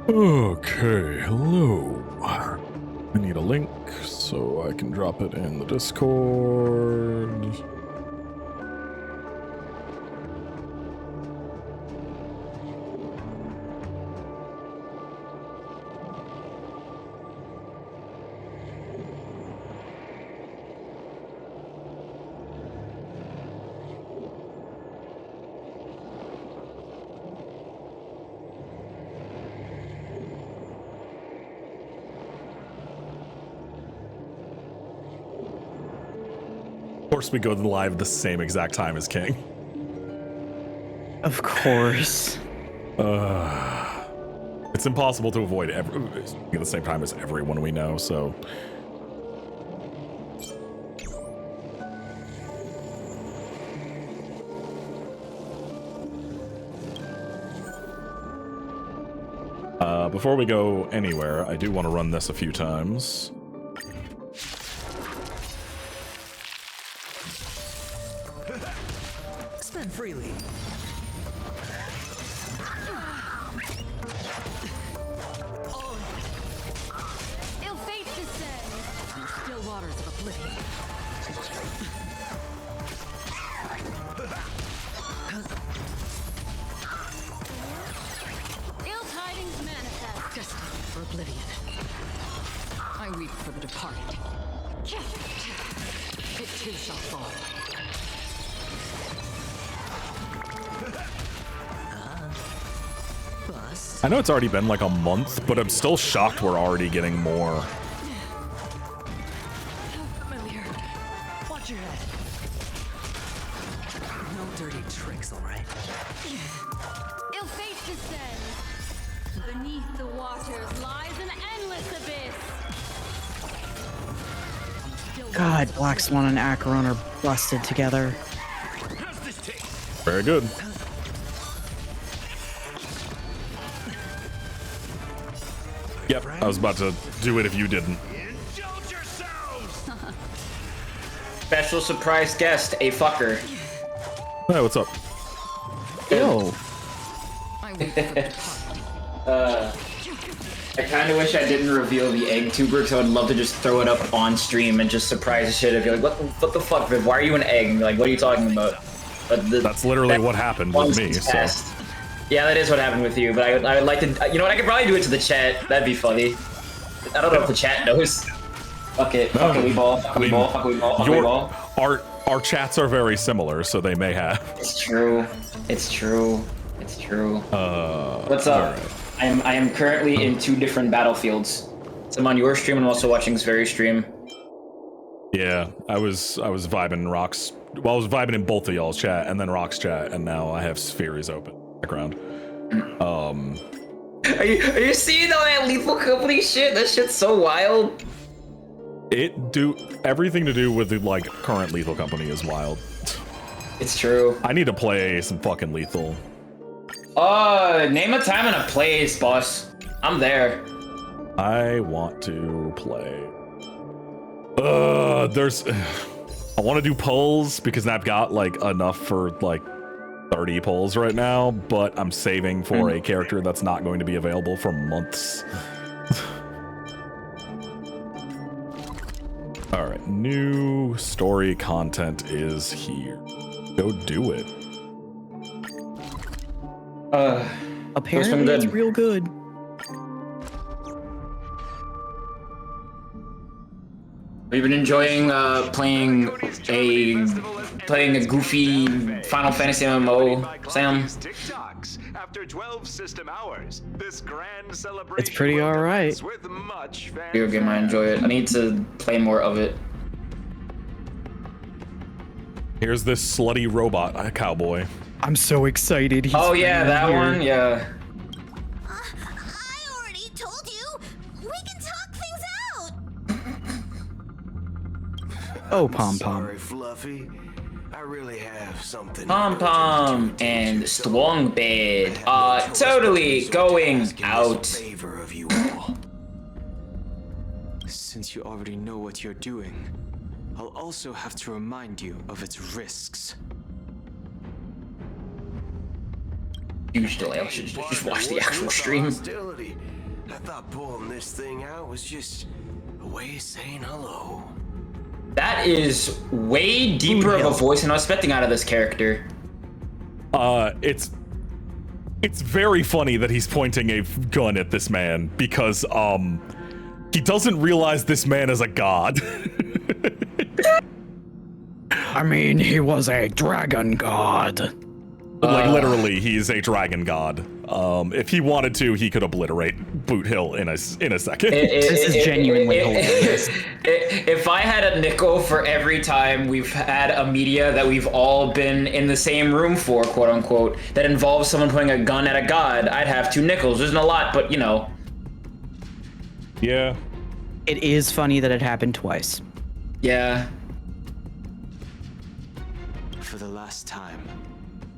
Okay, hello. I need a link so I can drop it in the Discord. Of course, we go live the same exact time as King. Of course. It's impossible to avoid at the same time as everyone we know, so. Before we go anywhere, I do want to run this a few times. Spend freely. Ill fate descends from still waters of oblivion. Ill tidings manifest, destined for oblivion. I weep for the departed. It too shall fall. I know it's already been like a month, but I'm still shocked we're already getting more. Familiar. Watch your head. No dirty tricks, all right? Ill fate descends. Beneath the waters lies an endless abyss. God, Black Swan and Acheron are busted together. Very good. Yep, I was about to do it if you didn't. Special surprise guest, a fucker. Hey, what's up? Yo. I kind of wish I didn't reveal the egg tuber because I would love to just throw it up on stream and just surprise the shit if you're like, what the fuck, Viv? Why are you an egg? And you're like, what are you talking about? But that's literally what happened with me, so. Yeah, that is what happened with you, but I would like to, you know what, I could probably do it to the chat. That'd be funny. I don't know if the chat knows. Fuck it. Fuck it, we ball. Fuck we ball. Fuck we ball. Fuck we ball. Our chats are very similar, so they may have. It's true. It's true. It's true. What's up? Right. I am currently in 2 different battlefields. So I'm on your stream and I'm also watching Sverry's stream. Yeah, I was vibing Rock's. Well, I was vibing in both of y'all's chat and then Rock's chat, and now I have Spheres open background. Are you seeing all that Lethal Company shit? That shit's so wild. Everything to do with the like current Lethal Company is wild. It's true. I need to play some fucking Lethal. Name a time and a place, boss. I'm there. I want to play. I want to do polls because I've got like enough for like 30 polls right now, but I'm saving for a character that's not going to be available for months. All right, new story content is here. Go do it. Apparently it's real good. We've been enjoying playing a goofy Final Fantasy MMO, Sam. After 12 system hours, this grand celebration. It's pretty alright. Video game, I enjoy it. I need to play more of it. Here's this slutty robot cowboy. I'm so excited. Oh yeah, that one, yeah. I already told you, we can talk things out. Oh, Pom Pom. Sorry, Fluffy. I really have something. Pom Pom and Strong Bed are totally going out. Favor of you all. Since you already know what you're doing, I'll also have to remind you of its risks. Huge delay. I should just watch the actual stream. Hostility. I thought pulling this thing out was just a way of saying hello. That is way deeper of a voice than I was expecting out of this character. It's very funny that he's pointing a gun at this man because he doesn't realize this man is a god. I mean, he was a dragon god. Like literally, he's a dragon god. If he wanted to, he could obliterate Boot Hill in a second. This is genuinely hilarious. If I had a nickel for every time we've had a media that we've all been in the same room for, quote unquote, that involves someone pointing a gun at a god, I'd have 2 nickels. There isn't a lot, but you know. Yeah. It is funny that it happened twice. Yeah. For the last time,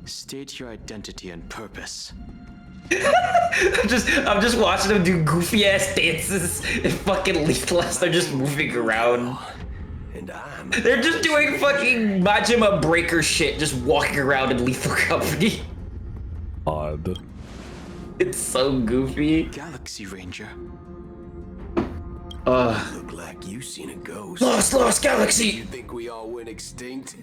state your identity and purpose. I'm just watching them do goofy ass dances and fucking lethal as they're just moving around. And I'm They're just doing fucking Majima Breaker shit, just walking around in Lethal Company. Odd. It's so goofy. Galaxy Ranger. look like you seen a ghost. Lost Galaxy! You think we all went extinct?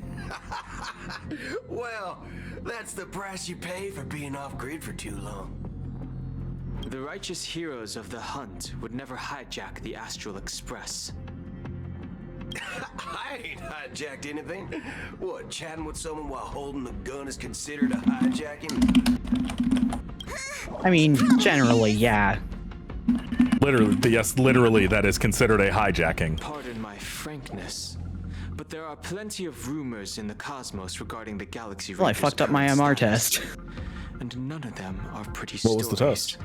Well, that's the price you pay for being off grid for too long. The righteous heroes of the hunt would never hijack the Astral Express. I ain't hijacked anything. What, chatting with someone while holding the gun is considered a hijacking? I mean, generally, yeah. Literally, yes, literally, that is considered a hijacking. Pardon my frankness, but there are plenty of rumors in the cosmos regarding the Galaxy Well, I Ranger's fucked up my current MR status, test. and none of them are pretty What was the stories. test?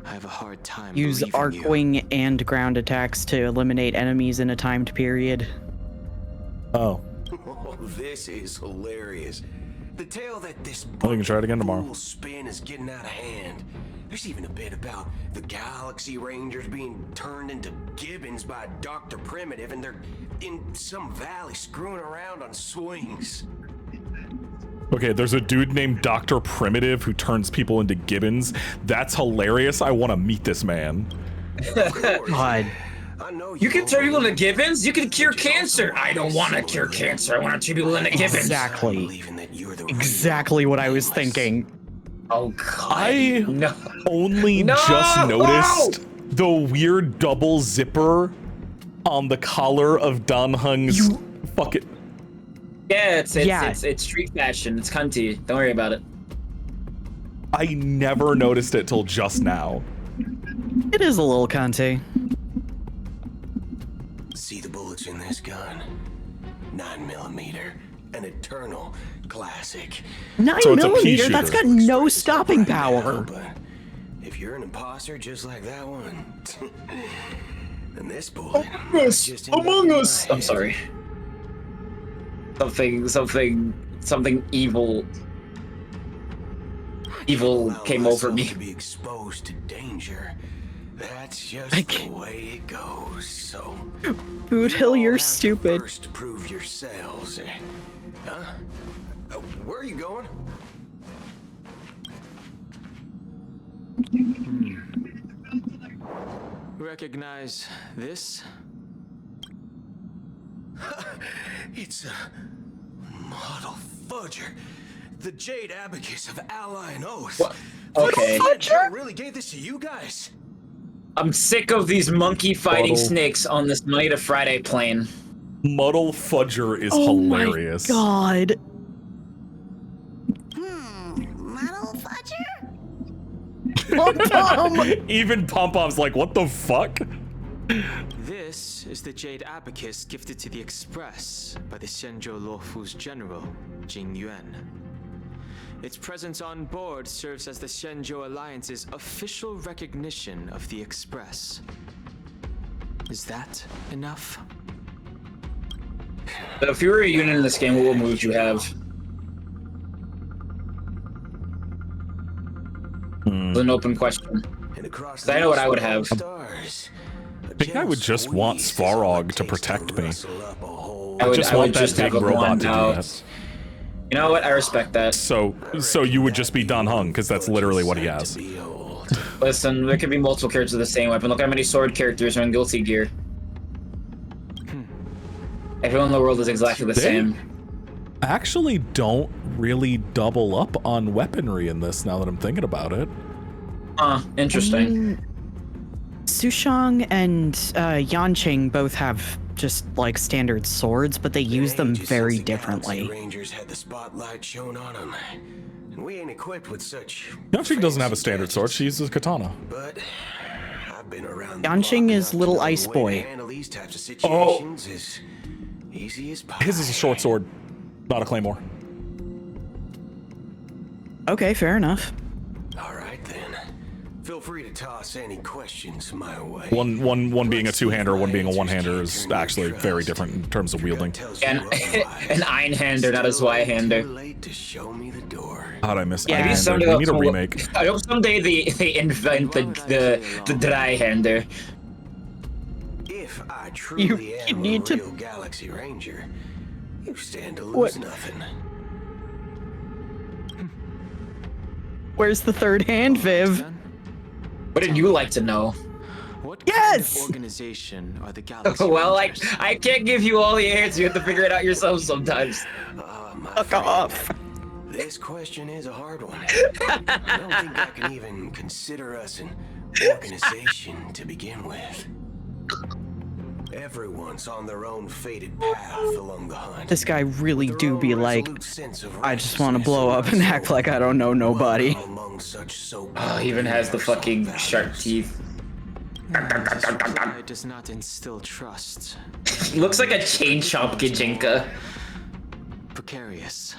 I have a hard time Use believing you. Arcwing and ground attacks to eliminate enemies in a timed period. Oh. Oh, this is hilarious. The tale that this Well, you can try it again tomorrow. bull spin is getting out of hand. There's even a bit about the Galaxy Rangers being turned into gibbons by Dr. Primitive, and they're in some valley screwing around on swings. Okay, there's a dude named Dr. Primitive who turns people into gibbons. That's hilarious. I want to meet this man. God. I know You can all turn people into believe- gibbons? You can cure cancer! I don't want to cure cancer, I want to turn people into gibbons! Exactly. believing that you're the real Exactly what I was thinking. Oh god. I No. only No! just noticed the weird double zipper on the collar of Dan Hung's fucking... Yeah, it's Yeah. street fashion. It's cunty. Don't worry about it. I never noticed it till just now. It is a little cunty. See the bullets in this gun? 9mm, an eternal classic. 9 So it's a pea millimeter, that's shooter. got no stopping power. But if you're an imposter just like that one, then this bullet is just Among Us! I'm sorry. Something evil. Evil came over me. To be exposed to danger. That's just the way it goes. So Boot Hill, you all you're have to stupid. First prove yourselves. Huh? Where are you going? Recognize this? It's a model fudger. The Jade Abacus of Ally and Oath. What? Okay. Joe really gave this to you guys? I'm sick of these monkey fighting Bottle. snakes on this Money to Friday plane. Muddle Fudger is Oh hilarious. my god. Model fudger? Even Pom-Pom's like, what the fuck? This is the Jade Abacus gifted to the Express by the Shenzhou Luofu's general, Jing Yuan. Its presence on board serves as the Shenzhou Alliance's official recognition of the Express. Is that enough? If you were a unit in this game, what moves you have? It's an open question. And across I know what I would these have. stars, I think I would just want Svarog to protect me. I I just want that just have big a robot wand to do out. that. You know what? I respect that. So you would just be Dan Heng because that's literally what he has. Listen, there could be multiple characters with the same weapon. Look how many sword characters are in Guilty Gear. Everyone in the world is exactly the same. Actually don't really double up on weaponry in this now that I'm thinking about it. Interesting. Sushang and Yanqing both have just like standard swords, but they use them very differently. Rangers had the spotlight shown on them, and we ain't equipped with such. Yanqing doesn't have a standard sword. She uses katana. But I've been around. Yanqing is little ice boy. These types of situations is easy as pie. His is a short sword, not a claymore. Okay, fair enough. All right then. Feel free to toss any questions my way. One being a two-hander, one being a one-hander is actually very different in terms of wielding. And an Einhander, not a Zweihander. Late to show me the door. How'd I miss Yeah, Maybe Einhander? someday We need a remake. I hope someday they invent the Dryhander. If I truly you am need a to- real Galaxy Ranger, you stand to lose nothing. Where's the third hand, Viv? What did you like to know? What Yes! kind of organization are the Galaxy Well, Rangers? I can't give you all the answers. You have to figure it out yourself sometimes. My Fuck friend, off. This question is a hard one. I don't think I can even consider us an organization to begin with. Everyone's on their own fated path along the hunt. This guy really Their do own be like, resolute sense of I just want to righteousness blow up and act like I don't know nobody. among such Oh, he even has the fucking shark teeth. This reply does not instill trust. He looks like a chain chomp Gijinka. Precarious.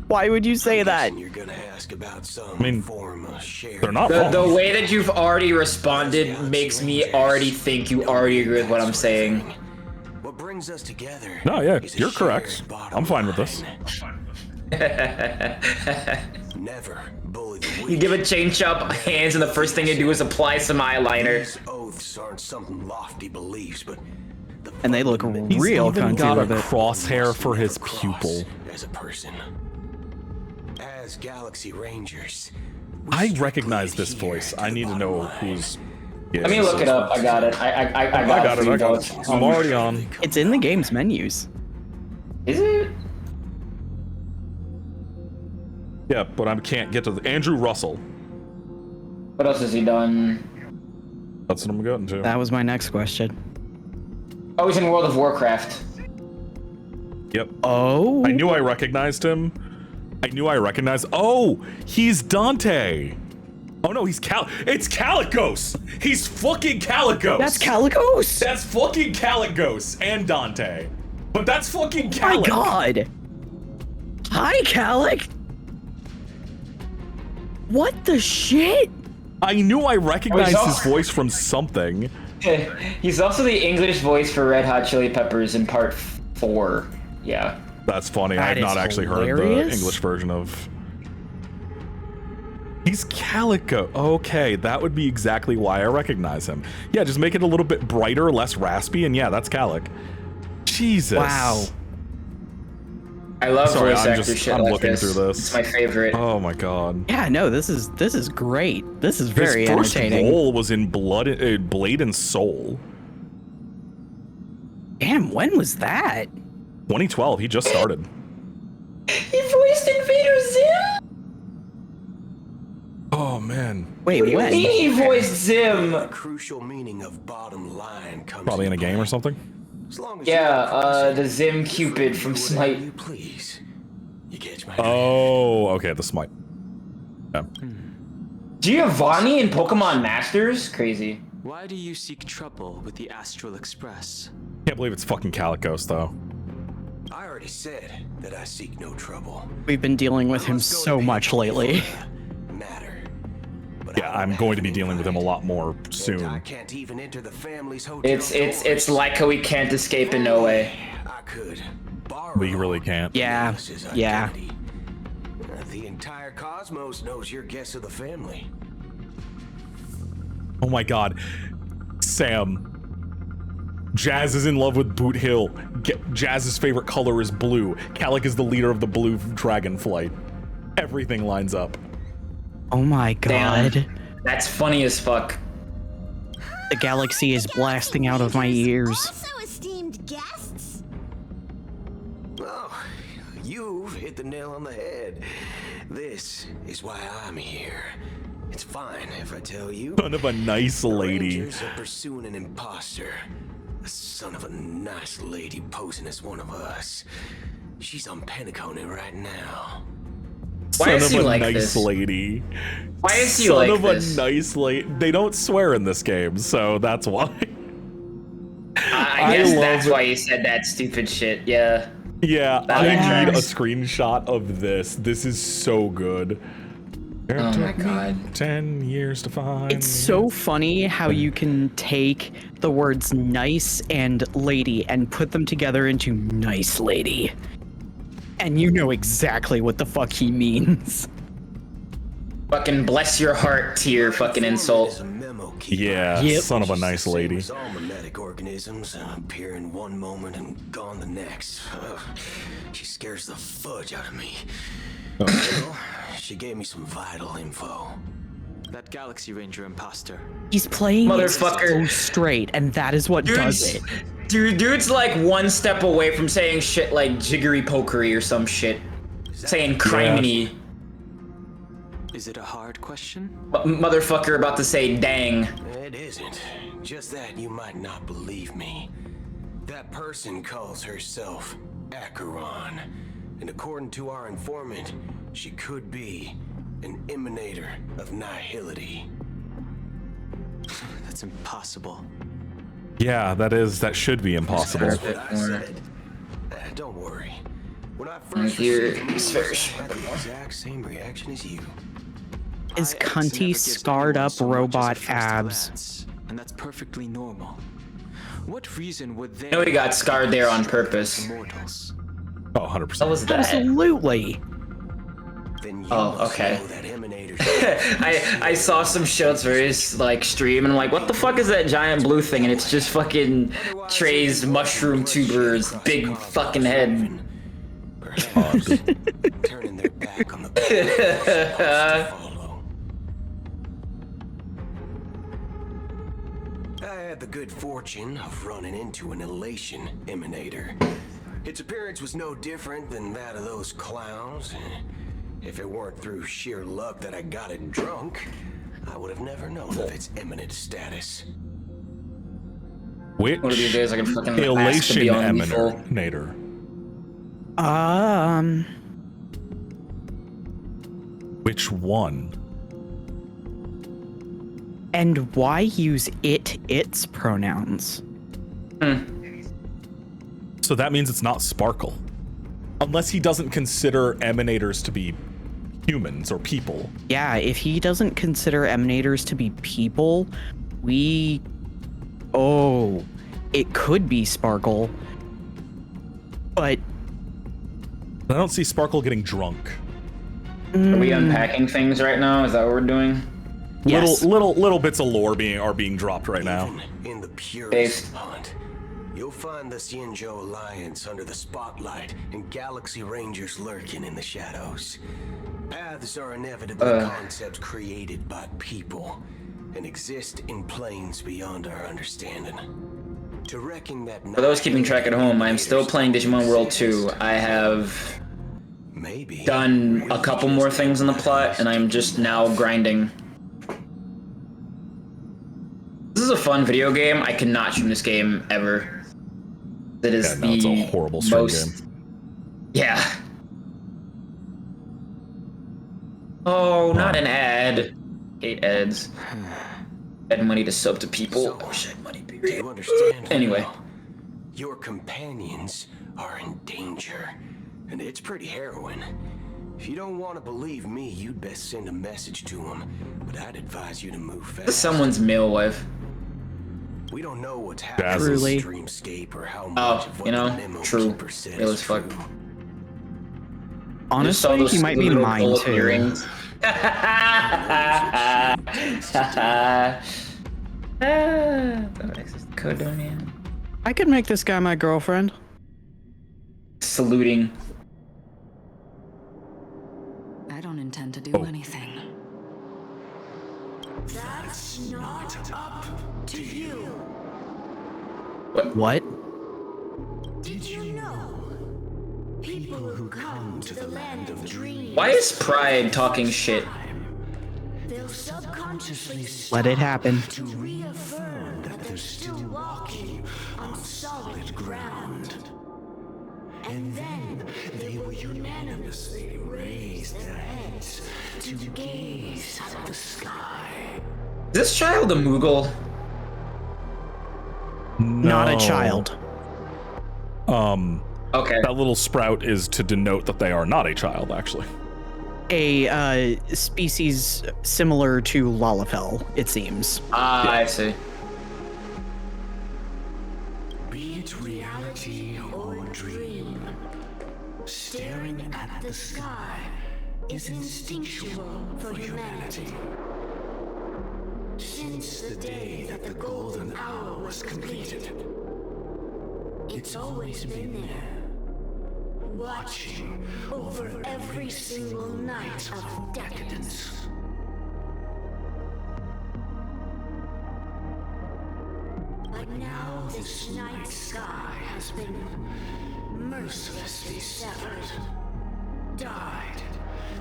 Why would you say that? You're gonna ask about some mean, form of shared. They're not The wrong. way that you've already responded makes me already think you already agree with what I'm saying. What brings us together? No, yeah, is a you're shared correct. bottom I'm fine with this. line. Never bully the weak. You give a chain chomp hands and the first thing you do is apply some eyeliner. These oaths aren't some lofty beliefs, but the And they look He's real even cunty got a with it. crosshair for his cross pupil. as a person. As Galaxy Rangers, we I strictly recognize this adhere voice. to I the need to bottom know line. who's. Let me look it up. I got it. I I got got it. it. for I you got both. it. I'm already on. It's in the game's menus. Is it? Yeah, but I can't get to the Andrew Russell. What else has he done? That's what I'm getting to. That was my next question. Oh, he's in World of Warcraft. Yep. Oh, I knew I recognized him. Oh, he's Dante. Oh no, he's It's Calicos. He's fucking Calicos. that's Calicos. That's fucking Calicos and Dante. But that's fucking Oh my Calic. god. Hi, Calic. What the shit? I knew I recognized Oh, his voice from something. He's also the English voice for Red Hot Chili Peppers in Part 4. Yeah. That's funny. That I've not is actually heard the hilarious. English version of. He's Calico. Okay, that would be exactly why I recognize him. Yeah, just make it a little bit brighter, less raspy, and yeah, that's Calic. Jesus. Wow. I love Sorry, voice I'm actor just- shit I'm like looking this. through this. It's my favorite. Oh my god. Yeah, no, this is great. This is very His first entertaining. role was in Blade and Soul. Damn, when was that? 2012. He just started. He voiced Invader Zim? Oh man. Wait, What do you when? mean he voiced Zim? The crucial meaning of bottom line comes Probably in a into game or play. something. As long as Yeah, you're the Zim Cupid from do whatever Smite. You please. You catch my drift? Oh, okay, the Smite. Yeah. Giovanni in Pokemon Masters? Crazy. Why do you seek trouble with the Astral Express? Can't believe it's fucking Calicos though. I already said that I seek no trouble. We've been dealing with him Let's go so to much people lately. for the matter. But Yeah, I I'm don't going have to be any dealing with him a right. lot more And I soon. can't even enter the family's hotel It's doors. like how we can't escape in no way. I could borrow But you really can't. Yeah, Alice's yeah. identity. The entire cosmos knows your guess of the family. Oh my god. Sam. Jazz is in love with Boot Hill. Jazz's favorite color is blue. Calic is the leader of the Blue Dragon Flight. Everything lines up. Oh my god. Damn. That's funny as fuck. The galaxy is blasting out of my ears. Also esteemed guests. Oh, you've hit the nail on the head. This is why I'm here. It's fine if I tell you. Son of a nice lady. Rangers are pursuing an imposter. A son of a nice lady posing as one of us. She's on Penacony right now. Why Son is of he a like nice this? lady. Why is he Son like of this? a nice lady. They don't swear in this game, so that's why. I guess love that's it. why he said that stupid shit. Yeah. Yeah, That I need a tracks. screenshot of this. This is so good. It Oh my took me God. 10 years to find. It's so funny how you can take the words nice and lady and put them together into nice lady. And you know exactly what the fuck he means. Fucking bless your heart to your fucking insult. Yeah, Yep. son of a nice lady. All mimetic organisms appear in one moment and gone the next. Ugh, she scares the fudge out of me. Well, she gave me some vital info. That Galaxy Ranger imposter. He's playing it Motherfucker. so straight, and that is what does it. Dude's like one step away from saying shit like jiggery pokery or some shit. Saying criminy. Is it a hard question? Motherfucker about to say dang. It isn't. Just that you might not believe me. That person calls herself Acheron. And according to our informant, she could be an emanator of nihility. That's impossible. Yeah, that should be impossible. That's what I said. Don't worry. When I first Here, received the news, Sverge. I had the exact same reaction as you. His IX cunty, never gives scarred anyone up so much as a robot first abs. glance, and that's perfectly normal. What reason would they? I know he got scarred there on purpose. Immortals. Oh, 100%. What was that? Absolutely. Then you Oh, must okay. know that emanators I saw some shots where he's like stream and I'm like, what the fuck is that giant blue thing? And it's just fucking Trey's mushroom tuber's big fucking head. perhaps turning their back on the path they're supposed to follow. I had the good fortune of running into an elation emanator. Its appearance was no different than that of those clowns. If it weren't through sheer luck that I got it drunk, I would have never known of its eminent status. Which One of these days I can fucking ask to elation be on lethal. emanator? Which one? And why use its pronouns? So that means it's not Sparkle. Unless he doesn't consider emanators to be humans or people. Yeah, if he doesn't consider emanators to be people, it could be Sparkle. But I don't see Sparkle getting drunk. Are we unpacking things right now? Is that what we're doing? yes, Little bits of lore are being dropped right now. Even in the purest Dave. hunt, you'll find the Xianzhou Alliance under the spotlight and Galaxy Rangers lurking in the shadows. Paths are inevitably concepts created by people and exist in planes beyond our understanding. To reckon that For those keeping track at home, I am still playing Digimon World 2. I have maybe done a couple more things in the plot, and I'm just now grinding. This is a fun video game. I cannot stream this game ever. It is Yeah, no, it's a the horrible stream most... game. Yeah. Oh, not an ad. Hate ads. Add money to sub to people. Oh shit, money Do period. you understand? Anyway. Now? Your companions are in danger, and it's pretty harrowing. If you don't want to believe me, you'd best send a message to them, but I'd advise you to move fast. Someone's male wife. We don't know what's happening in Truly. this dreamscape or how much Oh, of what you know, the memo true. keeper said Real is as fuck. true. Just saw honestly, those he might be little mine bullet too. earrings. Access the code domain. I could make this guy my girlfriend. Saluting. I don't intend to do anything. That's not up to you. What? Did you know? People who come to the land of dreams. Why is Pride talking shit? They'll subconsciously Let it happen. to reaffirm that they're still walking on solid ground. And then they will unanimously raise their heads to gaze at the sky. Is this child a Moogle? Not a No. child. Okay. That little sprout is to denote that they are not a child, actually. A species similar to Lalafell, it seems. Ah, I see. Be it reality or dream, staring at the sky is instinctual for humanity. Since the day that the golden hour was completed, it's always been there, watching over every single night of decadence. But now this night sky has been mercilessly severed, dyed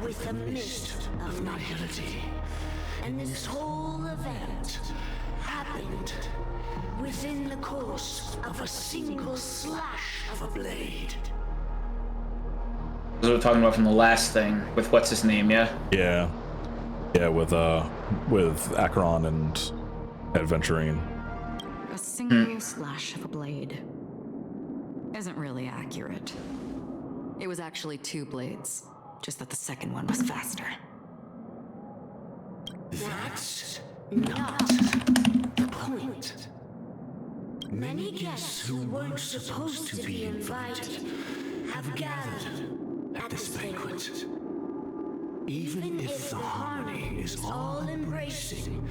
with a mist of nihility. And this whole event happened within the course of a single slash of a blade. This is what we're talking about from the last thing with what's his name, yeah? Yeah. Yeah, with Acheron and Adventurine. A single slash of a blade isn't really accurate. It was actually 2 blades, just that the second one was faster. That's not the point. Many guests who weren't supposed to be invited have gathered at this banquet. Even if the harmony is all-embracing,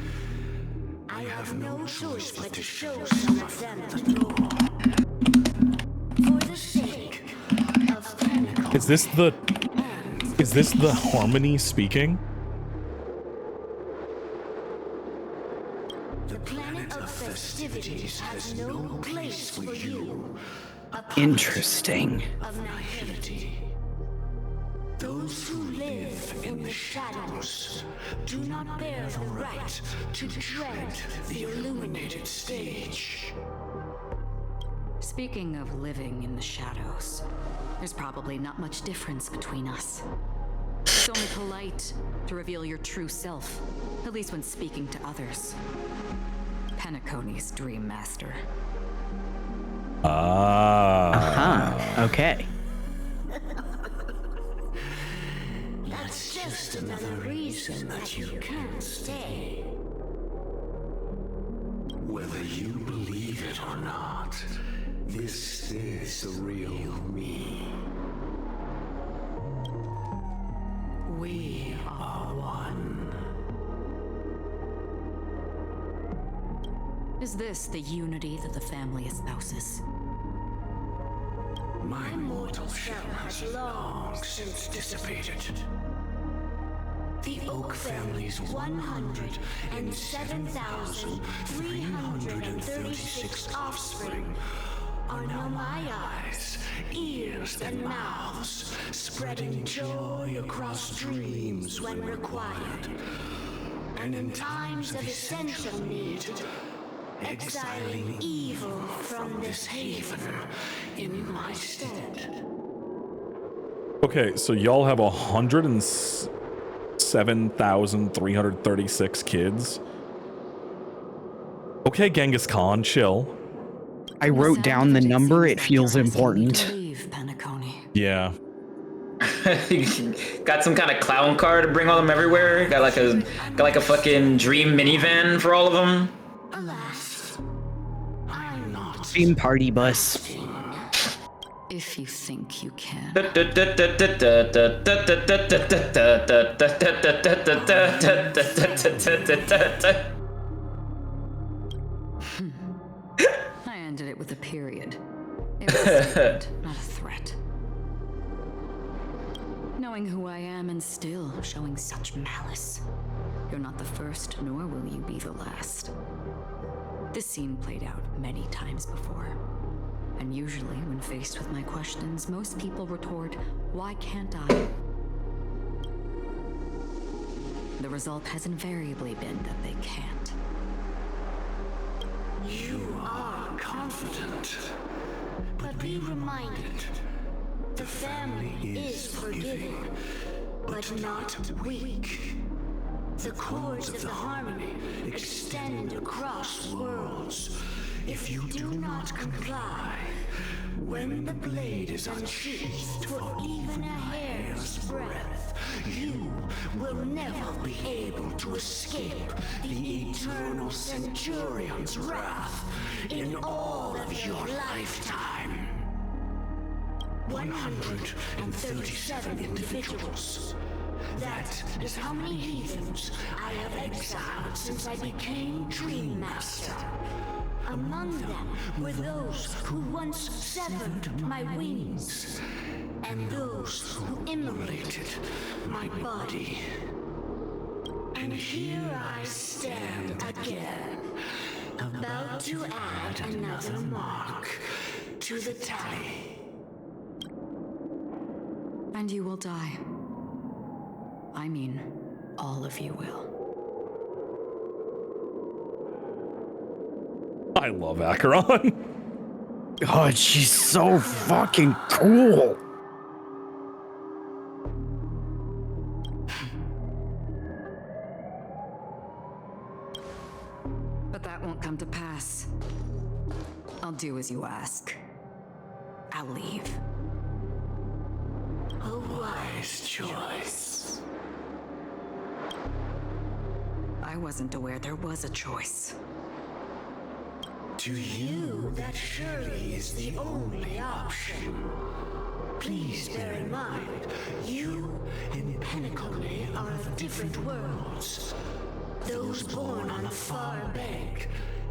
I have no choice but to show some of them the door. For the sake of Pinnacle. Is this the Harmony speaking? The planet of festivities has no place for you. Interesting. Of nihility. Those who live in the shadows do not bear the right to tread the illuminated stage. Speaking of living in the shadows, there's probably not much difference between us. It's only polite to reveal your true self, at least when speaking to others. Penacony's Dream Master. Huh. Okay. That's just another reason that you can't stay. Whether you believe it or not, this is the real me. We are one. Is this the unity that the family espouses? My mortal shell has long since dissipated. The Oak family's 107,336 offspring are now my eyes, ears, and mouths, spreading joy across dreams when required. And in times of essential need, exiling evil from this haven in my stead. Okay, so y'all have 107,336 kids. Okay, Genghis Khan, chill. I wrote down the number. It feels important. Leave, Penacony. Yeah. Got some kind of clown car to bring all them everywhere. Got like a fucking dream minivan for all of them. Alas, I'm not. Dream party bus. If you think you can. I ended it with with a period. It was a statement, not a threat. Knowing who I am and still showing such malice. You're not the first, nor will you be the last. This scene played out many times before. And usually, when faced with my questions, most people retort, "Why can't I?" The result has invariably been that they can't. You are confident, but be reminded, the family is forgiving, but not weak. The cords of the harmony extend across worlds. If you do not comply, when the blade is unsheathed for even a hair's breadth, you will never be able to escape the eternal Centurion's wrath in all of your lifetime. 137 individuals. That is how many heathens I have exiled since I became Dream Master. Among them were those who once severed my wings, and those who immolated my body. And here I stand again, about to add another mark to the tally. And you will die. I mean, all of you will. I love Acheron. God, she's so fucking cool. But that won't come to pass. I'll do as you ask. I'll leave. A wise choice. I wasn't aware there was a choice. To you, that surely is the only option. Please bear in mind, you and Penacony are of different worlds. Those born on the far bank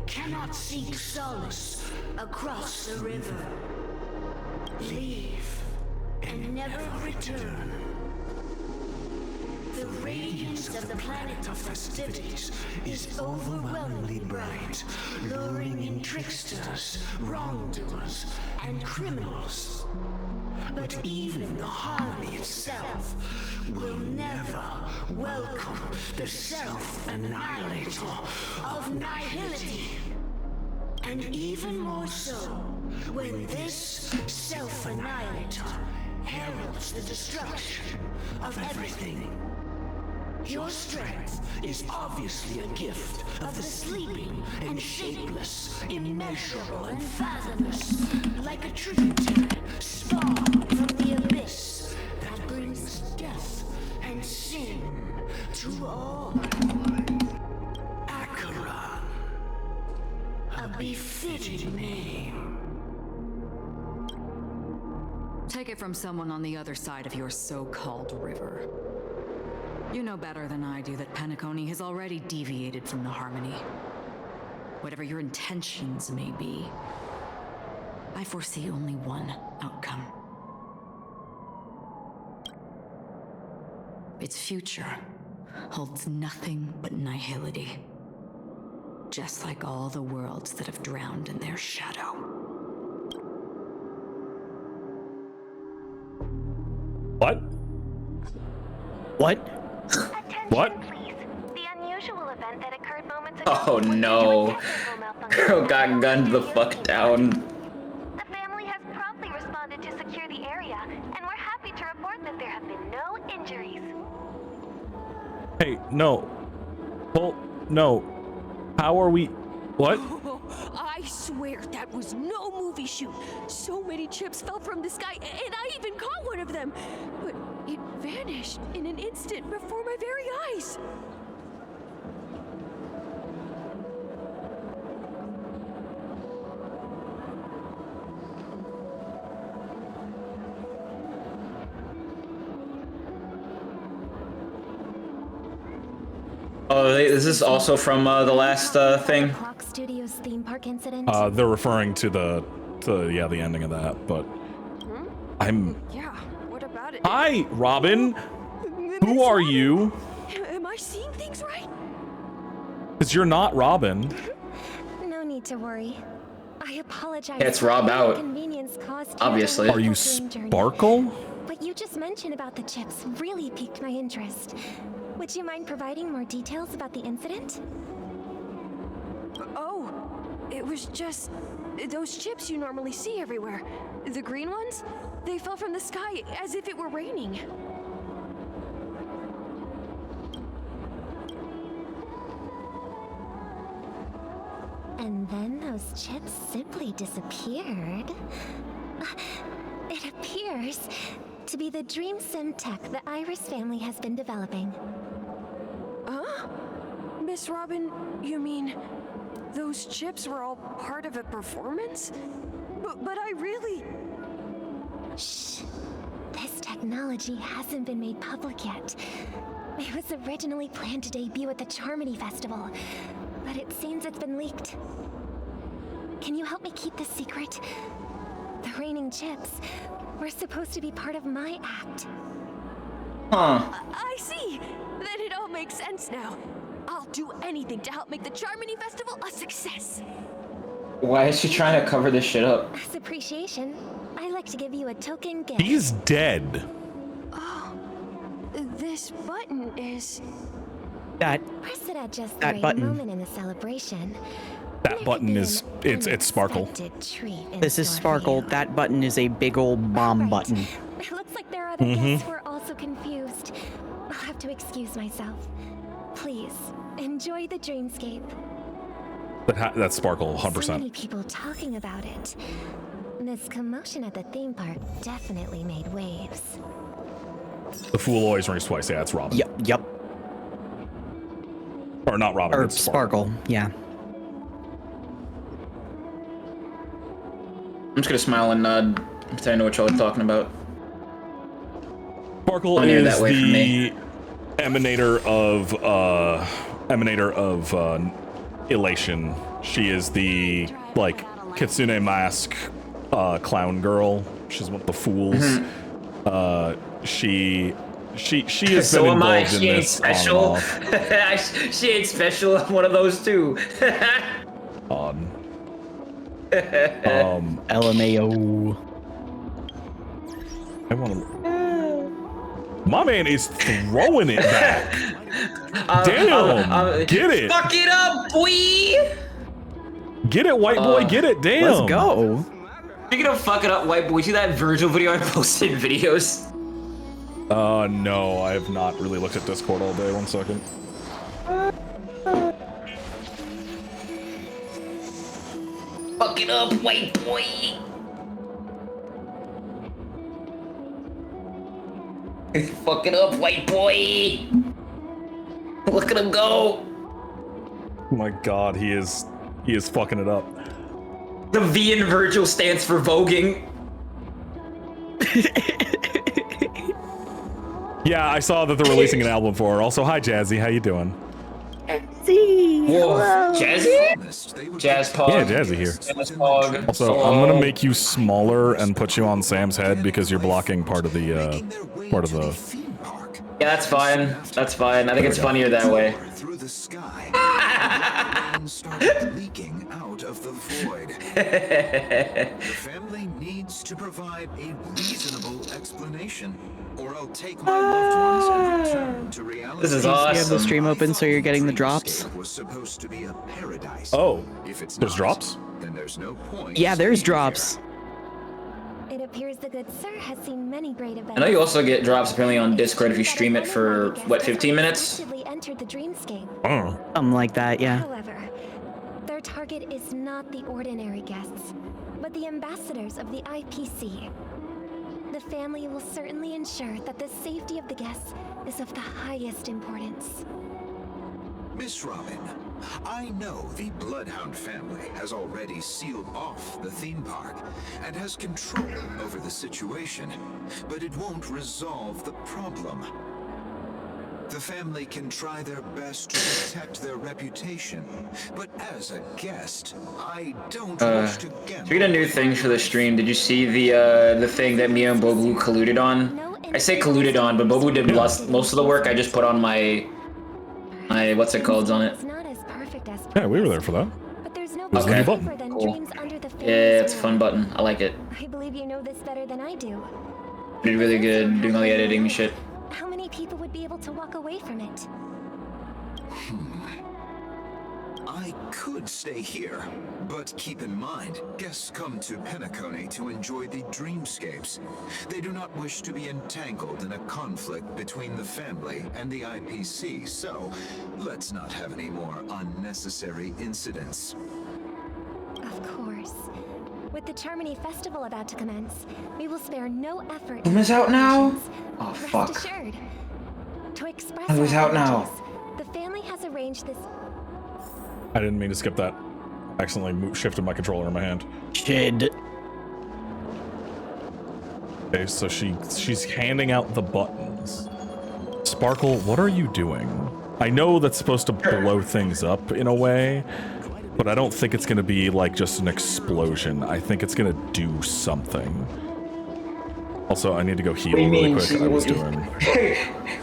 cannot seek solace across the river. Leave and never return. The radiance of the planet of festivities is overwhelmingly bright, luring in tricksters, wrongdoers, and criminals. But even the harmony itself will never welcome the self-annihilator of nihility. And even more so, when this self-annihilator heralds the destruction of everything. Your strength is obviously a gift of the sleeping and shapeless, immeasurable and fathomless, like a tributary spawned from the abyss that brings death and sin to all. Acheron, a befitting name. Take it from someone on the other side of your so-called river. You know better than I do that Penacony has already deviated from the harmony. Whatever your intentions may be, I foresee only one outcome. Its future holds nothing but nihility. Just like all the worlds that have drowned in their shadow. What? What? What? Please. The unusual event that occurred moments ago. Oh no. was due to a technical malfunction. Girl got gunned the fuck down. The family has promptly responded to secure the area, and we're happy to report that there have been no injuries. Hey, no. Well, no. How are we? What? I swear that was no movie shoot. So many chips fell from the sky, and I even caught one of them. But it vanished in an instant before my very eyes. Oh, is this also from the last thing? Clock Studios theme park incident. They're referring to the ending of that, but Yeah, what about it? Hi, Robin. Who are you? Am I seeing things right? Because you're not Robin. No need to worry. I apologize. Yeah, it's for Rob any out. inconvenience caused to Obviously. your Are you dream journey. Sparkle? What you just mentioned about the chips really piqued my interest. Would you mind providing more details about the incident? Oh, it was just those chips you normally see everywhere. The green ones? They fell from the sky as if it were raining. And then those chips simply disappeared. It appears to be the dream sim tech the Iris family has been developing. Huh? Miss Robin, you mean those chips were all part of a performance? But I really... Shh. This technology hasn't been made public yet. It was originally planned to debut at the Charmony Festival, but it seems it's been leaked. Can you help me keep this secret? The raining chips were supposed to be part of my act. Huh. I see! Then it all makes sense now. I'll do anything to help make the Charmony Festival a success. Why is she trying to cover this shit up? As appreciation, I like to give you a token gift. He's dead. Oh, this button is... That Press it at just the That right button. moment in the celebration. That button is it's Sparkle. this is Sparkle. That button is a big old bomb button. It looks like there are other guests who are also confused. I'll have to excuse myself. Please, enjoy the dreamscape. That's Sparkle, So 100%. many people talking about it. This commotion at the theme park definitely made waves. The fool always rings twice. Yeah, it's Robin. Yep. Or not Robin. Or it's Sparkle. Yeah. I'm just gonna smile and nod, pretend I know what y'all are talking about. Sparkle Don't hear is that way from the emanator of elation. She is the like kitsune mask clown girl. She's one of the fools. She has So been am I. involved in She ain't this on and special. off. She ain't special. I'm one of those too. Odd. LMAO. I want to. My man is throwing it back. Damn! Get it! Fuck it up, boy! Get it, white boy! Get it! Damn! Let's go. Speaking of fuck it up, white boy, see that Virgil video I posted in videos? No, I have not really looked at Discord all day. 1 second. Fuck it up, white boy! Fuck it up, white boy! Look at him go! Oh my god, he is fucking it up. The V in Virgil stands for voguing. Yeah, I saw that they're releasing an album for her. Also, hi Jazzy, how you doing? Whoa, Jazzy? Jazz Pog. Yeah, Jazzy here. Jazz Pog. Also, I'm gonna make you smaller and put you on Sam's head because you're blocking part of the Yeah, that's fine. That's fine. I think it's funnier that way. Through the sky, and started leaking out of the void. The family needs to provide a reasonable explanation, or I'll take my loved ones and return to reality. This is You have the awesome. stream open so you're getting the drops. Was supposed to be a paradise. Oh, If it's there's not, drops? Then there's no point. Yeah, there's staying drops. It appears the good sir has seen many great events. I know you also get drops apparently on Discord if you stream it for, what, 15 minutes? Entered the dreamscape. Something like that, yeah. However, their target is not the ordinary guests, but the ambassadors of the IPC. The family will certainly ensure that the safety of the guests is of the highest importance. Miss Robin, I know the Bloodhound family has already sealed off the theme park and has control over the situation, but it won't resolve the problem. The family can try their best to protect their reputation, but as a guest, I don't wish to gamble. We got a new thing for the stream. Did you see the thing that me and Bobu colluded on? I say colluded on, but Bobu did most of the work. I just put on my what's it called on it. Yeah, we were there for that. But there's no Okay, cool. cool. Yeah, it's a fun button. I like it. I believe you know this better than I do. Did really good doing all the editing and shit. How many people would be able to walk away from it? I could stay here, but keep in mind, guests come to Penacony to enjoy the dreamscapes. They do not wish to be entangled in a conflict between the family and the IPC, so let's not have any more unnecessary incidents. Of course. With the Charmony Festival about to commence, we will spare no effort. Who's out now? Oh fuck. Rest assured. To express Who's our out now? apologies, the family has arranged this. I didn't mean to skip that. Accidentally shifted my controller in my hand. Shit. Okay, so she's handing out the buttons. Sparkle, what are you doing? I know that's supposed to blow things up in a way, but I don't think it's gonna be like just an explosion. I think it's gonna do something. Also, I need to go heal really quick. I was doing.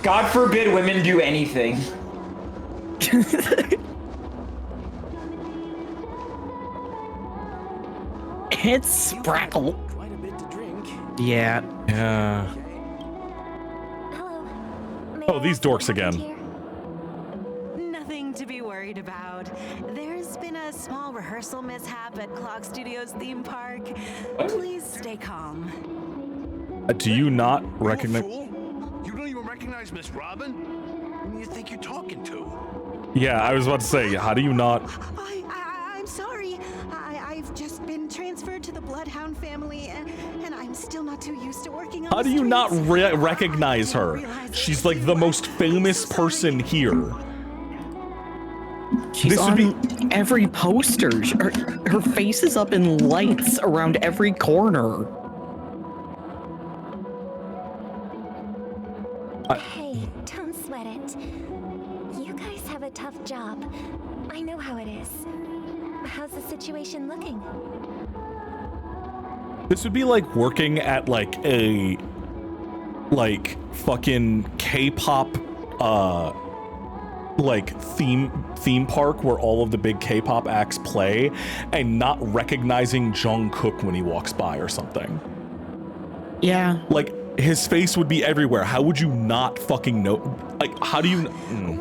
God forbid women do anything. It's Sprackle. Quite a bit to drink. Yeah. Yeah. Oh, these dorks again. Nothing to be worried about. There's been a small rehearsal mishap at Clock Studios theme park. Please stay calm. Do you not recognize? You don't even recognize Miss Robin? Who do you think you're talking to? Yeah, I was about to say, how do you not? I'm sorry. I've just been transferred to the Bloodhound family, and I'm still not too used to working on How do you not recognize her? She's like the most famous person here. She's on every poster. Her face is up in lights around every corner. Hey, don't sweat it. You guys have a tough job. I know how it is. How's the situation looking? This would be like working at like a fucking K-pop like theme park where all of the big K-pop acts play and not recognizing Jungkook when he walks by or something. Yeah. Like his face would be everywhere. How would you not fucking know? Like, how do you?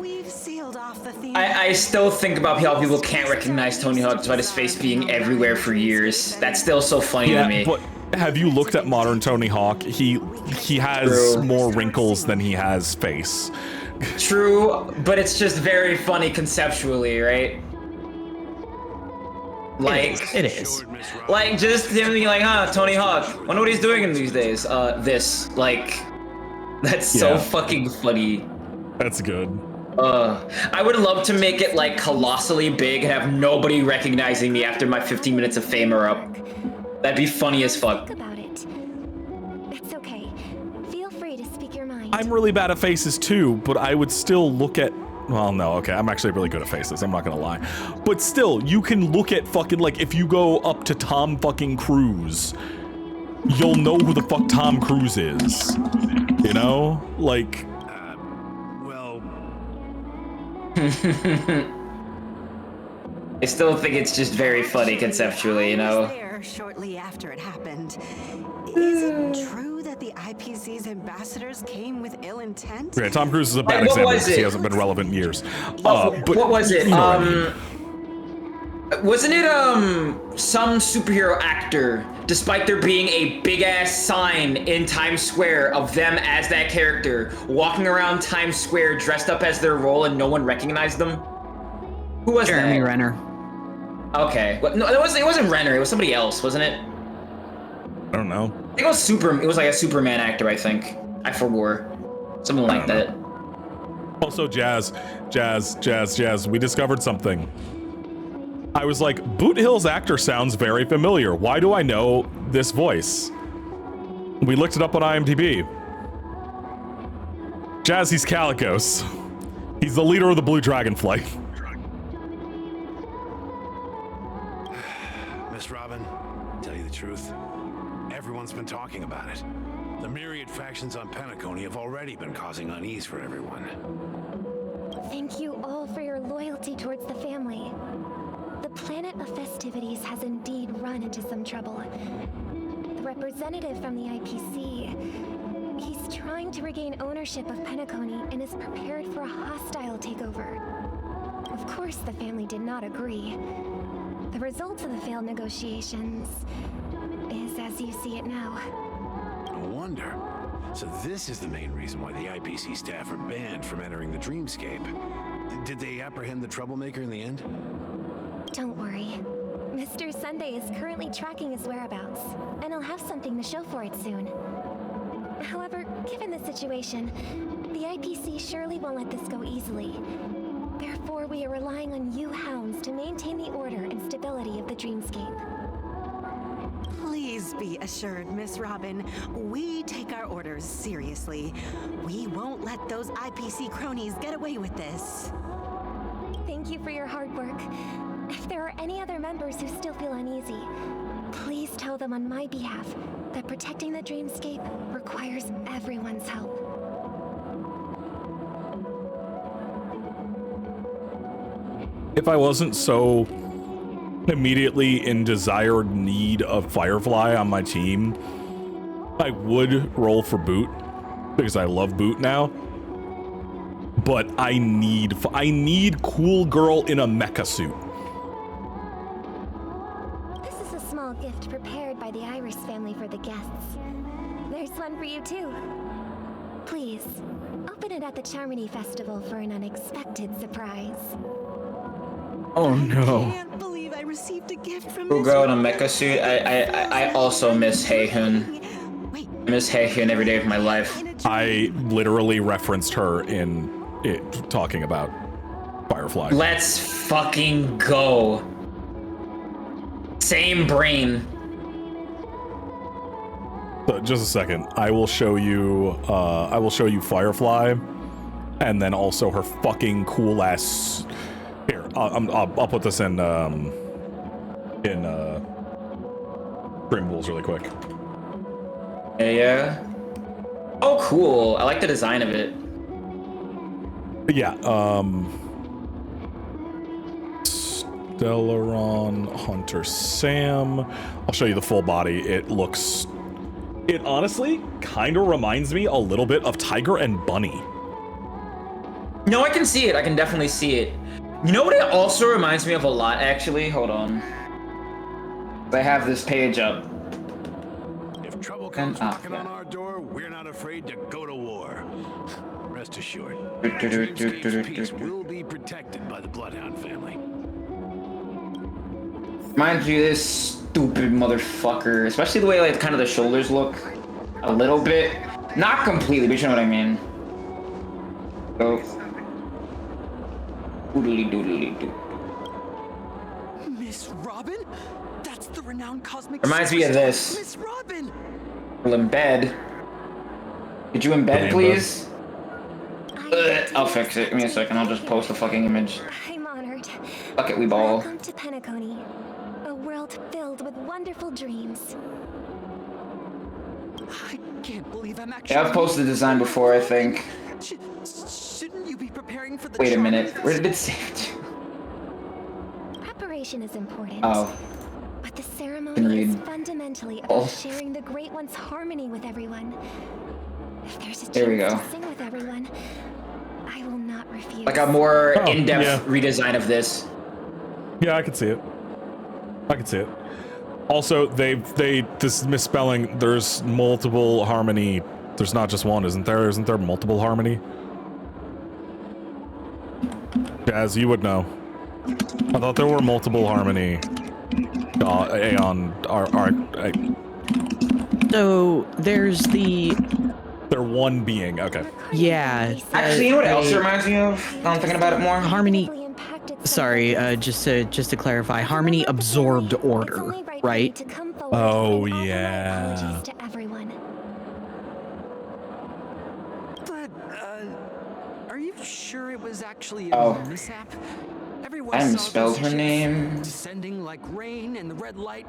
We've sealed off the theme. I still think about how people can't recognize Tony Hawk despite his face being everywhere for years. That's still so funny to me. But have you looked at modern Tony Hawk? He has more wrinkles than he has face. True, but it's just very funny conceptually, right? Like it is. Like just him being like, Tony Hawk. Wonder what he's doing in these days. This, like, that's so fucking funny. That's good. I would love to make it like colossally big and have nobody recognizing me after my 15 minutes of fame are up. That'd be funny as fuck. Think about it. It's okay. Feel free to speak your mind. I'm really bad at faces too, but I would still look at. Well, no, okay, I'm actually really good at faces, I'm not gonna lie. But still, you can look at fucking, like, if you go up to Tom fucking Cruise, you'll know who the fuck Tom Cruise is. You know? Like... well... I still think it's just very funny conceptually, you know? There shortly after it happened. Is it true that the IPC's ambassadors came with ill intent? Yeah, Tom Cruise is a bad example because he hasn't been relevant in years. But what was it? You know what I mean. Wasn't it some superhero actor, despite there being a big ass sign in Times Square of them as that character, walking around Times Square dressed up as their role and no one recognized them? Who was Jeremy that? Renner. Okay. No, it wasn't Renner, it was somebody else, wasn't it? I don't know. I think it was like a Superman actor, I think. I forgot. Something like that. Also, Jazz, we discovered something. I was like, Boot Hill's actor sounds very familiar. Why do I know this voice? We looked it up on IMDb. Jazz, he's Calicos. He's the leader of the Blue Dragonfly. Miss Robin, tell you the truth, everyone's been talking about it. The myriad factions on Penacony have already been causing unease for everyone. Thank you all for your loyalty towards the family. The planet of festivities has indeed run into some trouble. The representative from the IPC, he's trying to regain ownership of Penacony and is prepared for a hostile takeover. Of course, the family did not agree. The result of the failed negotiations is as you see it now. No wonder. So this is the main reason why the IPC staff are banned from entering the Dreamscape. Did they apprehend the troublemaker in the end? Don't worry. Mr. Sunday is currently tracking his whereabouts, and he'll have something to show for it soon. However, given the situation, the IPC surely won't let this go easily. Therefore, we are relying on you hounds to maintain the order and stability of the Dreamscape. Please be assured, Miss Robin, we take our orders seriously. We won't let those IPC cronies get away with this. Thank you for your hard work. If there are any other members who still feel uneasy, please tell them on my behalf that protecting the Dreamscape requires everyone's help. If I wasn't so immediately in desired need of Firefly on my team, I would roll for Boot because I love Boot now. But I need cool girl in a mecha suit. This is a small gift prepared by the Iris family for the guests. There's one for you too. Please, open it at the Charmony Festival for an unexpected surprise. Oh no. I can't believe I received a gift from Cool girl in a mecha suit. I also miss Haehyun. I miss Haehyun every day of my life. I literally referenced her in it talking about Firefly. Let's fucking go. Same brain. So just a second. I will show you Firefly, and then also her fucking cool ass. Here, I'll put this in Dream Rules really quick. Yeah. Oh, cool. I like the design of it. Yeah. Stellaron, Hunter Sam. I'll show you the full body. It honestly kind of reminds me a little bit of Tiger and Bunny. No, I can see it. I can definitely see it. You know what it also reminds me of a lot, actually? Hold on. I have this page up. If trouble comes knocking on our door, we're not afraid to go to war. Rest assured, Dreamscape's peace will be protected by the Bloodhound family. Reminds you of this stupid motherfucker. Especially the way, like, kind of the shoulders look. A little bit. Not completely, but you know what I mean. So. Doodly doodly doo. Miss Robin? That's the renowned cosmic. Reminds me of this. Miss Robin. We'll embed. Could you embed, please? I'll fix it. Give me a second. I'll just post a fucking image. I'm honored. Fuck it, we ball. Welcome to Penacony, a world filled with wonderful dreams. I can't believe I'm actually. Yeah, I've posted the design before, I think. Shouldn't you be preparing for the? Wait a minute. Where did it save to? Preparation is important. Oh. But the ceremony is fundamentally about sharing the Great One's harmony with everyone. If there's a chance to sing with everyone, I will not refuse. Like a more in-depth redesign of this. Yeah, I can see it. I can see it. Also, this misspelling, there's multiple harmony. There's not just one, isn't there? Isn't there multiple harmony? Jazz, you would know. I thought there were multiple harmony. Aeon, So there's the. They're one being. Okay. Yeah. Actually, you know what else it reminds me of? Now I'm thinking about it more. Harmony. Sorry, just to clarify, Harmony absorbed order, right? Oh yeah. To everyone. But are you sure it was was actually Oh. a mishap. Everyone I saw misspelled those her ships name. descending like rain and the red light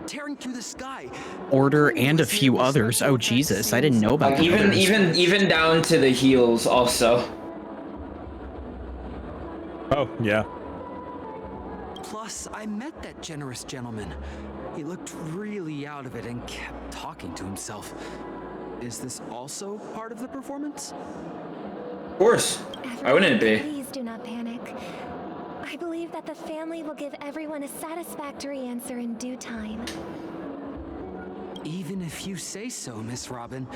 tearing through the sky. Order and a few others. Oh Jesus, I didn't know about the Even others. even down to the heels also. Oh, yeah. Plus, I met that generous gentleman. He looked really out of it and kept talking to himself. Is this also part of the performance? Of course. Why wouldn't it be? Please do not panic. I believe that the family will give everyone a satisfactory answer in due time. Even if you say so, Miss Robin,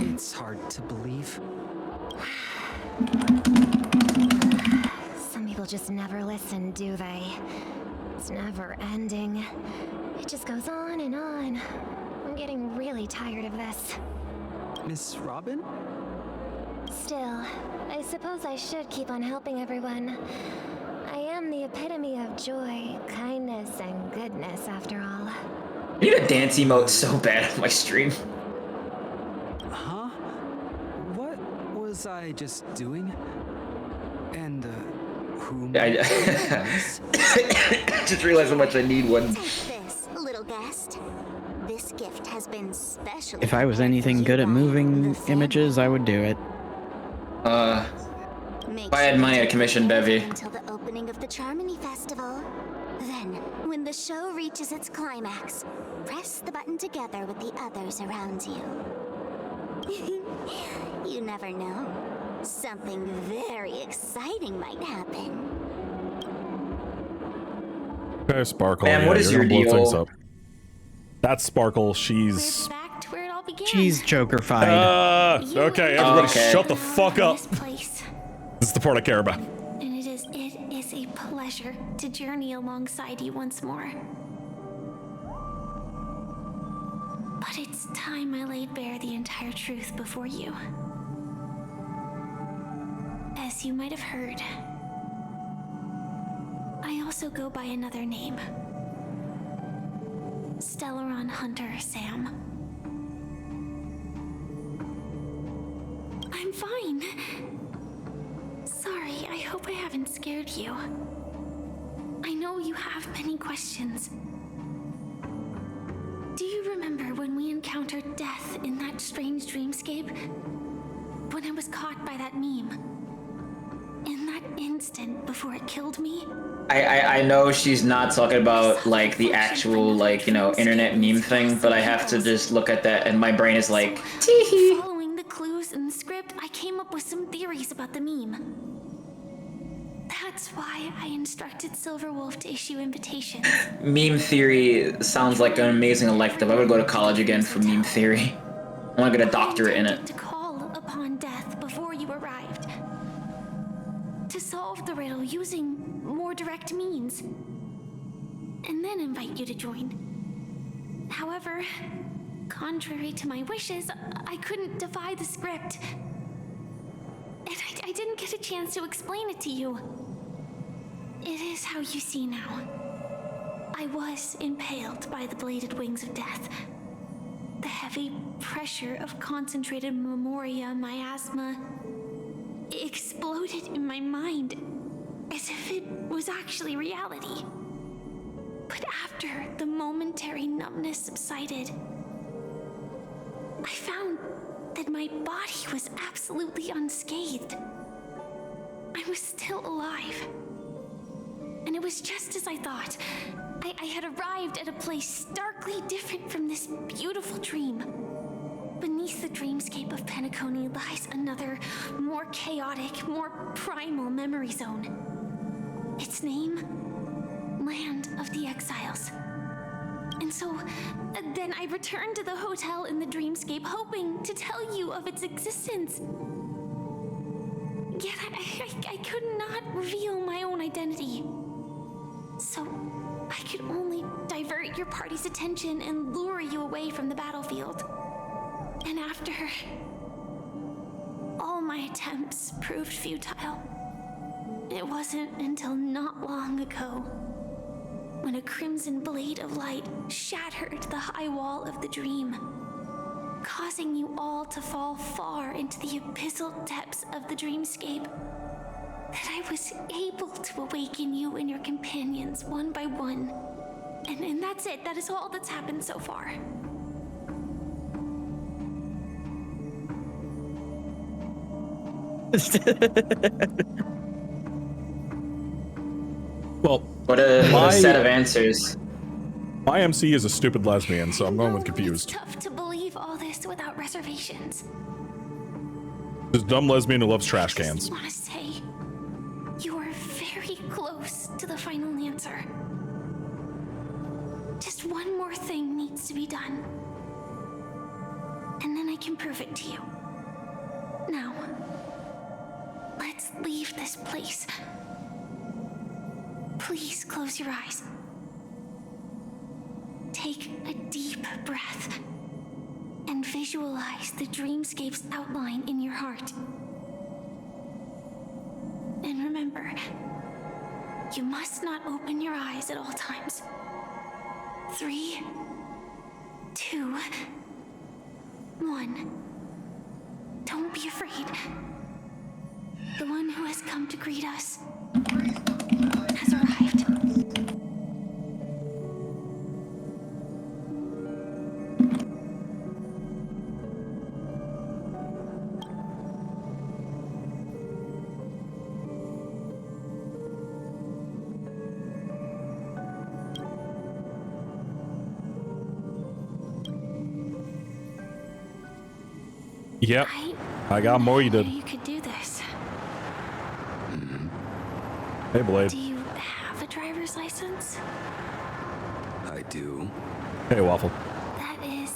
it's hard to believe. Some people just never listen, do they? It's never ending. It just goes on and on. I'm getting really tired of this. Miss Robin? Still, I suppose I should keep on helping everyone. I am the epitome of joy, kindness, and goodness, after all. I need a dance emote so bad on my stream. Huh? What was I just doing? And, who... I just realized how much I need one. Take this, little guest. This gift has been specially... If I was anything good at moving images, I would do it. If I had money, I'd commission Bevy. Until the opening of the Charmony Festival. Then, when the show reaches its climax, press the button together with the others around you. You never know. Something very exciting might happen. Okay, Sparkle. Man, yeah, what is you're your gonna blow deal? things up. That's Sparkle. She's... Back to where it all began. She's Joker-fied. Okay, everybody Okay. shut the fuck up. This place. This is the part I care about. And it is a pleasure to journey alongside you once more. But it's time I laid bare the entire truth before you. As you might have heard, I also go by another name. Stellaron Hunter Sam. I'm fine. Sorry, I hope I haven't scared you. I know you have many questions. Do you remember when we encountered death in that strange dreamscape? When I was caught by that meme? In that instant before it killed me? I know she's not talking about like the actual like, you know, internet meme thing, but I have to just look at that and my brain is like, tee-hee. Following the clues in the script, I came up with some theories about the meme. That's why I instructed Silverwolf to issue invitations. Meme theory sounds like an amazing elective. I would go to college again for meme theory. I want to get a doctorate in it. To call upon death before you arrived. To solve the riddle using more direct means. And then invite you to join. However, contrary to my wishes, I couldn't defy the script. And I didn't get a chance to explain it to you. It is how you see now. I was impaled by the bladed wings of death. The heavy pressure of concentrated memoria miasma exploded in my mind as if it was actually reality. But after the momentary numbness subsided, I found that my body was absolutely unscathed. I was still alive. And it was just as I thought. I had arrived at a place starkly different from this beautiful dream. Beneath the dreamscape of Penacony lies another, more chaotic, more primal memory zone. Its name? Land of the Exiles. And so, then I returned to the hotel in the dreamscape, hoping to tell you of its existence. Yet I could not reveal my own identity. So, I could only divert your party's attention and lure you away from the battlefield. And after all my attempts proved futile, it wasn't until not long ago when a crimson blade of light shattered the high wall of the dream, causing you all to fall far into the abyssal depths of the dreamscape, that I was able to awaken you and your companions one by one. And that's it. That is all that's happened so far. Well, what a set of answers. My MC is a stupid lesbian, so I'm going with confused. It's tough to believe all this without reservations. This dumb lesbian who loves trash cans. I want to say, you are very close to the final answer. Just one more thing needs to be done. And then I can prove it to you. Now, let's leave this place. Please close your eyes. Take a deep breath and visualize the dreamscape's outline in your heart. And remember, you must not open your eyes at all times. 3, 2, 1. Don't be afraid. The one who has come to greet us has arrived. Yep, I got more you did. You could do this. Hey, Blade. Do you have a driver's license? I do. Hey, Waffle. That is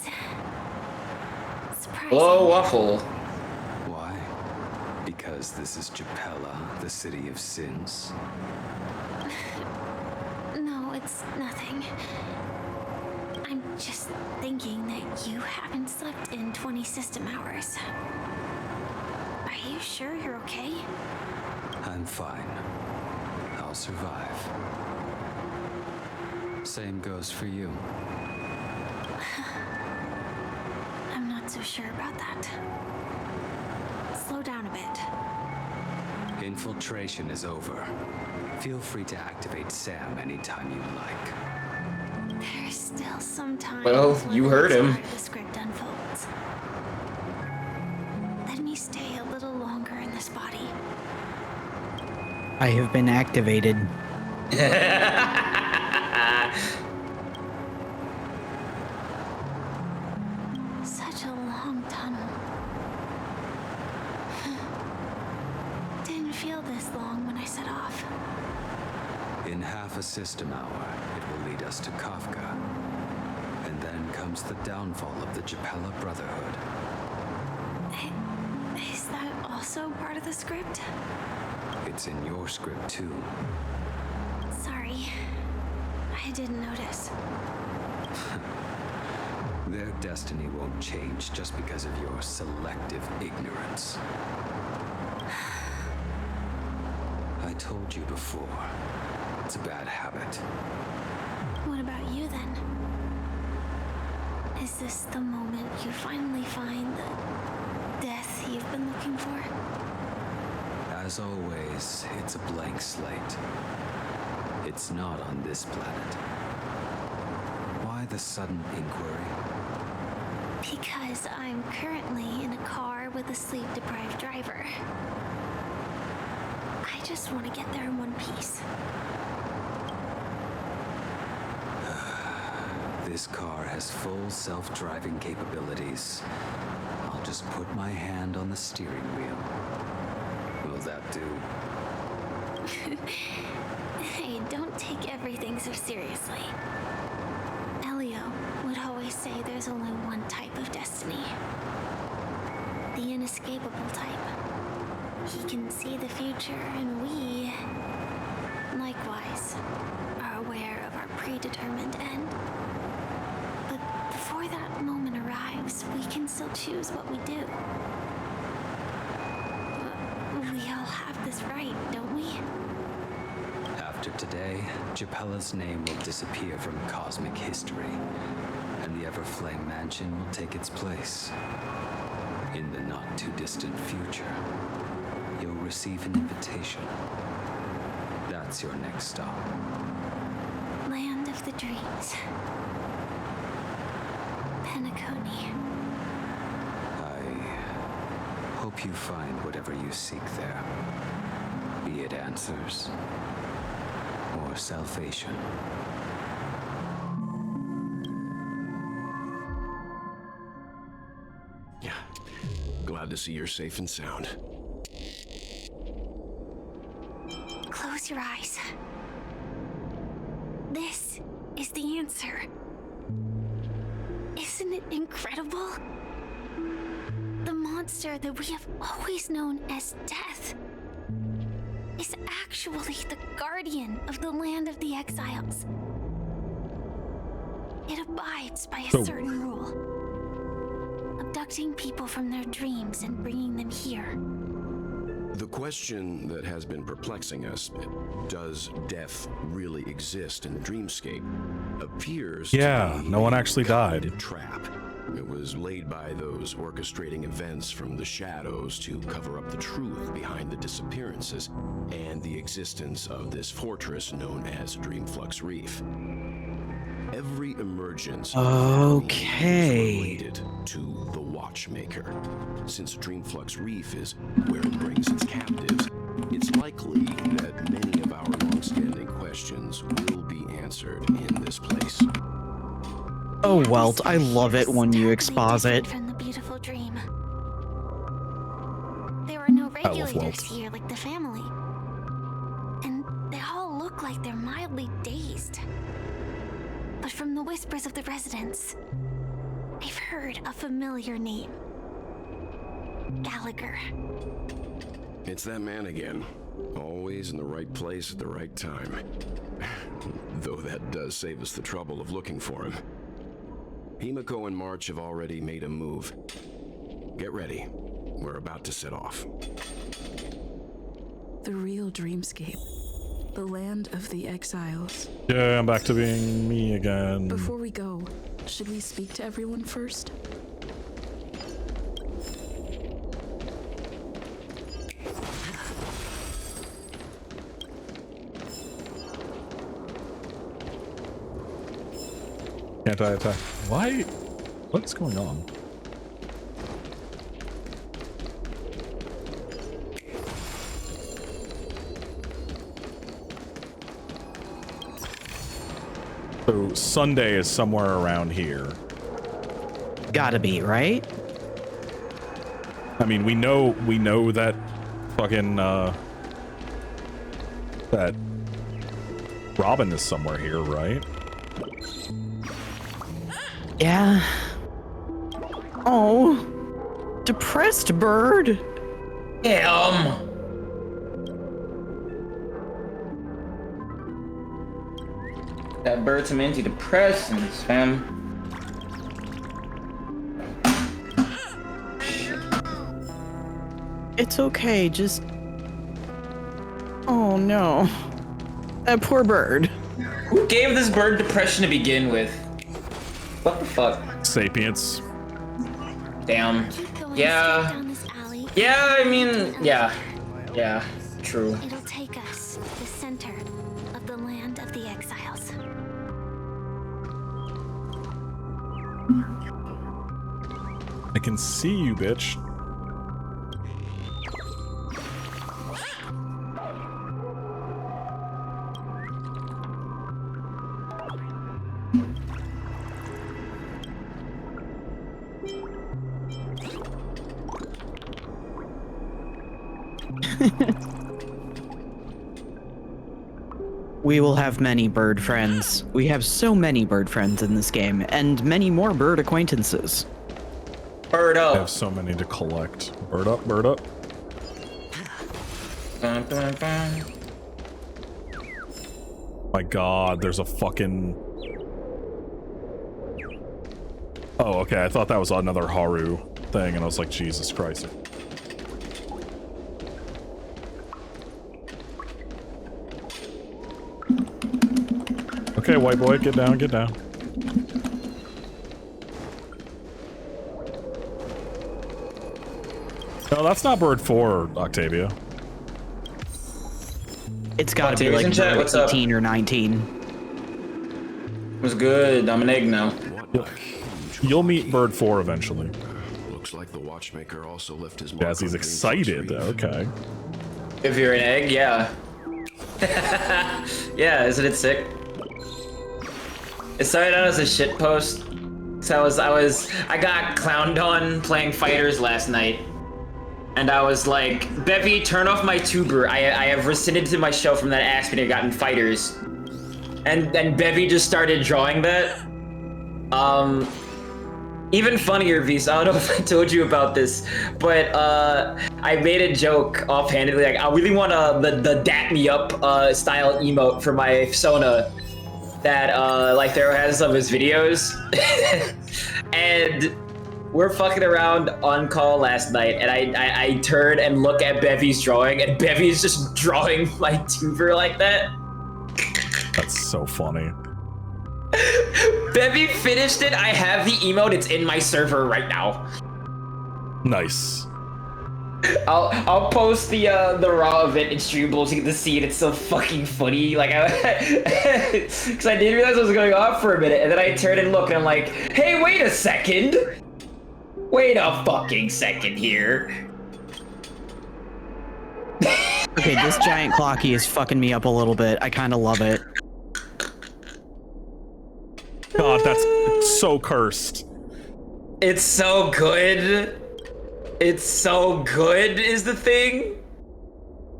surprising. Hello, Waffle. Why? Because this is Japella, the city of sins. No, it's nothing. I'm just thinking that you haven't slept in 20 system hours. Are you sure you're okay? I'm fine. I'll survive. Same goes for you. I'm not so sure about that. Slow down a bit. Infiltration is over. Feel free to activate Sam anytime you like. There's still some time. Well, you heard him. before the script unfolds. Let me stay a little longer in this body. I have been activated. Such a long tunnel. Didn't feel this long when I set off. In half a system hour, it will lead us to Kafka. And then comes the downfall of the Japella Brotherhood. Is that also part of the script? It's in your script too. Sorry. I didn't notice. Their destiny won't change just because of your selective ignorance. I told you before, it's a bad habit. What about you then? Is this the moment you finally find the death you've been looking for? As always, it's a blank slate. It's not on this planet. Why the sudden inquiry? Because I'm currently in a car with a sleep-deprived driver. I just want to get there in one piece. This car has full self-driving capabilities. I'll just put my hand on the steering wheel. Will that do? Hey, don't take everything so seriously. Elio would always say there's only one type of destiny. The inescapable type. He can see the future, and we, likewise, are aware of our predetermined end. But before that moment arrives, we can still choose what we do. We all have this right, don't we? After today, Japella's name will disappear from cosmic history, and the Everflame Mansion will take its place. In the not-too-distant future, you'll receive an invitation. That's your next stop. Land of the Dreams. Penacony. I hope you find whatever you seek there. Be it answers or salvation. Yeah. Glad to see you're safe and sound. Close your eyes. This is the answer. Isn't it incredible? The monster that we have always known as Death is actually the guardian of the land of the exiles. It abides by a certain rule, abducting people from their dreams and bringing them here. The question that has been perplexing us, does death really exist in the dreamscape, appears to be no one actually died. A trap. It was laid by those orchestrating events from the shadows to cover up the truth behind the disappearances and the existence of this fortress known as Dreamflux Reef. Every emergence is related to the Watchmaker. Since Dreamflux Reef is where it brings its captives, it's likely that many of our long-standing questions will be answered in this place. Oh, Welt, I love it when you exposit. From the beautiful dream. There are no regulators here like the family. And they all look like they're mildly dazed. But from the whispers of the residents, I've heard a familiar name. Gallagher. It's that man again. Always in the right place at the right time. Though that does save us the trouble of looking for him. Himiko and March have already made a move. Get ready. We're about to set off. The real dreamscape. The land of the exiles. Yeah, I'm back to being me again. Before we go, should we speak to everyone first? Anti-attack. Why? What's going on? So Sunday is somewhere around here. Gotta be, right? I mean, we know that fucking that Robin is somewhere here, right? Yeah. Oh, depressed bird. Damn. That bird's some antidepressants, fam. It's okay, just... Oh no. That poor bird. Who gave this bird depression to begin with? What the fuck? Sapiens. Damn. Yeah. Yeah, I mean, yeah. Yeah, true. It'll take us to the center of the land of the exiles. I can see you, bitch. We will have many bird friends. We have so many bird friends in this game, and many more bird acquaintances. Bird up. I have so many to collect. Bird up, bird up. Dun, dun, dun. My god, there's a fucking... Oh, okay, I thought that was another Haru thing, and I was like, Jesus Christ. Okay, white boy, get down, get down. No, that's not bird 4, Octavia. It's got to be like chat, what's 18 or 19. Was good. I'm an egg now. You'll meet Bird 4 eventually. Looks like the watchmaker also left his mark. Jazzy's excited. Okay. If you're an egg, yeah. Yeah, isn't it sick? It started out as a shit post. So I got clowned on playing fighters last night. And I was like, Bevy, turn off my tuber. I have rescinded to my show from that ask me I got in fighters. And then Bevy just started drawing that. Even funnier, Vis, I don't know if I told you about this, but I made a joke offhandedly, like I really want the dat me up style emote for my Sona that like there has some of his videos. And we're fucking around on call last night, and I turn and look at Bevy's drawing, and Bevy's just drawing my tuber like that. That's so funny. Bevy finished it. I have the emote. It's in my server right now. Nice. I'll post the raw of it in Streamable so you get to see it. It's so fucking funny. Like, because I didn't realize what was going on for a minute, and then I turned and look, and I'm like, hey, wait a second. Wait a fucking second here. Okay, this giant clocky is fucking me up a little bit. I kind of love it. God, that's so cursed. It's so good. It's so good is the thing.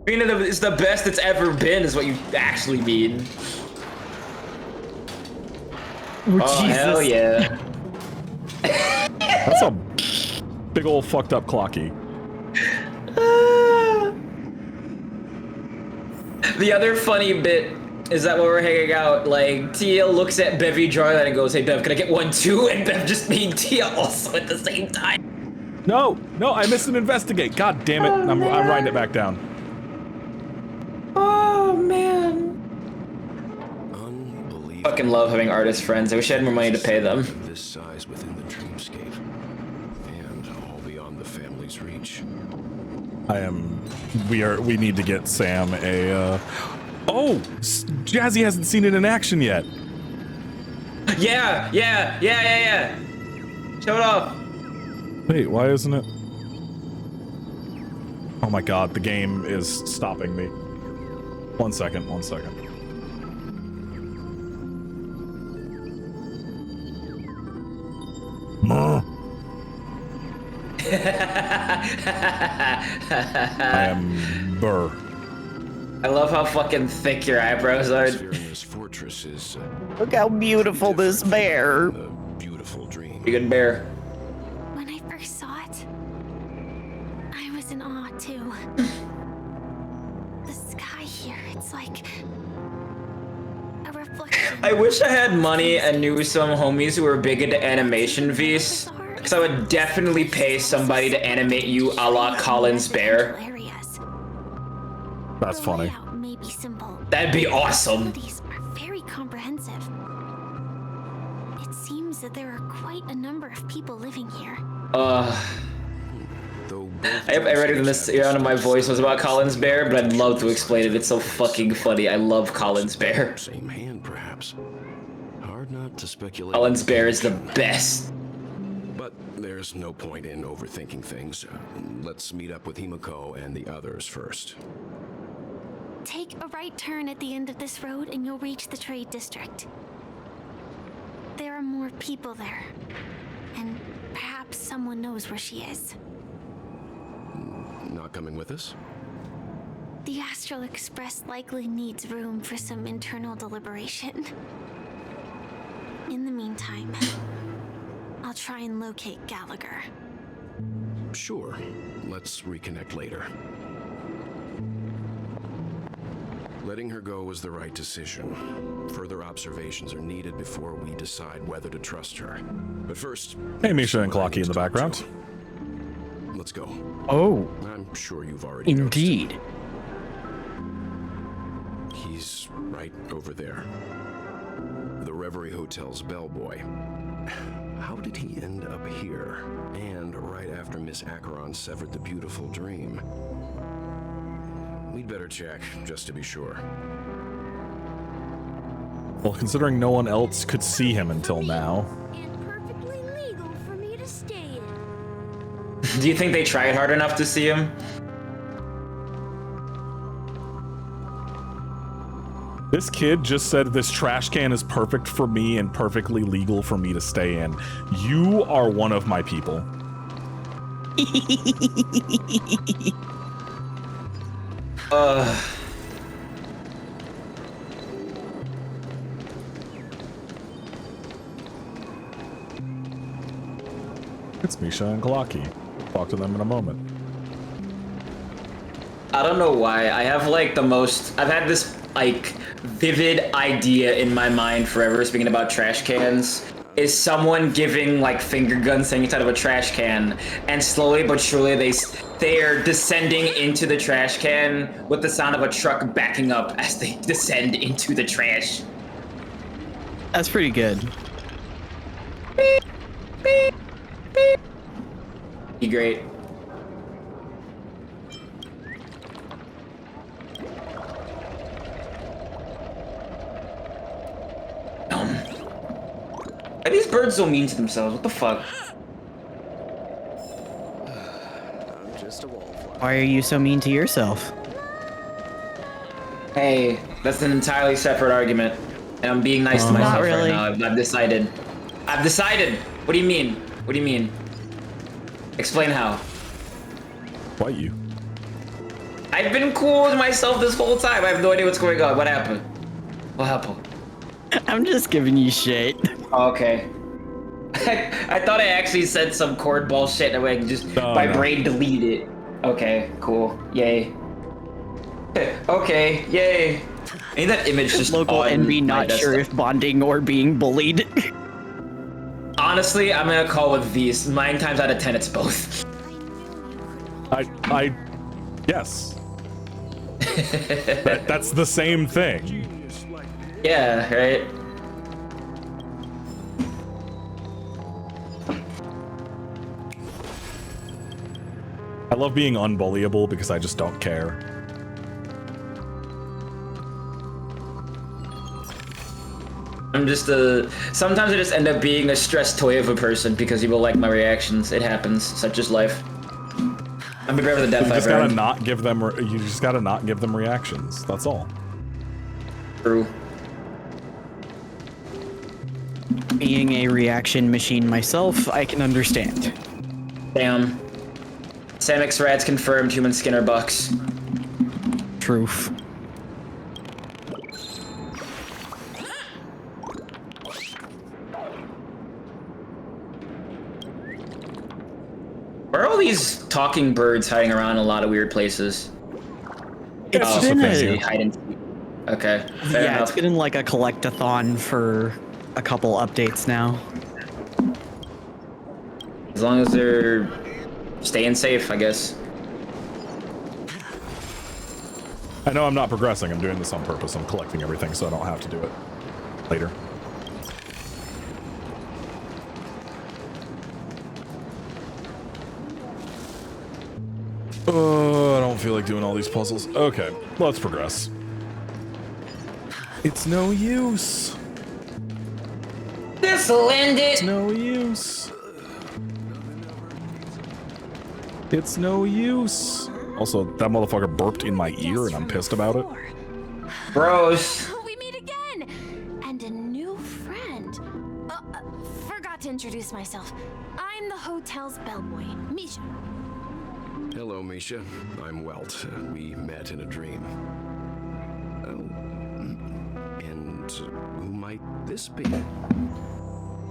I mean, it's the best it's ever been is what you actually mean. Oh, hell yeah. That's a big old fucked up clocky. The other funny bit is that when we're hanging out, like, Tia looks at Bevy drawing that and goes, hey, Bev, can I get one too? And Bev just made Tia also at the same time. No, I missed an investigate. God damn it. I'm writing it back down. Oh, man. Fucking love having artist friends. I wish I had more money to pay them. This size within the dreamscape, and all beyond the family's reach. We need to get Sam a, oh, Jazzy hasn't seen it in action yet. Yeah. Show it off. Wait, why isn't it? Oh my god, the game is stopping me. One second. I am Burr. I love how fucking thick your eyebrows are. This fortress is, Look how beautiful this bear. beautiful dream. You good bear. When I first saw it, I was in awe too. The sky here, it's like a reflection. I wish I had money and knew some homies who were big into animation, Vs. Because I would definitely pay somebody to animate you a la Colin's Bear. That's funny. May be simple. That'd be awesome. These are very comprehensive. It seems that there are quite a number of people living here. I read it in this round of my voice was about Colin's Bear, but I'd love to explain it. It's so fucking funny. I love Colin's Bear. Same hand, perhaps. Hard not to speculate. Colin's Bear is the best. But there's no point in overthinking things. Let's meet up with Himiko and the others first. Take a right turn at the end of this road and you'll reach the trade district. There are more people there. And perhaps someone knows where she is. Not coming with us? The Astral Express likely needs room for some internal deliberation. In the meantime, I'll try and locate Gallagher. Sure. Let's reconnect later. Letting her go was the right decision. Further observations are needed before we decide whether to trust her. But first... Hey, Misha and Clocky in the background. Let's go. Oh. I'm sure you've already Indeed. noticed. He's right over there. The Reverie Hotel's bellboy. How did he end up here? And right after Miss Acheron severed the beautiful dream. We'd better check, just to be sure. Well, considering no one else could see him until now. Perfectly legal for me to stay in. Do you think they tried hard enough to see him? This kid just said this trash can is perfect for me and perfectly legal for me to stay in. You are one of my people. It's Misha and Kalaki. Talk to them in a moment. I don't know why. I have like I've had this like vivid idea in my mind forever, speaking about trash cans, is someone giving like finger guns thing inside of a trash can, and slowly but surely they're descending into the trash can with the sound of a truck backing up as they descend into the trash. That's pretty good. Beep, beep, beep. Be great. Why are these birds so mean to themselves? What the fuck? I'm just a wallflower. Why are you so mean to yourself? Hey, that's an entirely separate argument. And I'm being nice to myself Not really. right now. I've decided. I've decided! What do you mean? What do you mean? Explain how. Why you? I've been cool with myself this whole time. I have no idea what's going on. What happened? What happened? I'm just giving you shit. Oh, okay. I thought I actually said some cornball shit and I would just my brain deleted it. Okay, cool. Yay. Okay, yay. I need that image just Local on NB my not sure desktop. if bonding or being bullied. Honestly, I'm gonna call with these. 9 times out of 10, it's both. Yes. That's the same thing. Yeah, right? I love being unbullyable because I just don't care. I'm just sometimes I just end up being a stressed toy of a person because you will like my reactions. It happens. Such is life. I'm prepared for the death. You just gotta not give them. You just gotta not give them reactions. That's all. True. Being a reaction machine myself, I can understand. Damn. Samix Rad's confirmed. Human Skinner bucks. Truth. Where are all these talking birds hiding around in a lot of weird places? It's been hide and seek. Okay. Fair yeah, enough. it's been in like a collect-a-thon for a couple updates now. As long as they're staying safe, I guess. I know I'm not progressing. I'm doing this on purpose. I'm collecting everything so I don't have to do it later. Oh, I don't feel like doing all these puzzles. Okay, let's progress. It's no use. This'll end it. It's no use. It's no use. Also, that motherfucker burped in my ear and I'm pissed about it. Bros. We meet again! And a new friend. Forgot to introduce myself. I'm the hotel's bellboy, Misha. Hello, Misha. I'm Welt. We met in a dream. Oh. And who might this be?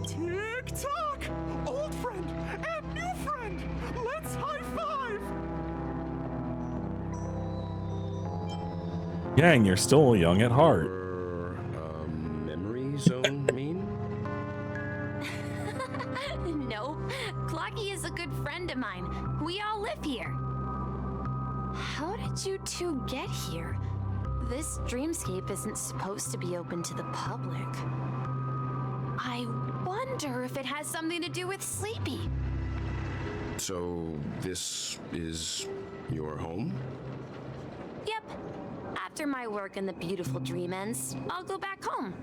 Tick-tock! Old friend and new friend! Let's high-five! Yang, you're still young at heart. Memory zone mean? Nope. Clocky is a good friend of mine. We all live here. How did you two get here? This dreamscape isn't supposed to be open to the public. I wonder if it has something to do with Sleepy. So, this is your home? Yep. After my work in the beautiful dream ends, I'll go back home.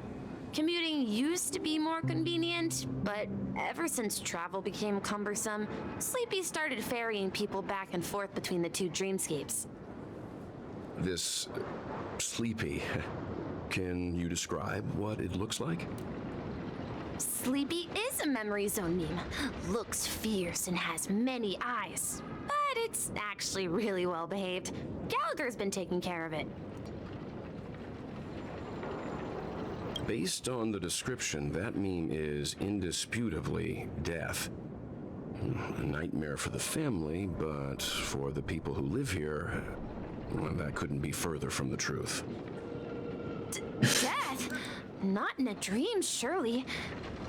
Commuting used to be more convenient, but ever since travel became cumbersome, Sleepy started ferrying people back and forth between the two dreamscapes. This Sleepy, can you describe what it looks like? Sleepy is a memory zone meme. Looks fierce and has many eyes. But it's actually really well behaved. Gallagher's been taking care of it. Based on the description, that meme is indisputably death. A nightmare for the family, but for the people who live here, well, that couldn't be further from the truth. Death? Not in a dream, surely.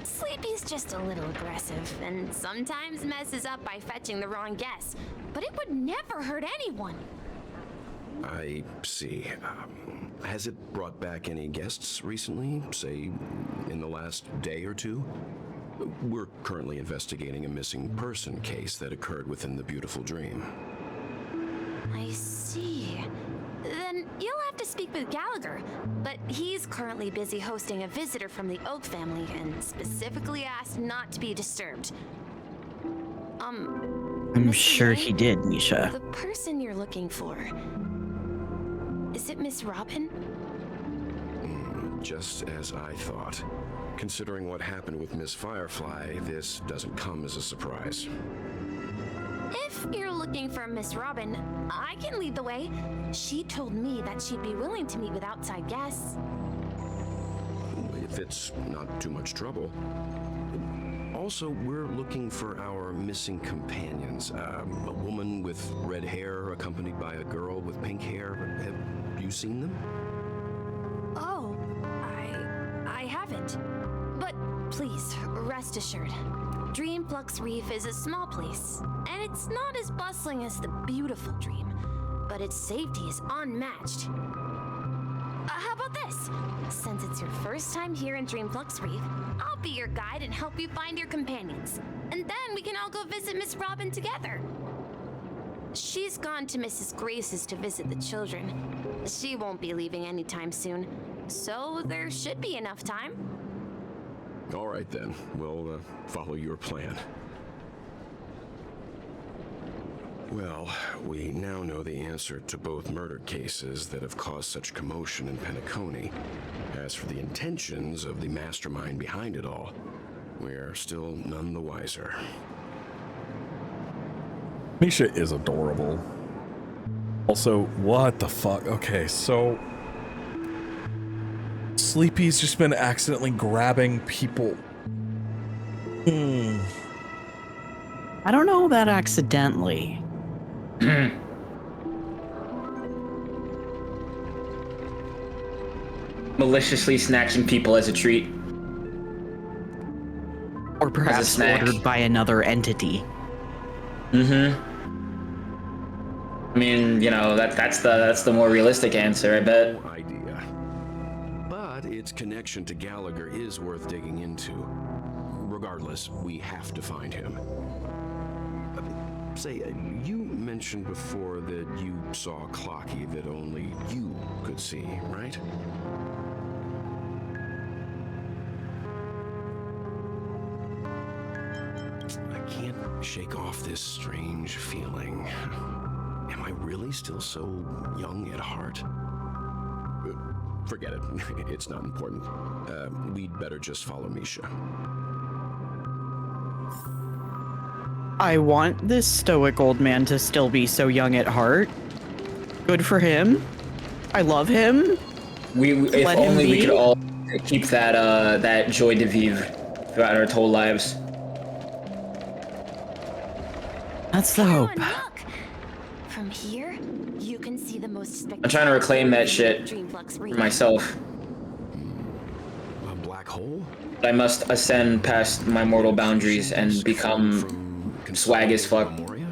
Sleepy's just a little aggressive, and sometimes messes up by fetching the wrong guess. But it would never hurt anyone. I see. Has it brought back any guests recently, say, in the last day or two? We're currently investigating a missing person case that occurred within the beautiful dream. I see. Then you'll have to speak with Gallagher, but he's currently busy hosting a visitor from the Oak family and specifically asked not to be disturbed. I'm sure he did, Misha. The person you're looking for, is it Miss Robin? Just as I thought. Considering what happened with Miss Firefly, this doesn't come as a surprise. If you're looking for Miss Robin, I can lead the way. She told me that she'd be willing to meet with outside guests. If it's not too much trouble. Also, we're looking for our missing companions. A woman with red hair accompanied by a girl with pink hair. Have you seen them? Oh, I haven't. But please, rest assured. Dreamflux Reef is a small place, and it's not as bustling as the beautiful dream, but its safety is unmatched. How about this? Since it's your first time here in Dreamflux Reef, I'll be your guide and help you find your companions. And then we can all go visit Miss Robin together. She's gone to Mrs. Grace's to visit the children. She won't be leaving anytime soon, so there should be enough time. All right then, we'll follow your plan. Well, we now know the answer to both murder cases that have caused such commotion in Penacony. As for the intentions of the mastermind behind it all, we're still none the wiser. Misha is adorable. Also, what the fuck? Okay, so Sleepy's just been accidentally grabbing people. I don't know about accidentally. Maliciously snatching people as a treat. Or perhaps ordered by another entity. I mean, you know, that's the more realistic answer, I bet. Idea. But its connection to Gallagher is worth digging into. Regardless, we have to find him. Say, you mentioned before that you saw Clocky that only you could see, right? I can't shake off this strange feeling. Am I really still so young at heart? Forget it. It's not important. We'd better just follow Misha. I want this stoic old man to still be so young at heart. Good for him. I love him. If only we could all keep that joy de vivre throughout our whole lives. That's the hope. From here, you can see the most spectacular. I'm trying to reclaim that shit for myself. A black hole? I must ascend past my mortal boundaries and become swag as fuck. Memoria?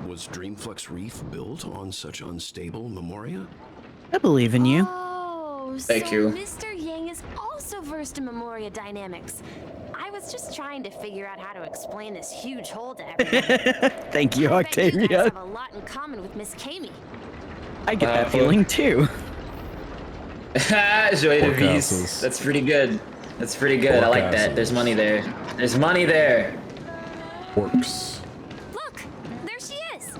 Was Dreamflux Reef built on such unstable Memoria? I believe in you. Oh, Thank so you. Mr. Yang is also versed in Memoria dynamics. I was just trying to figure out how to explain this huge hole to everyone. Thank you, I bet you guys Octavia. have a lot in common with Miss Kami. I get that feeling too. Joy de Forecasses. Vis. That's pretty good. That's pretty good. I like that. There's money there. There's money there. Works. Look, there she is.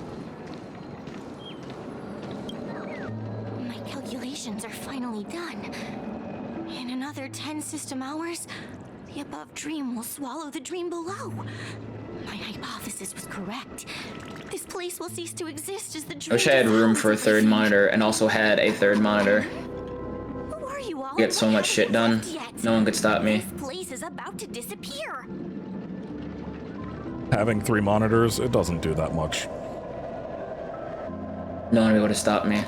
My calculations are finally done. In another 10 system hours, the above dream will swallow the dream below. My hypothesis was correct. This place will cease to exist as the dream. I wish I had room for a third monitor and also had a third monitor. Who are you all? Get so much shit done. No one could stop me. This place is about to disappear. Having 3 monitors, it doesn't do that much. No one will be able to stop me.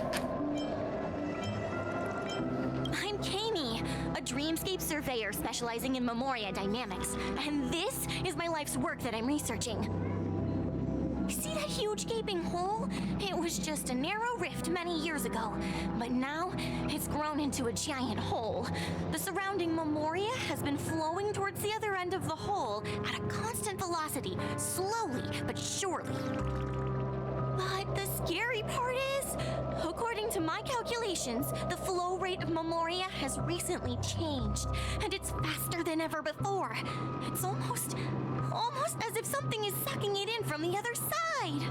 I'm Kami, a dreamscape surveyor specializing in Memoria dynamics, and this is my life's work that I'm researching. See that huge gaping hole? It was just a narrow rift many years ago, but now it's grown into a giant hole. The surrounding Memoria has been flowing towards the other end of the hole at a constant velocity, slowly but surely. But the scary part is, according to my calculations, the flow rate of Memoria has recently changed, and it's faster than ever before. It's almost as if something is sucking it in from the other side.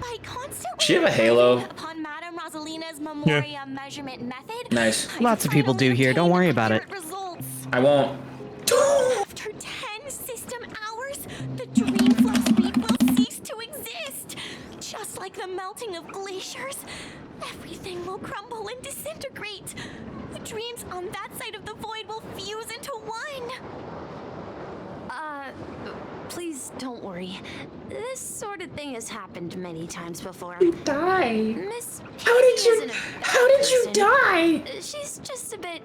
By constantly Does she have a halo? upon Madame Rosalina's Memoria measurement method, Nice. Lots of people do here. Don't worry about it. I won't. After 10 system hours, the dream flux reef will cease to exist. Just like the melting of glaciers, everything will crumble and disintegrate. The dreams on that side of the void will fuse into one. Please don't worry. This sort of thing has happened many times before. You died. Miss How did you? isn't a bad How did you person. die? She's just a bit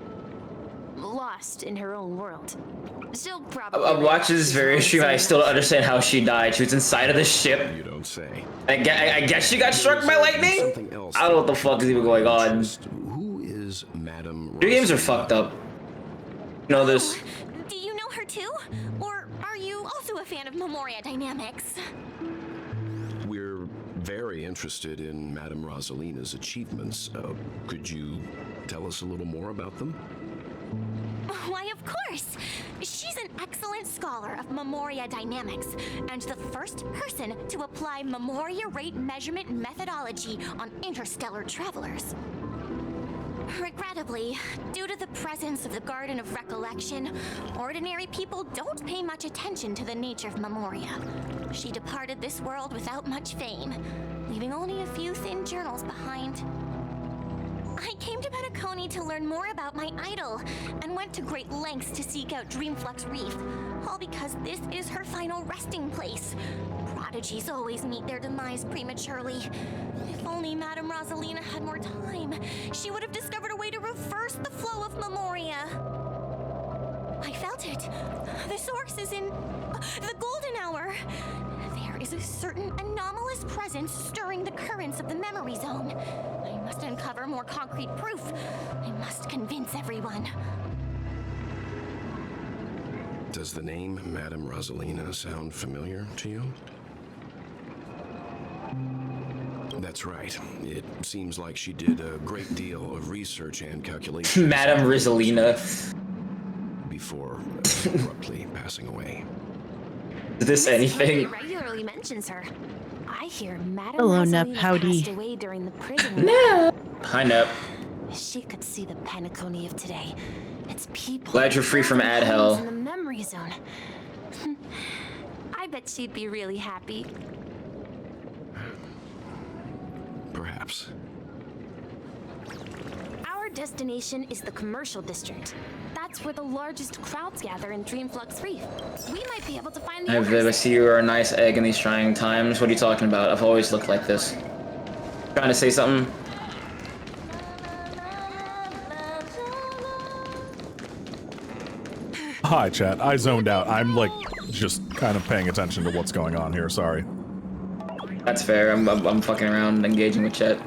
lost in her own world. She'll probably. I'm watching this very stream and I still don't understand how she died. She was inside of the ship. You don't say. I guess she got struck by lightning? I don't know what the fuck is even going on. Who is Madame? Your games are fucked up. You know this. Do you know her too? Or are you also a fan of Memoria dynamics? We're very interested in Madame Rosalina's achievements. Could you tell us a little more about them? Why, of course! She's an excellent scholar of Memoria dynamics, and the first person to apply Memoria rate measurement methodology on interstellar travelers. Regrettably, due to the presence of the Garden of Recollection, ordinary people don't pay much attention to the nature of Memoria. She departed this world without much fame, leaving only a few thin journals behind. I came to Penacony to learn more about my idol, and went to great lengths to seek out Dreamflux Reef, all because this is her final resting place. Prodigies always meet their demise prematurely. If only Madame Rosalina had more time, she would have discovered a way to reverse the flow of Memoria. I felt it. The source is in the golden hour. There is a certain anomalous presence stirring the currents of the memory zone. I must uncover more concrete proof. I must convince everyone. Does the name Madame Rosalina sound familiar to you? That's right. It seems like she did a great deal of research and calculation. Madame Rosalina. Before abruptly passing away. Is this anything? Regularly mentions her. I hear Madame Hello, Rosalina Nep. Howdy. passed away during the prison. Hi, Nep. She could see the Penacony of today. Its people. Glad you're free from ad hell. In the memory zone. I bet she'd be really happy. Perhaps. Our destination is the commercial district. That's where the largest crowds gather in Dreamflux Reef. We might be able to find the I see you are a nice egg in these trying times. What are you talking about? I've always looked like this. Trying to say something? Hi, chat. I zoned out. I'm like just kind of paying attention to what's going on here. Sorry. That's fair. I'm fucking around, engaging with chat.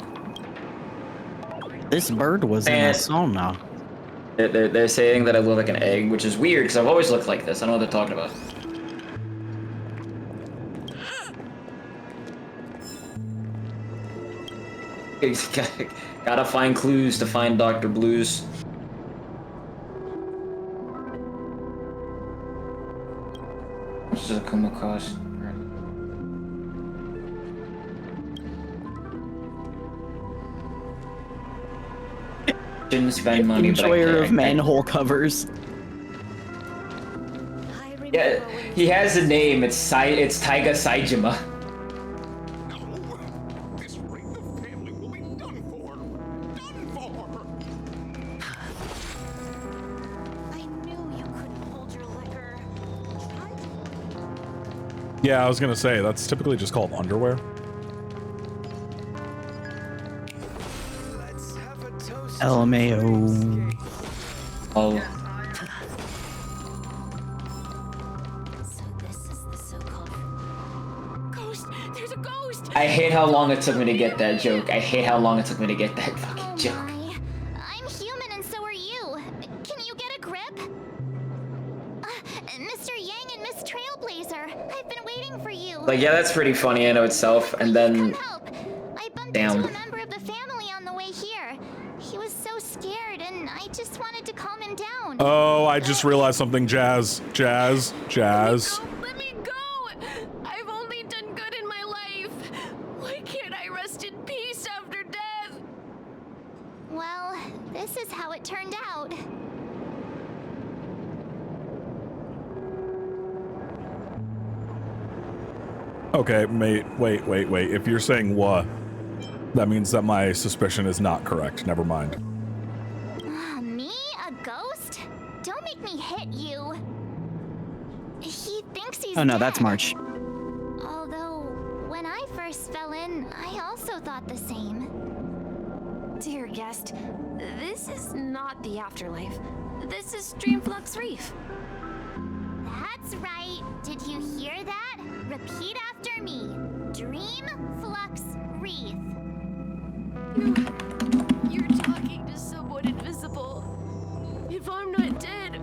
This bird was in a sauna. They're saying that I look like an egg, which is weird because I've always looked like this. I don't know what they're talking about. Gotta find clues to find Dr. Blues. This does it come across? Didn't spend money, Enjoyer but of manhole covers. Yeah, he has a name. It's Taiga Saijima. Yeah, I was gonna say, that's typically just called underwear. LMAO. Oh. There's a ghost! I hate how long it took me to get that joke. I hate how long it took me to get that fucking joke. I'm human and so are you. Can you get a grip? Mr. Yang and Miss Trailblazer, I've been waiting for you. Like, yeah, that's pretty funny in itself, and then... Damn. A member of the family on the way here. He was so scared and I just wanted to calm him down. Oh, I just realized something, Jazz. Jazz. Let me go! I've only done good in my life. Why can't I rest in peace after death? Well, this is how it turned out. Okay, mate, wait. If you're saying what, that means that my suspicion is not correct. Never mind. Me? A ghost? Don't make me hit you. He thinks he's Oh no, dead. that's March. Although, when I first fell in, I also thought the same. Dear guest, this is not the afterlife. This is Dreamflux Reef. That's right. Did you hear that? Repeat after me. Dream Flux Wreath. You're talking to someone invisible. If I'm not dead,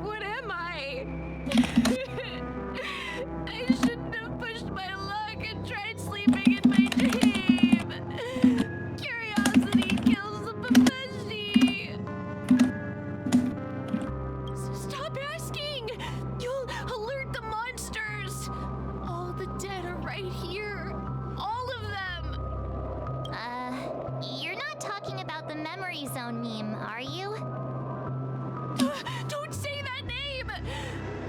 what am I? I shouldn't have pushed my luck and tried sleeping in my dream. Curiosity kills the Babeshi. Stop asking! You'll alert the monsters. All the dead are right here. All of them. You're not talking about the memory zone meme, are you? Don't say that name!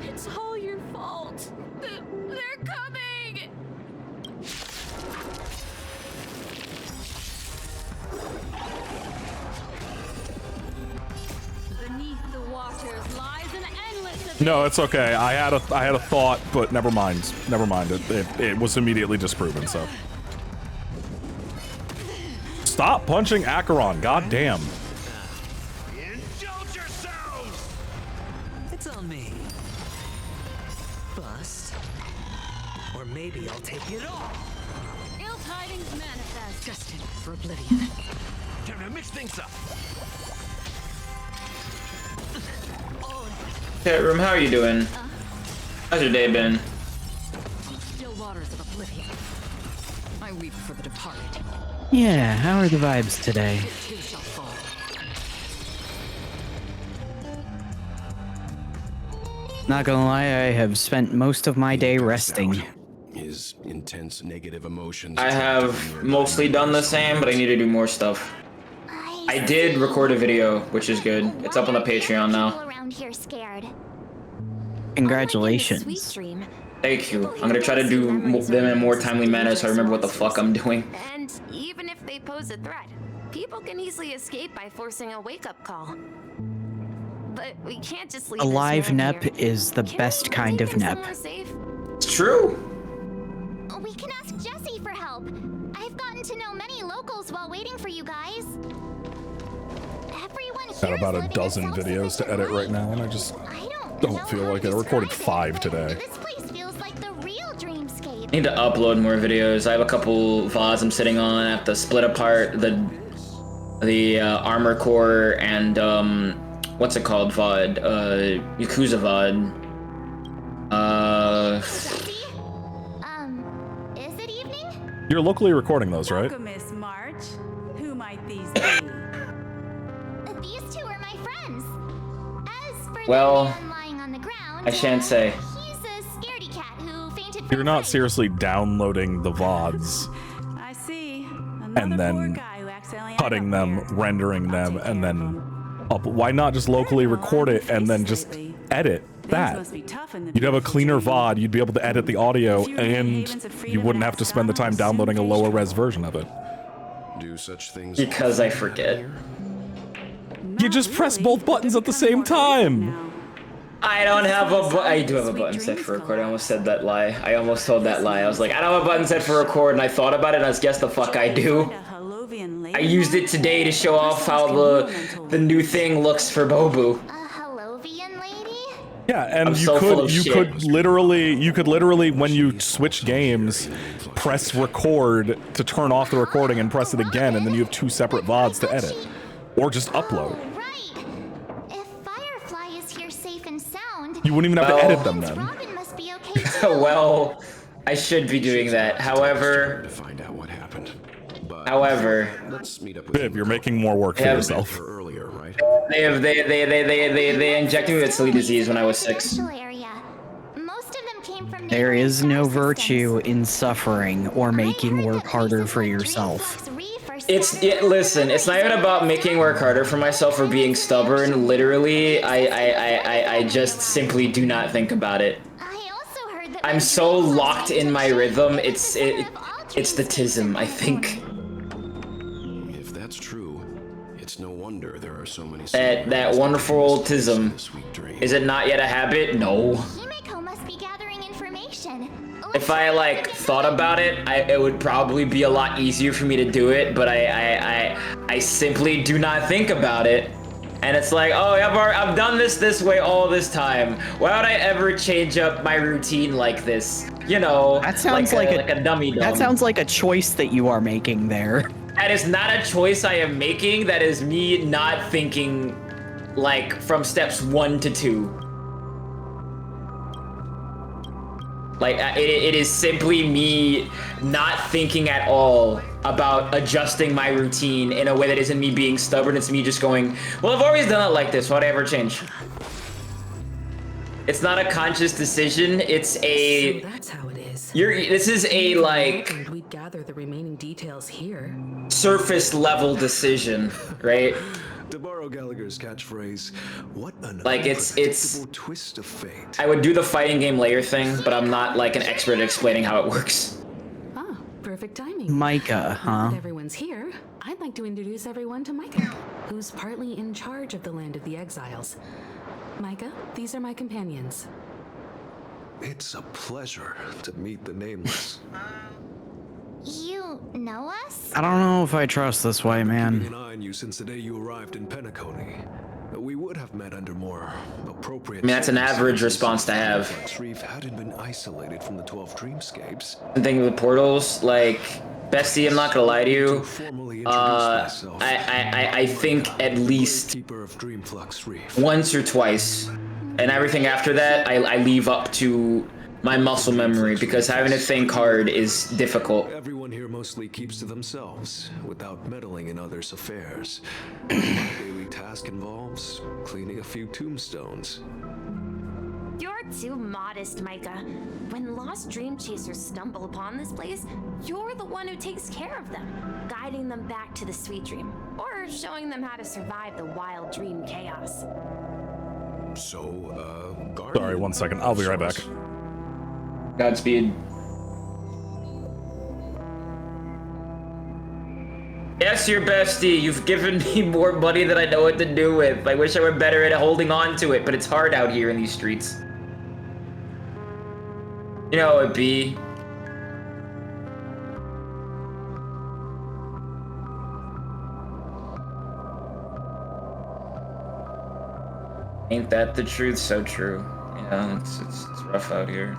It's all your fault. They're coming! Beneath the waters lies an endless abyss. No, it's okay. I had a thought, but never mind. Never mind. It was immediately disproven. So stop punching Acheron. God damn. Indulge yourselves! It's on me. Bust. Or maybe I'll take it all. Ill tidings manifest. Destined for oblivion. Time to mix things up. Chat room, how are you doing? How's your day been? Still waters of oblivion. I weep for the departed. Yeah, how are the vibes today? Too shall fall. Not gonna lie, I have spent most of my day resting. His intense negative emotions. I have mostly done the same, but I need to do more stuff. I did record a video, which is good. It's up on the Patreon now. Around here scared. Congratulations. Thank you. I'm gonna try to do them in a more timely manner so I remember what the fuck I'm doing. And even if they pose a threat, people can easily escape by forcing a wake-up call. But we can't just leave A this live man nep here. is the best kind of nep. Somewhere safe? It's true. We can ask Jesse for help. I've gotten to know many locals while waiting for you guys. Everyone Got here about is a living dozen videos to edit right now, and I just don't feel like it. I recorded 5 today. This place feels like the real dreamscape. I need to upload more videos. I have a couple VODs I'm sitting on. I have to split apart the Armor Core and what's it called VOD? Yakuza VOD. Is it evening? You're locally recording those, right? Welcome, Miss March. friends. As for Well, the man lying on the ground, I shan't say. he's a scaredy cat who fainted from You're not seriously downloading the VODs I see. and then cutting them, rendering them, and then up. Why not just locally record it and then just edit that? You'd have a cleaner VOD, you'd be able to edit the audio, and you wouldn't have to spend the time downloading a lower res version of it. Do such things because I forget. You just press both buttons at the same time. I don't have I do have a button set for record. I almost said that lie. I almost told that lie. I was like, I don't have a button set for record, and I thought about it, and I guess the fuck I do. I used it today to show off how the new thing looks for Bobu. Yeah, and you could literally when you switch games, press record to turn off the recording and press it again, and then you have 2 separate VODs to edit, or just upload. You wouldn't even have to edit them then. Well, I should be doing that. However, Viv, you're making more work for yourself. They injected me with silly disease when I was 6. There is no virtue in suffering or making work harder for yourself. Listen, it's not even about making work harder for myself or being stubborn. Literally, I just simply do not think about it. I'm so locked in my rhythm. It's the tism, I think. If that's true, it's no wonder there are so many. That wonderful tism. Is it not yet a habit? No. If I like thought about it, it would probably be a lot easier for me to do it, but I simply do not think about it. And it's like, oh, I've done this way all this time. Why would I ever change up my routine like this? You know, that sounds like a dummy. That sounds like a choice that you are making there. That is not a choice I am making. That is me not thinking, like, from steps 1 to 2. Like, it is simply me not thinking at all about adjusting my routine in a way that isn't me being stubborn. It's me just going, well, I've always done it like this. Why'd I ever change? It's not a conscious decision. It's a... So that's how it is. This is a, like... We'd gather the remaining details here. Surface level decision, right? To borrow Gallagher's catchphrase, what an like it's twist of fate. I would do the fighting game layer thing, but I'm not like an expert at explaining how it works. Ah, perfect timing. Micah, huh? Now that everyone's here, I'd like to introduce everyone to Micah, who's partly in charge of the land of the exiles. Micah, these are my companions. It's a pleasure to meet the nameless. You know us? I don't know if I trust this way, man. Keeping an eye on you since the day you arrived in Penacony. We would have met under more appropriate. I mean, that's an average response to have. Reef hadn't been isolated from the 12 dreamscapes. The thing with the portals, like, bestie, I'm not gonna lie to you. I think at least once or twice, and everything after that, I leave up to my muscle memory because having to think hard is difficult. Everyone here mostly keeps to themselves without meddling in others' affairs. Daily task involves cleaning a few tombstones. You're too modest, Micah. When lost dream chasers stumble upon this place, you're the one who takes care of them, guiding them back to the sweet dream, or showing them how to survive the wild dream chaos. So, Sorry, 1 second. I'll be right back. Godspeed. Yes, your bestie. You've given me more money than I know what to do with. I wish I were better at holding on to it, but it's hard out here in these streets. You know it be. Ain't that the truth? So true. Yeah, it's rough out here.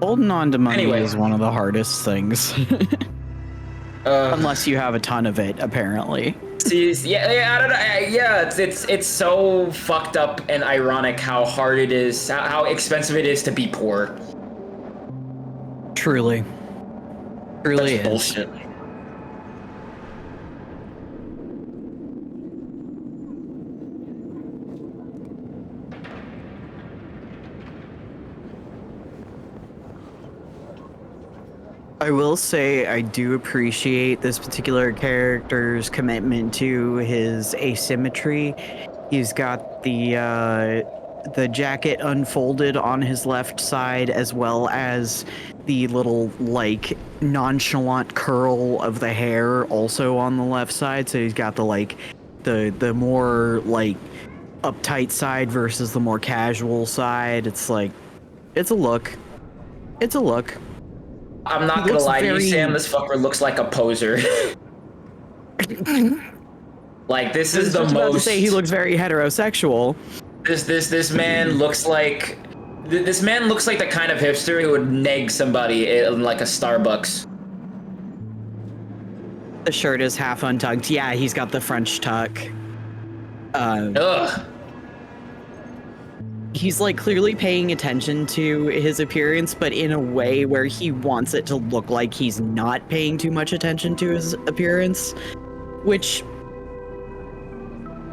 Holding on to money Anyway. is one of the hardest things. Unless you have a ton of it, apparently. See, I don't know. Yeah, it's so fucked up and ironic how hard it is, how expensive it is to be poor. Truly. Truly That's is. I will say I do appreciate this particular character's commitment to his asymmetry. He's got the jacket unfolded on his left side, as well as the little like nonchalant curl of the hair also on the left side. So he's got the more like uptight side versus the more casual side. It's like, it's a look. It's a look. I'm not gonna lie to you, Sam. This fucker looks like a poser. Like, this is the most. About to say he looks very heterosexual. This man looks like. This man looks like the kind of hipster who would neg somebody in like a Starbucks. The shirt is half untucked. Yeah, he's got the French tuck. Ugh. He's like clearly paying attention to his appearance, but in a way where he wants it to look like he's not paying too much attention to his appearance, which,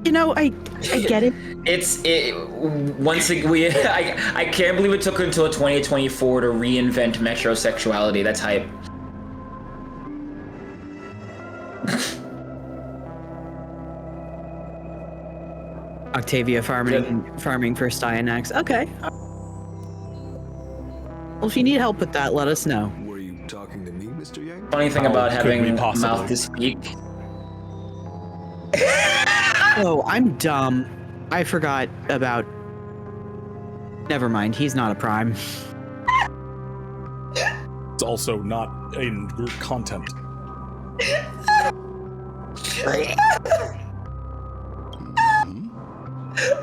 you know, I get it. I can't believe it took until 2024 to reinvent metrosexuality. That's hype. Octavia farming for Styanax. Okay. Well, if you need help with that, let us know. Were you talking to me, Mr. Yang? Funny thing about having a mouth to speak. Oh, I'm dumb. I forgot about. Never mind. He's not a prime. It's also not in group content.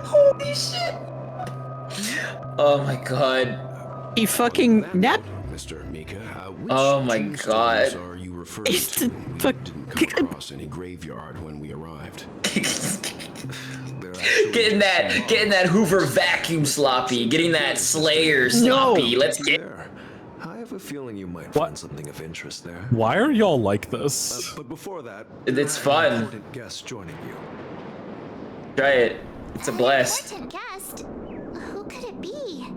Holy shit! Oh my god. He fucking napped. Mr. Mika, oh my god. Are you referring to? Didn't come across any graveyard when we arrived. getting that Hoover vacuum sloppy, getting that Slayer sloppy. No. Let's get. I have a feeling you might find something of interest there. Why are y'all like this? But before that, it's fun. Guest joining you. Try it. It's a blast. Important guest. Who could it be?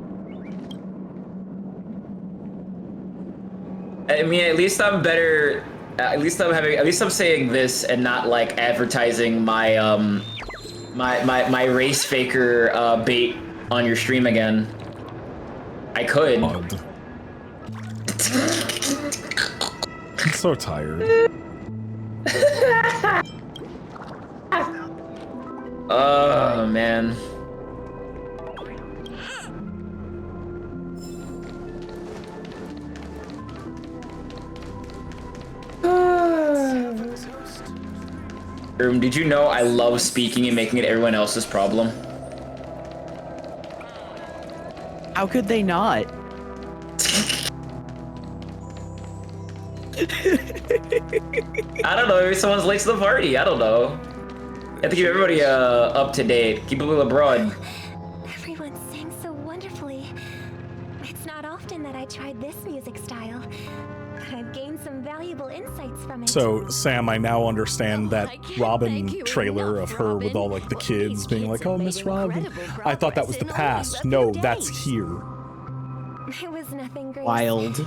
I mean, at least I'm better. At least I'm saying this and not like advertising my my race faker bait on your stream again. I could. I'm so tired. Oh man. Did you know I love speaking and making it everyone else's problem? How could they not? I don't know, maybe someone's late to the party, I don't know. You have to keep everybody up to date, keep people abroad. Everyone sings so wonderfully. It's not often that I tried this music style, but I've gained some valuable insights from it. So, Sam, I now understand that Robin trailer of her with all like the kids being like, "Oh, Miss Robin." I thought that was the past. No, that's here. It was nothing great. Wild.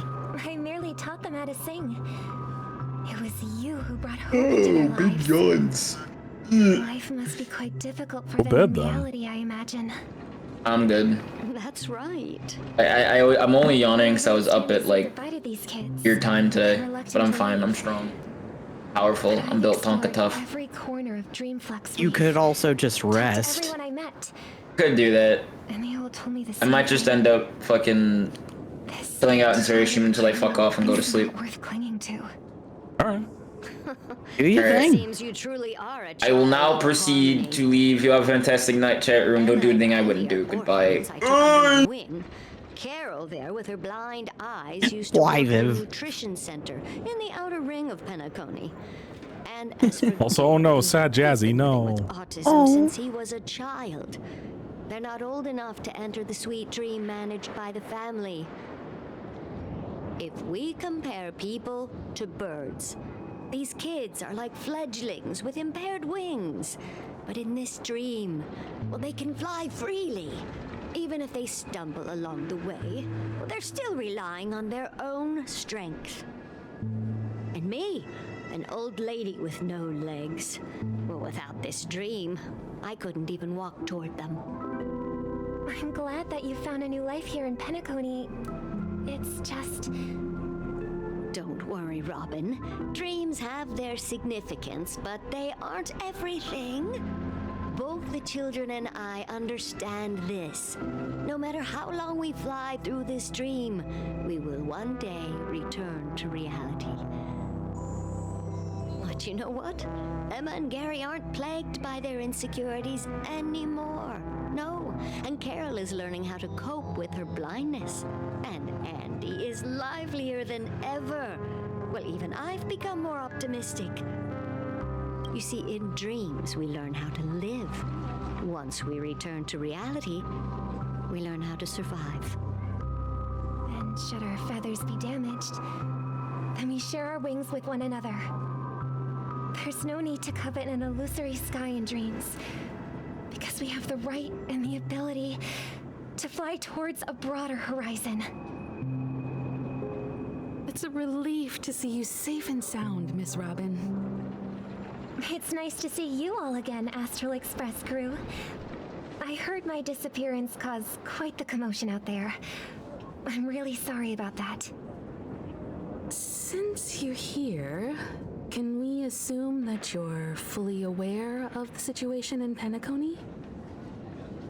I merely taught them how to sing. It was you who brought hope into their lives. guns. Life must be quite difficult for them in reality, I imagine. I'm good. That's right. I'm only yawning because I was up at like your time today, but I'm fine. I'm strong, powerful. I'm built Tonka tough. Every corner of Dreamflex. You could also just rest. Everyone I met. Could do that. And they all told me the I might just end up fucking filling out in Zero stream until I fuck off and go to sleep. Worth clinging to. All right. Do you think? Seems you truly are a I will now proceed to leave. You have a fantastic night, chat room. Don't do anything I wouldn't do. Goodbye. Carol there with her blind eyes used to work at a nutrition center in the outer ring of Penacony. And as for Also, oh no, sad Jazzy, no. autism since he was a child. They're not old enough to enter the sweet dream managed by the family. If we compare people to birds, these kids are like fledglings with impaired wings. But in this dream, well, they can fly freely. Even if they stumble along the way, well, they're still relying on their own strength. me, an old lady with no legs. Well, without this dream, I couldn't even walk toward them. I'm glad that you found a new life here in Penacony. It's just... Don't worry, Robin. Dreams have their significance, but they aren't everything. Both the children and I understand this. No matter how long we fly through this dream, we will one day return to reality. But you know what? Emma and Gary aren't plagued by their insecurities anymore. No, and Carol is learning how to cope with her blindness. And Andy is livelier than ever. Well, even I've become more optimistic. You see, in dreams, we learn how to live. Once we return to reality, we learn how to survive. And should our feathers be damaged, then we share our wings with one another. There's no need to covet an illusory sky in dreams, because we have the right and the ability to fly towards a broader horizon. It's a relief to see you safe and sound, Miss Robin. It's nice to see you all again, Astral Express crew. I heard my disappearance caused quite the commotion out there. I'm really sorry about that. Since you're here, can we assume that you're fully aware of the situation in Penacony?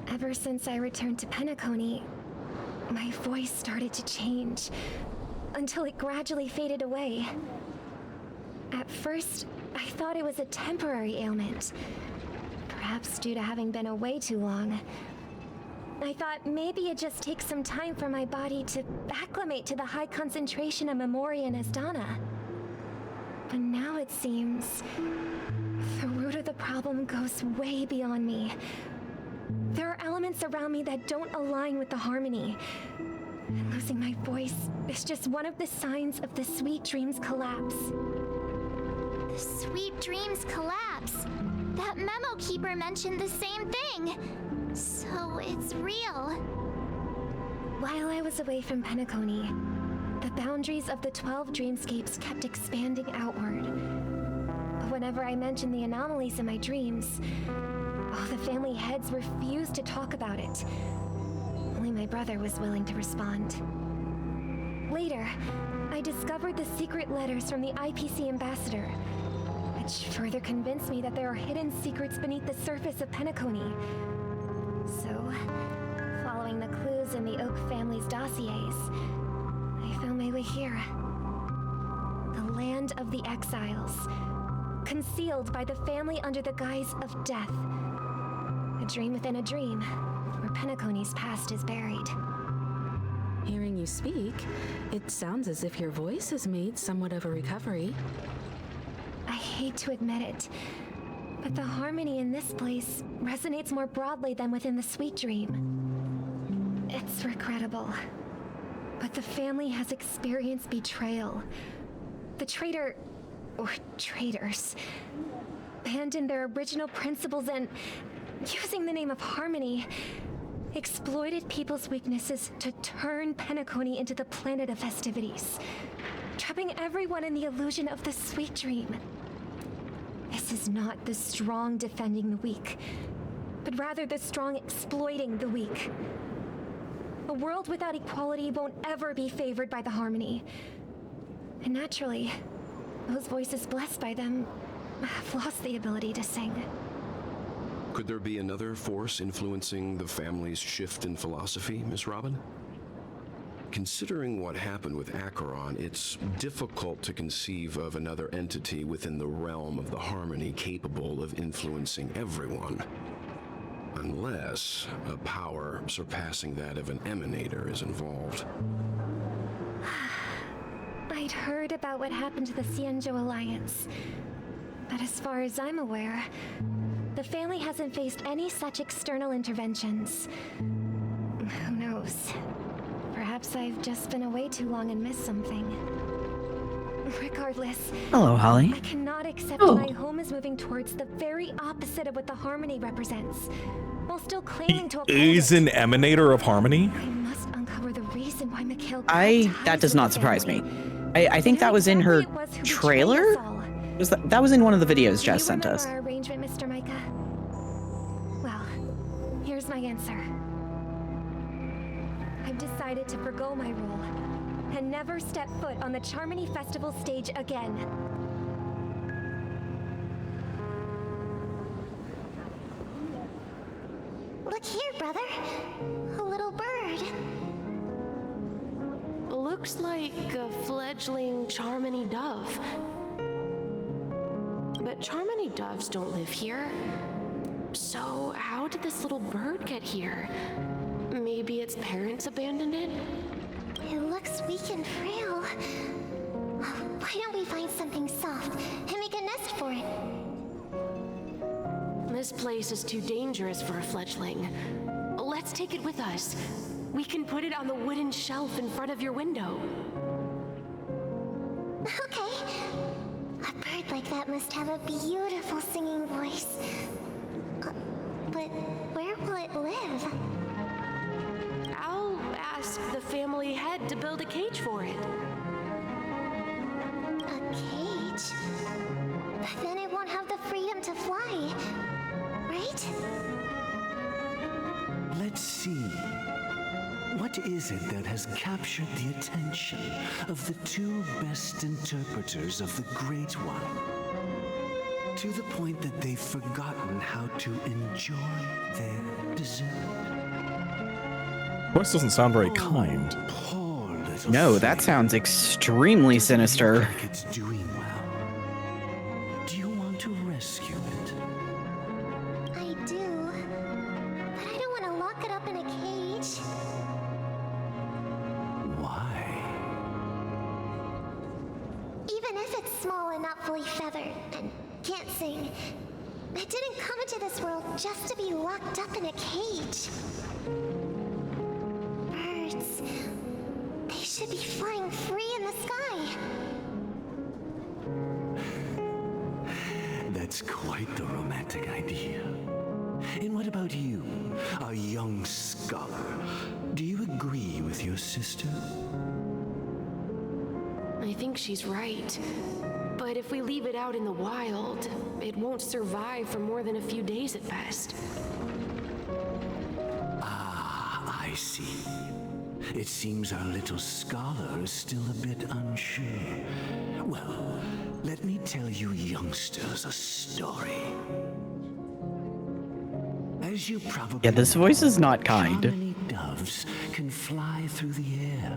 Ever since I returned to Penacony, my voice started to change, until it gradually faded away. At first, I thought it was a temporary ailment, perhaps due to having been away too long. I thought maybe it just takes some time for my body to acclimate to the high concentration of Memoria and Asdana. But now it seems the root of the problem goes way beyond me. There are elements around me that don't align with the harmony. And losing my voice is just one of the signs of the Sweet Dreams collapse. The Sweet Dreams collapse. That memo keeper mentioned the same thing. So it's real. While I was away from Penacony, the boundaries of the 12 dreamscapes kept expanding outward. But whenever I mentioned the anomalies in my dreams, all the family heads refused to talk about it. Only my brother was willing to respond. Later, I discovered the secret letters from the IPC ambassador, which further convinced me that there are hidden secrets beneath the surface of Penacony. So, following the clues in the Oak family's dossiers, I found my way here. The land of the exiles, concealed by the family under the guise of death. A dream within a dream, where Penacony's past is buried. Hearing you speak, it sounds as if your voice has made somewhat of a recovery. I hate to admit it, but the harmony in this place resonates more broadly than within the Sweet Dream. It's regrettable, but the family has experienced betrayal. The traitor, or traitors, abandoned their original principles and, using the name of harmony, exploited people's weaknesses to turn Penacony into the planet of festivities, trapping everyone in the illusion of the Sweet Dream. This is not the strong defending the weak, but rather the strong exploiting the weak. A world without equality won't ever be favored by the harmony. And naturally, those voices blessed by them have lost the ability to sing. Could there be another force influencing the family's shift in philosophy, Miss Robin? Considering what happened with Acheron, it's difficult to conceive of another entity within the realm of the harmony capable of influencing everyone. Unless a power surpassing that of an emanator is involved. I'd heard about what happened to the Xianzhou Alliance, but as far as I'm aware, the family hasn't faced any such external interventions. Who knows? Perhaps I've just been away too long and missed something. Regardless, hello, Holly. I cannot accept that my home is moving towards the very opposite of what the harmony represents, while still claiming to uphold Is an emanator of harmony? I must uncover the reason why Mikhail. That does not surprise me. I think that was in her trailer? That was in one of the videos Jess sent us. Our arrangement, Mr. Micah? Well, here's my answer. I've decided to forgo my role and never step foot on the Charmony Festival stage again. Look here, brother. A little bird. Looks like a fledgling Charmony dove. But Charmony doves don't live here. So how did this little bird get here? Maybe its parents abandoned it? It looks weak and frail. Why don't we find something soft and make a nest for it? This place is too dangerous for a fledgling. Let's take it with us. We can put it on the wooden shelf in front of your window. Okay. A bird like that must have a beautiful singing voice. But where will it live? I'll ask the family head to build a cage for it. A cage? But then it won't have the freedom to fly, right? Let's see. What is it that has captured the attention of the two best interpreters of the Great One? To the point that they've forgotten how to enjoy their dessert. Voice doesn't sound very kind. No, that sounds extremely sinister. It's doing well. Do you want to rescue it? I do. But I don't want to lock it up in a cage. Why? Even if it's small and not fully feathered and can't sing, it didn't come into this world just to be locked up in a cage. Birds, they should be flying free in the sky. That's quite the romantic idea. And what about you, a young scholar? Do you agree with your sister? I think she's right. But if we leave it out in the wild, it won't survive for more than a few days at best. Ah, I see. It seems our little scholar is still a bit unsure. Well, let me tell you youngsters a story. As you probably this voice is not kind. Charmony doves can fly through the air.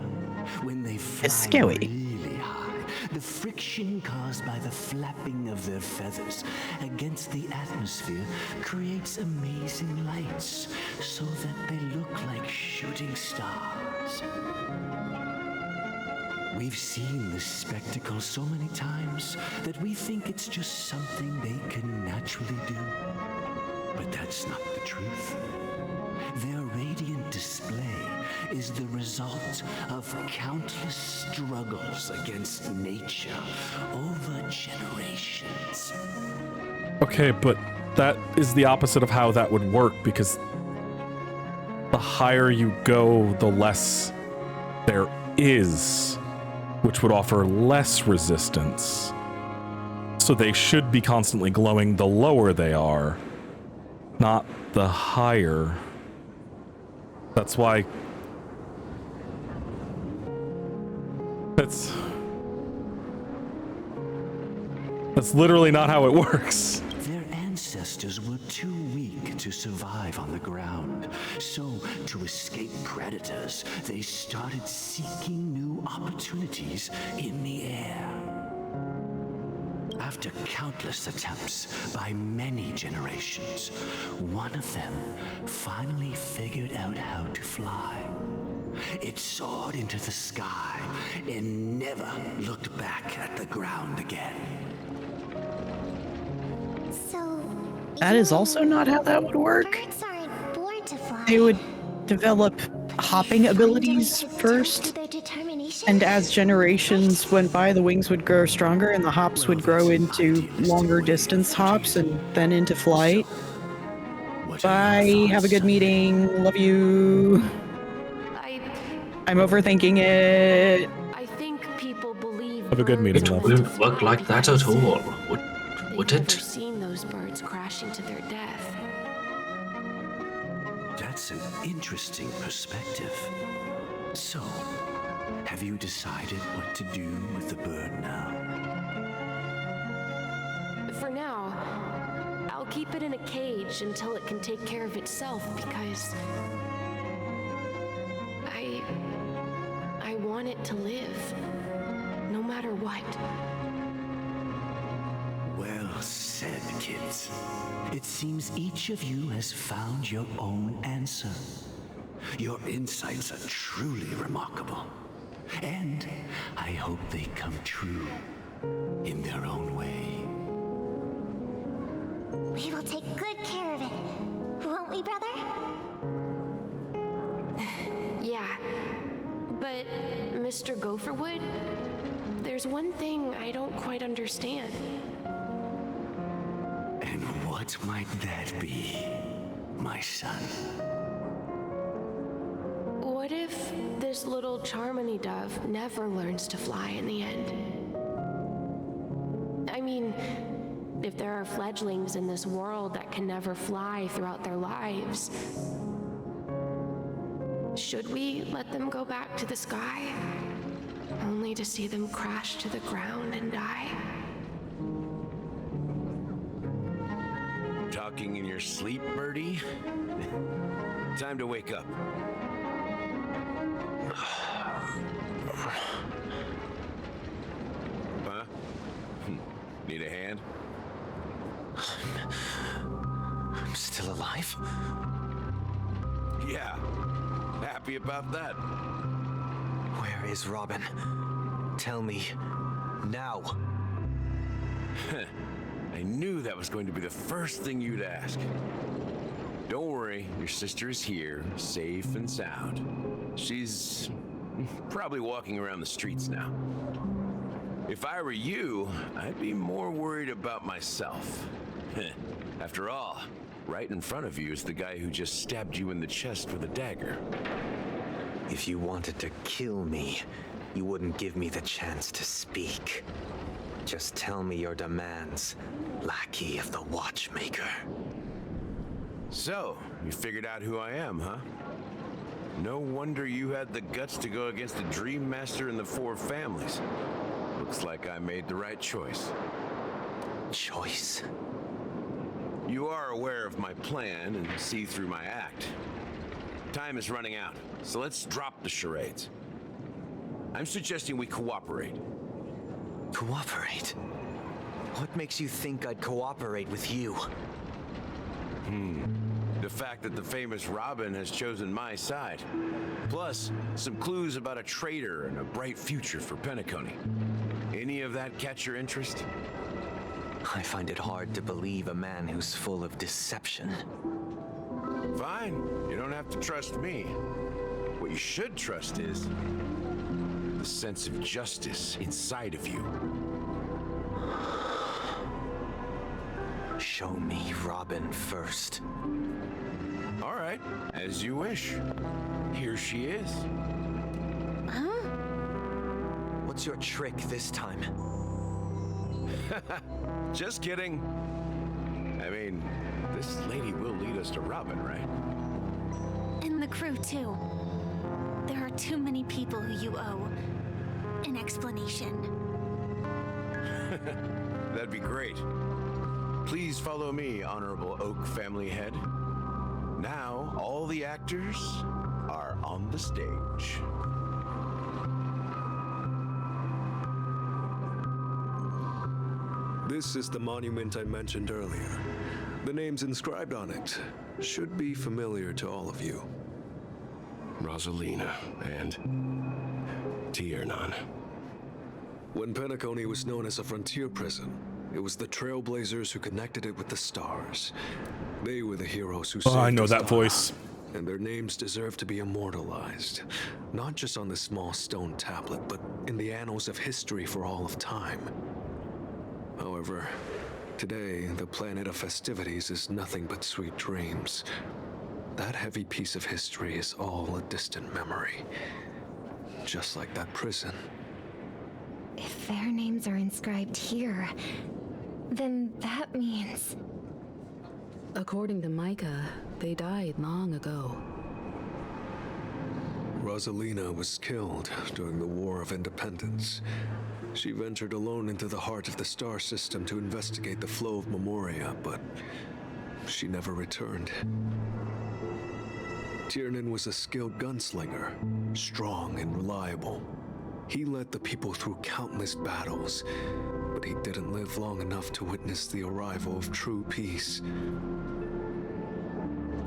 When they fly It's scary. really high, the friction caused by the flapping of their feathers against the atmosphere creates amazing lights, so that they look like shooting stars. We've seen this spectacle so many times that we think it's just something they can naturally do. But that's not the truth. Their radiant display is the result of countless struggles against nature over generations. Okay, but that is the opposite of how that would work, because the higher you go, the less there is, which would offer less resistance. So they should be constantly glowing the lower they are, not the higher. That's why... That's literally not how it works. Their ancestors were too weak to survive on the ground. So, to escape predators, they started seeking new opportunities in the air. After countless attempts by many generations, one of them finally figured out how to fly. It soared into the sky and never looked back at the ground again. So, That is also not how that would work. birds aren't born to fly. They would develop hopping abilities first, Their determination. and as generations went by, the wings would grow stronger and the hops would grow into longer distance hops and then into flight. Bye, have a good meeting, love you. I'm overthinking it. I think people believe Have a good meeting, It love. wouldn't work like that at all, would They've it? never seen those birds crashing to their death. That's an interesting perspective. So, have you decided what to do with the bird now? For now, I'll keep it in a cage until it can take care of itself because I want it to live, no matter what. Well said, kids. It seems each of you has found your own answer. Your insights are truly remarkable. And I hope they come true in their own way. We will take good care of it. Won't we, brother? Yeah, but Mr. Gopherwood, there's one thing I don't quite understand. And what might that be, my son? What if this little Charmony dove never learns to fly in the end? I mean, if there are fledglings in this world that can never fly throughout their lives, should we let them go back to the sky, only to see them crash to the ground and die? Talking in your sleep, Birdie? Time to wake up. Huh? Need a hand? I'm still alive? Yeah. Happy about that. Where is Robin? Tell me. Now. I knew that was going to be the first thing you'd ask. Don't worry, your sister is here, safe and sound. She's probably walking around the streets now. If I were you, I'd be more worried about myself. After all, right in front of you is the guy who just stabbed you in the chest with a dagger. If you wanted to kill me, you wouldn't give me the chance to speak. Just tell me your demands, lackey of the Watchmaker. So, you figured out who I am, huh? No wonder you had the guts to go against the Dream Master and the Four Families. Looks like I made the right choice. Choice? You are aware of my plan and see through my act. Time is running out, so let's drop the charades. I'm suggesting we cooperate. Cooperate? What makes you think I'd cooperate with you? The fact that the famous Robin has chosen my side. Plus, some clues about a traitor and a bright future for Penacony. Any of that catch your interest? I find it hard to believe a man who's full of deception. Fine, you don't have to trust me. What you should trust is the sense of justice inside of you. Show me Robin first. All right, as you wish. Here she is. Huh? What's your trick this time? Just kidding. I mean, this lady will lead us to Robin, right? And the crew, too. There are too many people who you owe an explanation. That'd be great. Please follow me, Honorable Oak Family Head. Now, all the actors are on the stage. This is the monument I mentioned earlier. The names inscribed on it should be familiar to all of you. Rosalina and Tiernan. When Penacony was known as a frontier prison, it was the Trailblazers who connected it with the stars. They were the heroes who saved I know us that all. voice. And their names deserve to be immortalized, not just on this small stone tablet, but in the annals of history for all of time. However, today, the planet of festivities is nothing but sweet dreams. That heavy piece of history is all a distant memory, just like that prison. If their names are inscribed here, then that means... According to Micah, they died long ago. Rosalina was killed during the War of Independence. She ventured alone into the heart of the star system to investigate the flow of Memoria, but she never returned. Tiernan was a skilled gunslinger, strong and reliable. He led the people through countless battles, but he didn't live long enough to witness the arrival of true peace.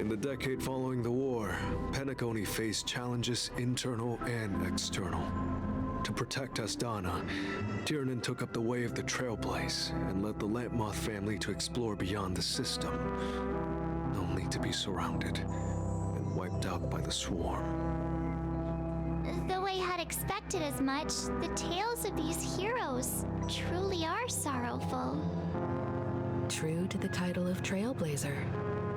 In the decade following the war, Penacony faced challenges internal and external. To protect Astana, Tiernan took up the way of the Trailblaze and led the Lampmoth family to explore beyond the system, only to be surrounded and wiped out by the Swarm. Though I had expected as much, the tales of these heroes truly are sorrowful. True to the title of Trailblazer,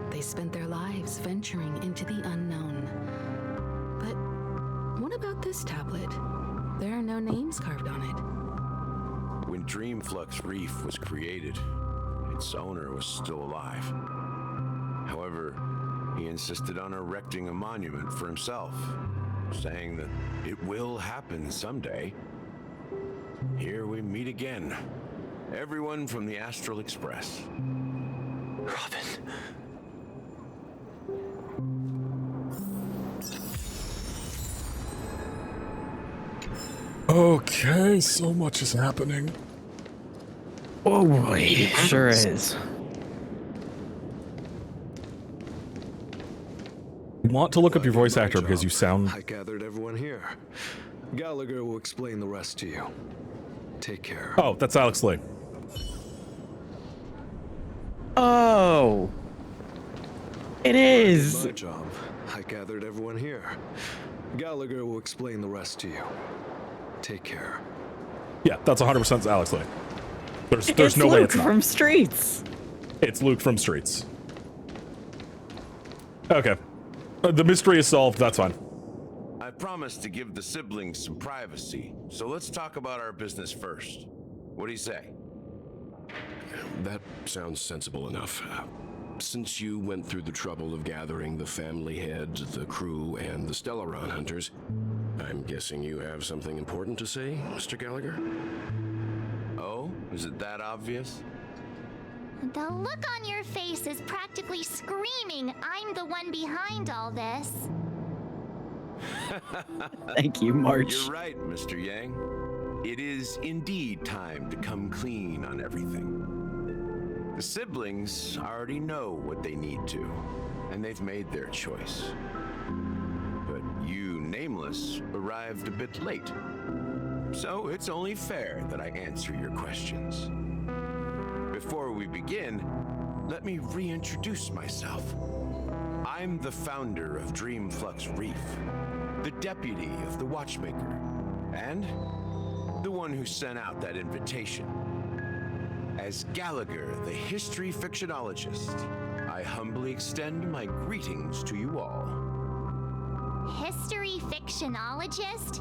they spent their lives venturing into the unknown. But what about this tablet? There are no names carved on it. When Dreamflux Reef was created, its owner was still alive. However, he insisted on erecting a monument for himself, saying that it will happen someday. Here we meet again. Everyone from the Astral Express. Robin. Okay, so much is happening. Oh boy, it sure is. You want to look up your voice actor because you sound... I gathered everyone here. Gallagher will explain the rest to you. Take care. Oh, that's Alex Lee. Oh. It is. My job. I gathered everyone here. Gallagher will explain the rest to you. Take care. Yeah, that's 100% Alex Lee. There's no way it's not. Luke from Streets. It's Luke from Streets. Okay. The mystery is solved, that's fine. I promised to give the siblings some privacy, so let's talk about our business first. What do you say? That sounds sensible enough. Since you went through the trouble of gathering the family heads, the crew, and the Stellaron hunters, I'm guessing you have something important to say, Mr. Gallagher? Oh, is it that obvious? The look on your face is practically screaming, I'm the one behind all this. Thank you, March. You're right, Mr. Yang. It is indeed time to come clean on everything. The siblings already know what they need to, and they've made their choice. But you, Nameless, arrived a bit late. So it's only fair that I answer your questions. Before we begin, let me reintroduce myself. I'm the founder of Dreamflux Reef, the deputy of the Watchmaker, and the one who sent out that invitation. As Gallagher, the history fictionologist, I humbly extend my greetings to you all. History fictionologist?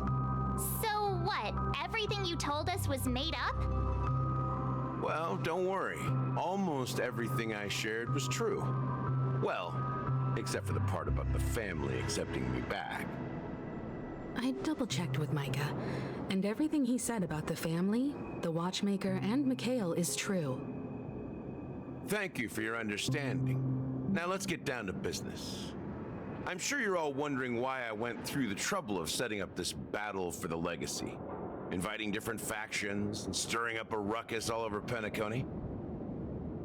So what, everything you told us was made up? Well, don't worry. Almost everything I shared was true. Well, except for the part about the family accepting me back. I double-checked with Micah, and everything he said about the family, the Watchmaker, and Mikhail is true. Thank you for your understanding. Now let's get down to business. I'm sure you're all wondering why I went through the trouble of setting up this battle for the legacy, inviting different factions and stirring up a ruckus all over Penacony.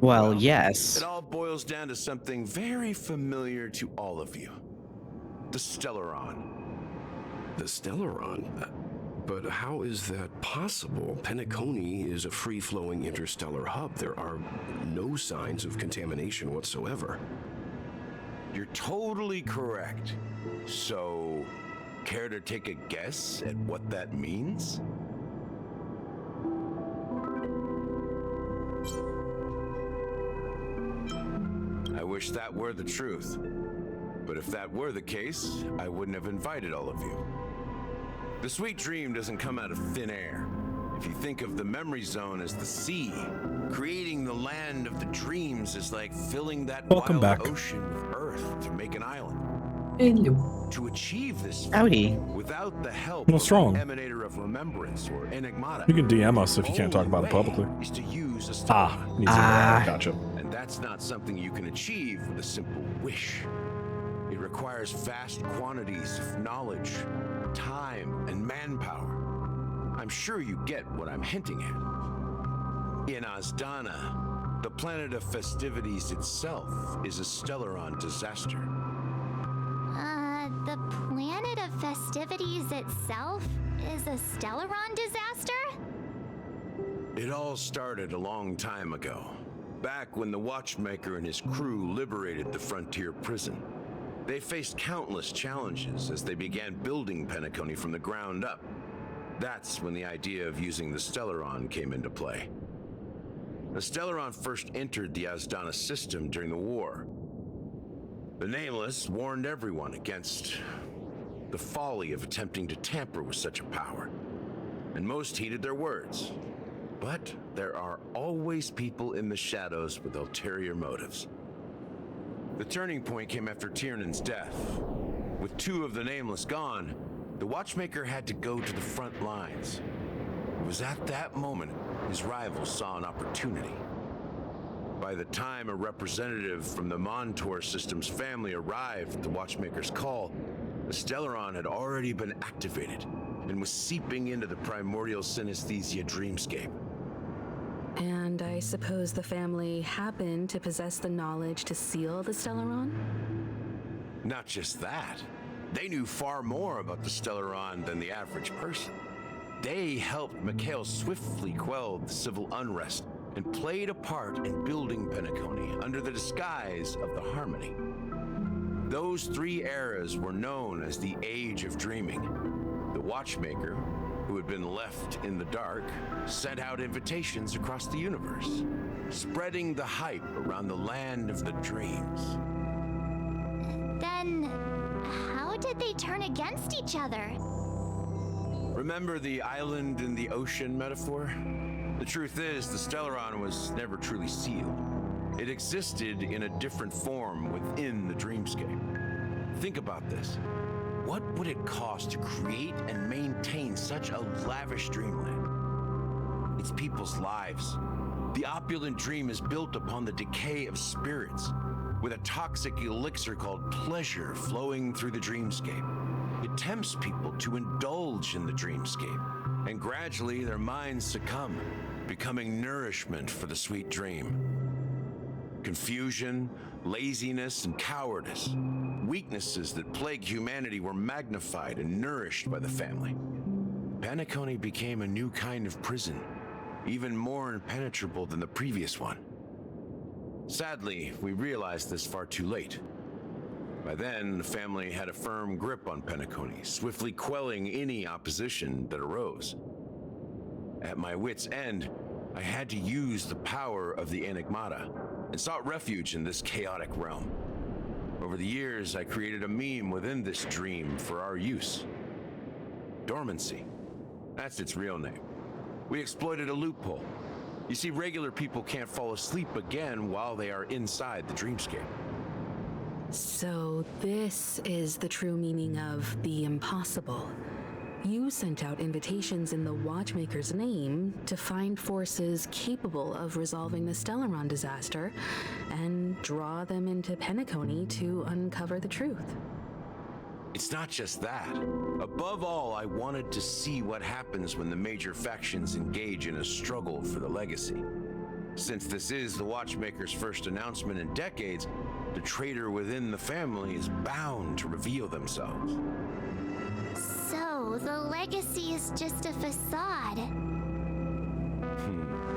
Well, yes. It all boils down to something very familiar to all of you. The Stellaron. The Stellaron? But how is that possible? Penacony is a free-flowing interstellar hub. There are no signs of contamination whatsoever. You're totally correct. So, care to take a guess at what that means? I wish that were the truth. But if that were the case, I wouldn't have invited all of you. The sweet dream doesn't come out of thin air. If you think of the memory zone as the sea, creating the land of the dreams is like filling that Welcome wild back. ocean with earth to make an island. Hello. To achieve this Howdy. without the help What's wrong? of an emanator of remembrance or enigmata, You can DM us if you can't talk about it publicly. is to use a Gotcha. And that's not something you can achieve with a simple wish. It requires vast quantities of knowledge, time, and manpower. I'm sure you get what I'm hinting at. In Azdana, the planet of festivities itself is a Stellaron disaster. The planet of festivities itself is a Stellaron disaster? It all started a long time ago, back when the Watchmaker and his crew liberated the frontier prison. They faced countless challenges as they began building Penacony from the ground up. That's when the idea of using the Stellaron came into play. The Stellaron first entered the Azdana system during the war. The Nameless warned everyone against the folly of attempting to tamper with such a power, and most heeded their words. But there are always people in the shadows with ulterior motives. The turning point came after Tiernan's death. With 2 of the Nameless gone, the Watchmaker had to go to the front lines. It was at that moment his rivals saw an opportunity. By the time a representative from the Montour Systems family arrived at the Watchmaker's call, the Stellaron had already been activated and was seeping into the primordial synesthesia dreamscape. And I suppose the family happened to possess the knowledge to seal the Stellaron? Not just that. They knew far more about the Stellaron than the average person. They helped Mikhail swiftly quell the civil unrest and played a part in building Penacony under the disguise of the Harmony. Those 3 eras were known as the Age of Dreaming. The Watchmaker, who had been left in the dark, sent out invitations across the universe, spreading the hype around the land of the dreams. Then, how did they turn against each other? Remember the island in the ocean metaphor? The truth is, the Stellaron was never truly sealed. It existed in a different form within the dreamscape. Think about this. What would it cost to create and maintain such a lavish dreamland? It's people's lives. The opulent dream is built upon the decay of spirits, with a toxic elixir called pleasure flowing through the dreamscape. It tempts people to indulge in the dreamscape, and gradually their minds succumb, becoming nourishment for the sweet dream. Confusion, laziness, and cowardice, weaknesses that plague humanity, were magnified and nourished by the family. Penacony became a new kind of prison, even more impenetrable than the previous one. Sadly, we realized this far too late. By then, the family had a firm grip on Penacony, swiftly quelling any opposition that arose. At my wit's end, I had to use the power of the Enigmata and sought refuge in this chaotic realm. Over the years, I created a meme within this dream for our use. Dormancy. That's its real name. We exploited a loophole. You see, regular people can't fall asleep again while they are inside the dreamscape. So this is the true meaning of the impossible. You sent out invitations in the Watchmaker's name to find forces capable of resolving the Stellaron disaster and draw them into Penacony to uncover the truth. It's not just that. Above all, I wanted to see what happens when the major factions engage in a struggle for the legacy. Since this is the Watchmaker's first announcement in decades, the traitor within the family is bound to reveal themselves. So, the legacy is just a facade.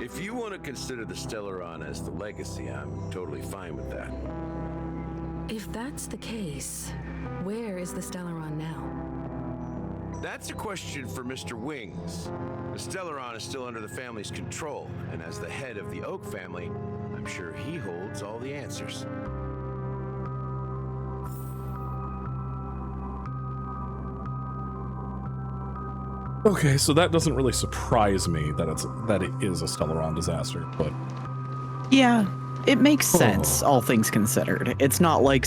If you want to consider the Stellaron as the legacy, I'm totally fine with that. If that's the case, where is the Stellaron now? That's a question for Mr. Wings. The Stellaron is still under the family's control, and as the head of the Oak family, I'm sure he holds all the answers. Okay, so that doesn't really surprise me that it is a Stellaron disaster, but Yeah, it makes sense, all things considered. It's not like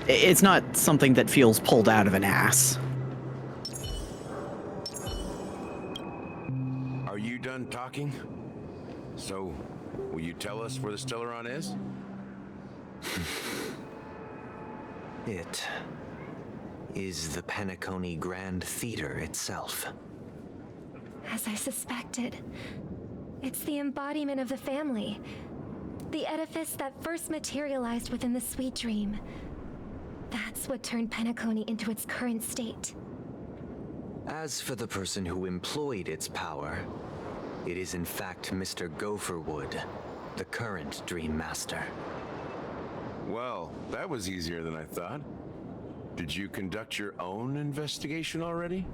it's not something that feels pulled out of an ass. Are you done talking? So, will you tell us where the Stellaron is? It is the Penacony Grand Theater itself. As I suspected, it's the embodiment of the family. The edifice that first materialized within the Sweet Dream. That's what turned Penacony into its current state. As for the person who employed its power, it is in fact Mr. Gopherwood, the current Dream Master. Well, that was easier than I thought. Did you conduct your own investigation already?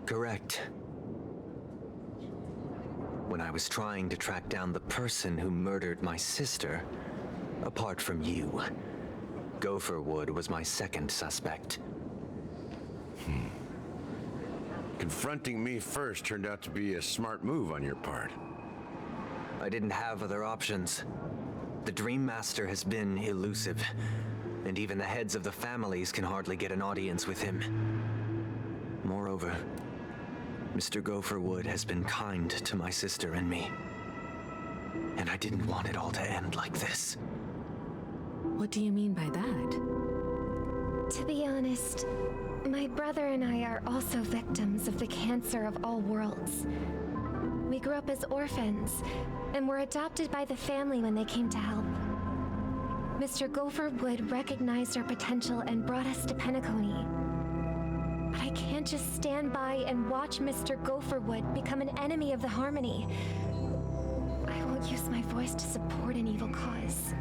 Correct. When I was trying to track down the person who murdered my sister, apart from you, Gopherwood was my second suspect. Confronting me first turned out to be a smart move on your part. I didn't have other options. The Dream Master has been elusive, and even the heads of the families can hardly get an audience with him. Moreover, Mr. Gopherwood has been kind to my sister and me. And I didn't want it all to end like this. What do you mean by that? To be honest, my brother and I are also victims of the cancer of all worlds. We grew up as orphans, and were adopted by the family when they came to help. Mr. Gopherwood recognized our potential and brought us to Penacony. But I can't just stand by and watch Mr. Gopherwood become an enemy of the Harmony. I won't use my voice to support an evil cause.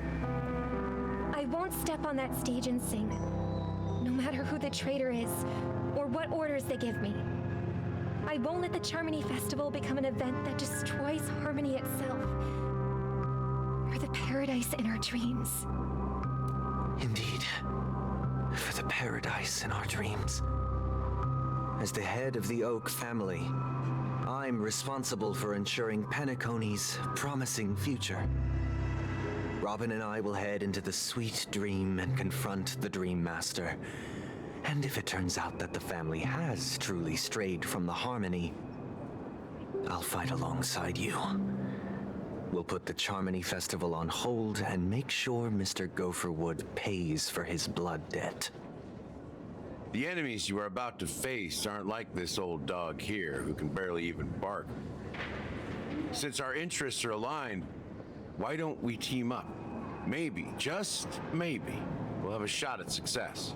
I won't step on that stage and sing, no matter who the traitor is, or what orders they give me. I won't let the Charmony Festival become an event that destroys Harmony itself, or the paradise in our dreams. Indeed, for the paradise in our dreams. As the head of the Oak family, I'm responsible for ensuring Penacony's promising future. Robin and I will head into the Sweet Dream and confront the Dream Master. And if it turns out that the family has truly strayed from the Harmony, I'll fight alongside you. We'll put the Charmony Festival on hold and make sure Mr. Gopherwood pays for his blood debt. The enemies you are about to face aren't like this old dog here who can barely even bark. Since our interests are aligned, why don't we team up? Maybe, just maybe, we'll have a shot at success.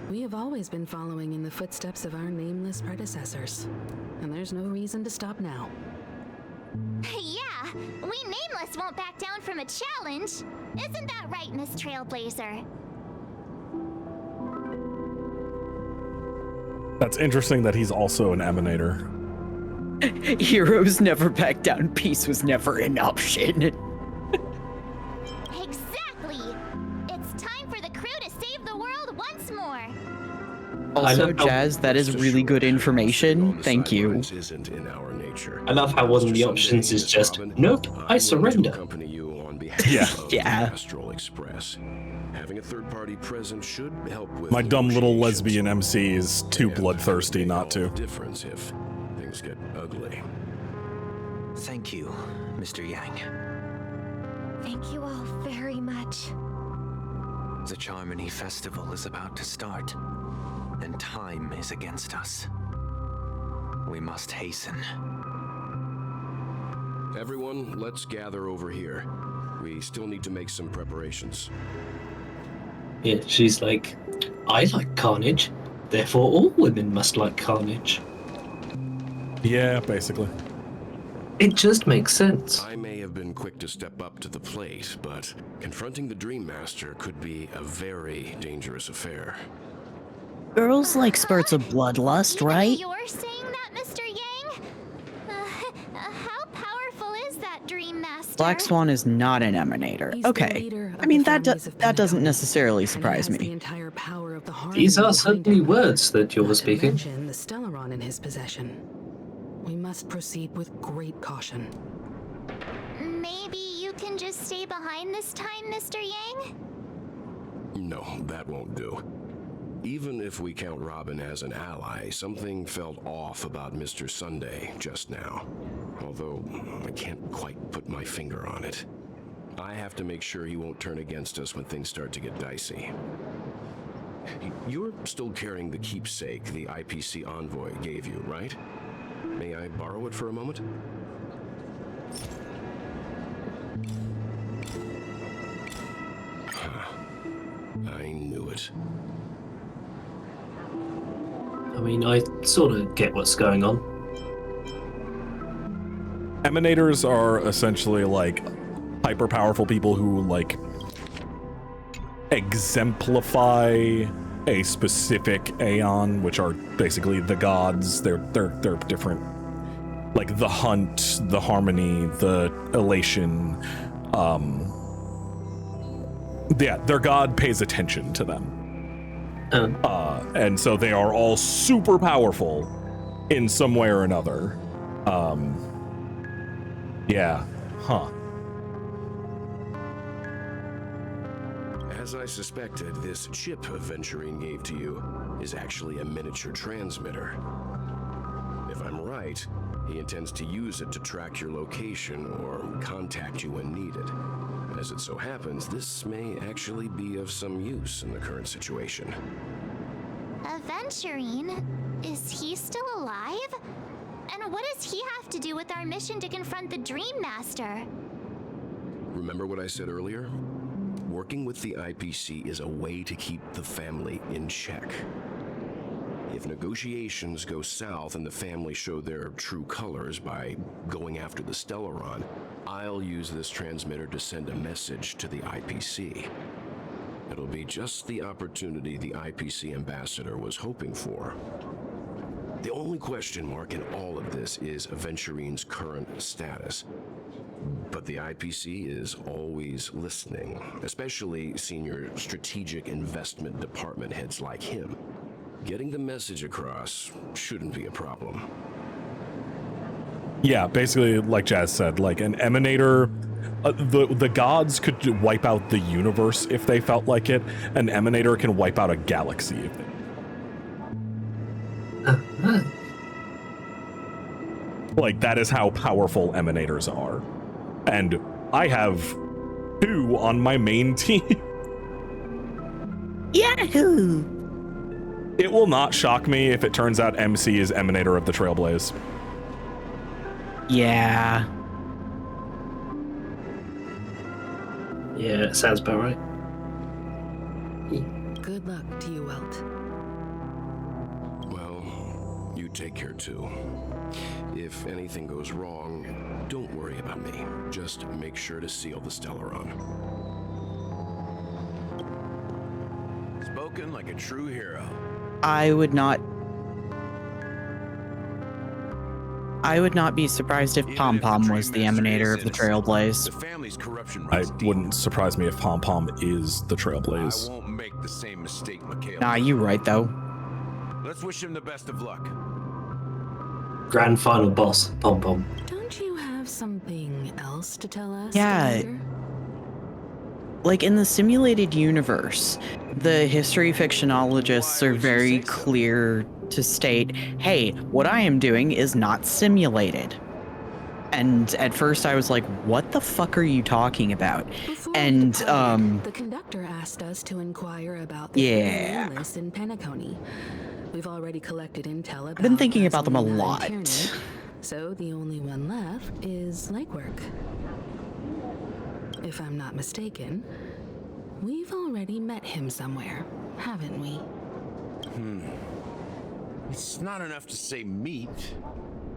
We have always been following in the footsteps of our nameless predecessors, and there's no reason to stop now. Yeah, we Nameless won't back down from a challenge. Isn't that right, Miss Trailblazer? That's interesting that he's also an emanator. Heroes never back down. Peace was never an option. Exactly! It's time for the crew to save the world once more. Also, Jazz, that is really good information. Thank you. Isn't in our nature. I love how one of the options is just, nope, I surrender. Accompany you on behalf of the Yeah. Astral Express. Having a third party present should help with My dumb little lesbian MC is too bloodthirsty not to. difference if things get ugly. Thank you, Mr. Yang. Thank you all very much. The Charmony Festival is about to start, and time is against us. We must hasten. Everyone, let's gather over here. We still need to make some preparations. Yeah, she's like, I like carnage, therefore all women must like carnage. Yeah, basically. It just makes sense. I may have been quick to step up to the plate, but confronting the Dream Master could be a very dangerous affair. Girls like spurts of bloodlust, right? You're saying that, Mr. Yang? How powerful is that Dream Master. Black Swan is not an emanator. Okay. I mean, that doesn't necessarily surprise me. These are certainly words that you're speaking. Mention the Stellaron in his possession. We must proceed with great caution. Maybe you can just stay behind this time, Mr. Yang? No, that won't do. Even if we count Robin as an ally, something felt off about Mr. Sunday just now. Although, I can't quite put my finger on it. I have to make sure he won't turn against us when things start to get dicey. You're still carrying the keepsake the IPC envoy gave you, right? May I borrow it for a moment? I knew it. I mean, I sort of get what's going on. Emanators are essentially like hyper powerful people who like exemplify a specific aeon, which are basically the gods. They're different, like the hunt, the harmony, the elation. Yeah, their god pays attention to them. And so they are all super powerful in some way or another. Yeah, huh. As I suspected, this chip Venturine gave to you is actually a miniature transmitter. If I'm right, he intends to use it to track your location or contact you when needed. As it so happens, this may actually be of some use in the current situation. Venturine? Is he still alive? And what does he have to do with our mission to confront the Dream Master? Remember what I said earlier? Working with the IPC is a way to keep the family in check. If negotiations go south and the family show their true colors by going after the Stellaron, I'll use this transmitter to send a message to the IPC. It'll be just the opportunity the IPC ambassador was hoping for. The only question mark in all of this is Venturine's current status. But the IPC is always listening, especially senior strategic investment department heads like him. Getting the message across shouldn't be a problem. Yeah, basically, like Jazz said, like an emanator, the gods could wipe out the universe if they felt like it. An emanator can wipe out a galaxy if they... Like, that is how powerful emanators are. And I have 2 on my main team. Yahoo! It will not shock me if it turns out MC is Emanator of the Trailblaze. Yeah. Yeah, it sounds about right. Good luck to you, Welt. Well, you take care too. If anything goes wrong, don't worry about me. Just make sure to seal the Stellaron. Spoken like a true hero. I would not be surprised if Pom Pom was the emanator of the Trailblaze. The family's corruption I runs deep. wouldn't surprise me if Pom Pom is the Trailblaze. I won't make the same mistake, Mikhail. Nah, you right though. Let's wish him the best of luck. Grand final boss, Pom Pom. Don't you have something else to tell us? Yeah. Commander? Like in the simulated universe, the history fictionologists are very clear to state, hey, what I am doing is not simulated. And at first I was like, what the fuck are you talking about? And the conductor asked us to inquire about the illness in Penacony. We've already collected intel about I've been thinking about them a Gasolina and lot. Tierney, so the only one left is legwork. If I'm not mistaken, we've already met him somewhere, haven't we? It's not enough to say meet,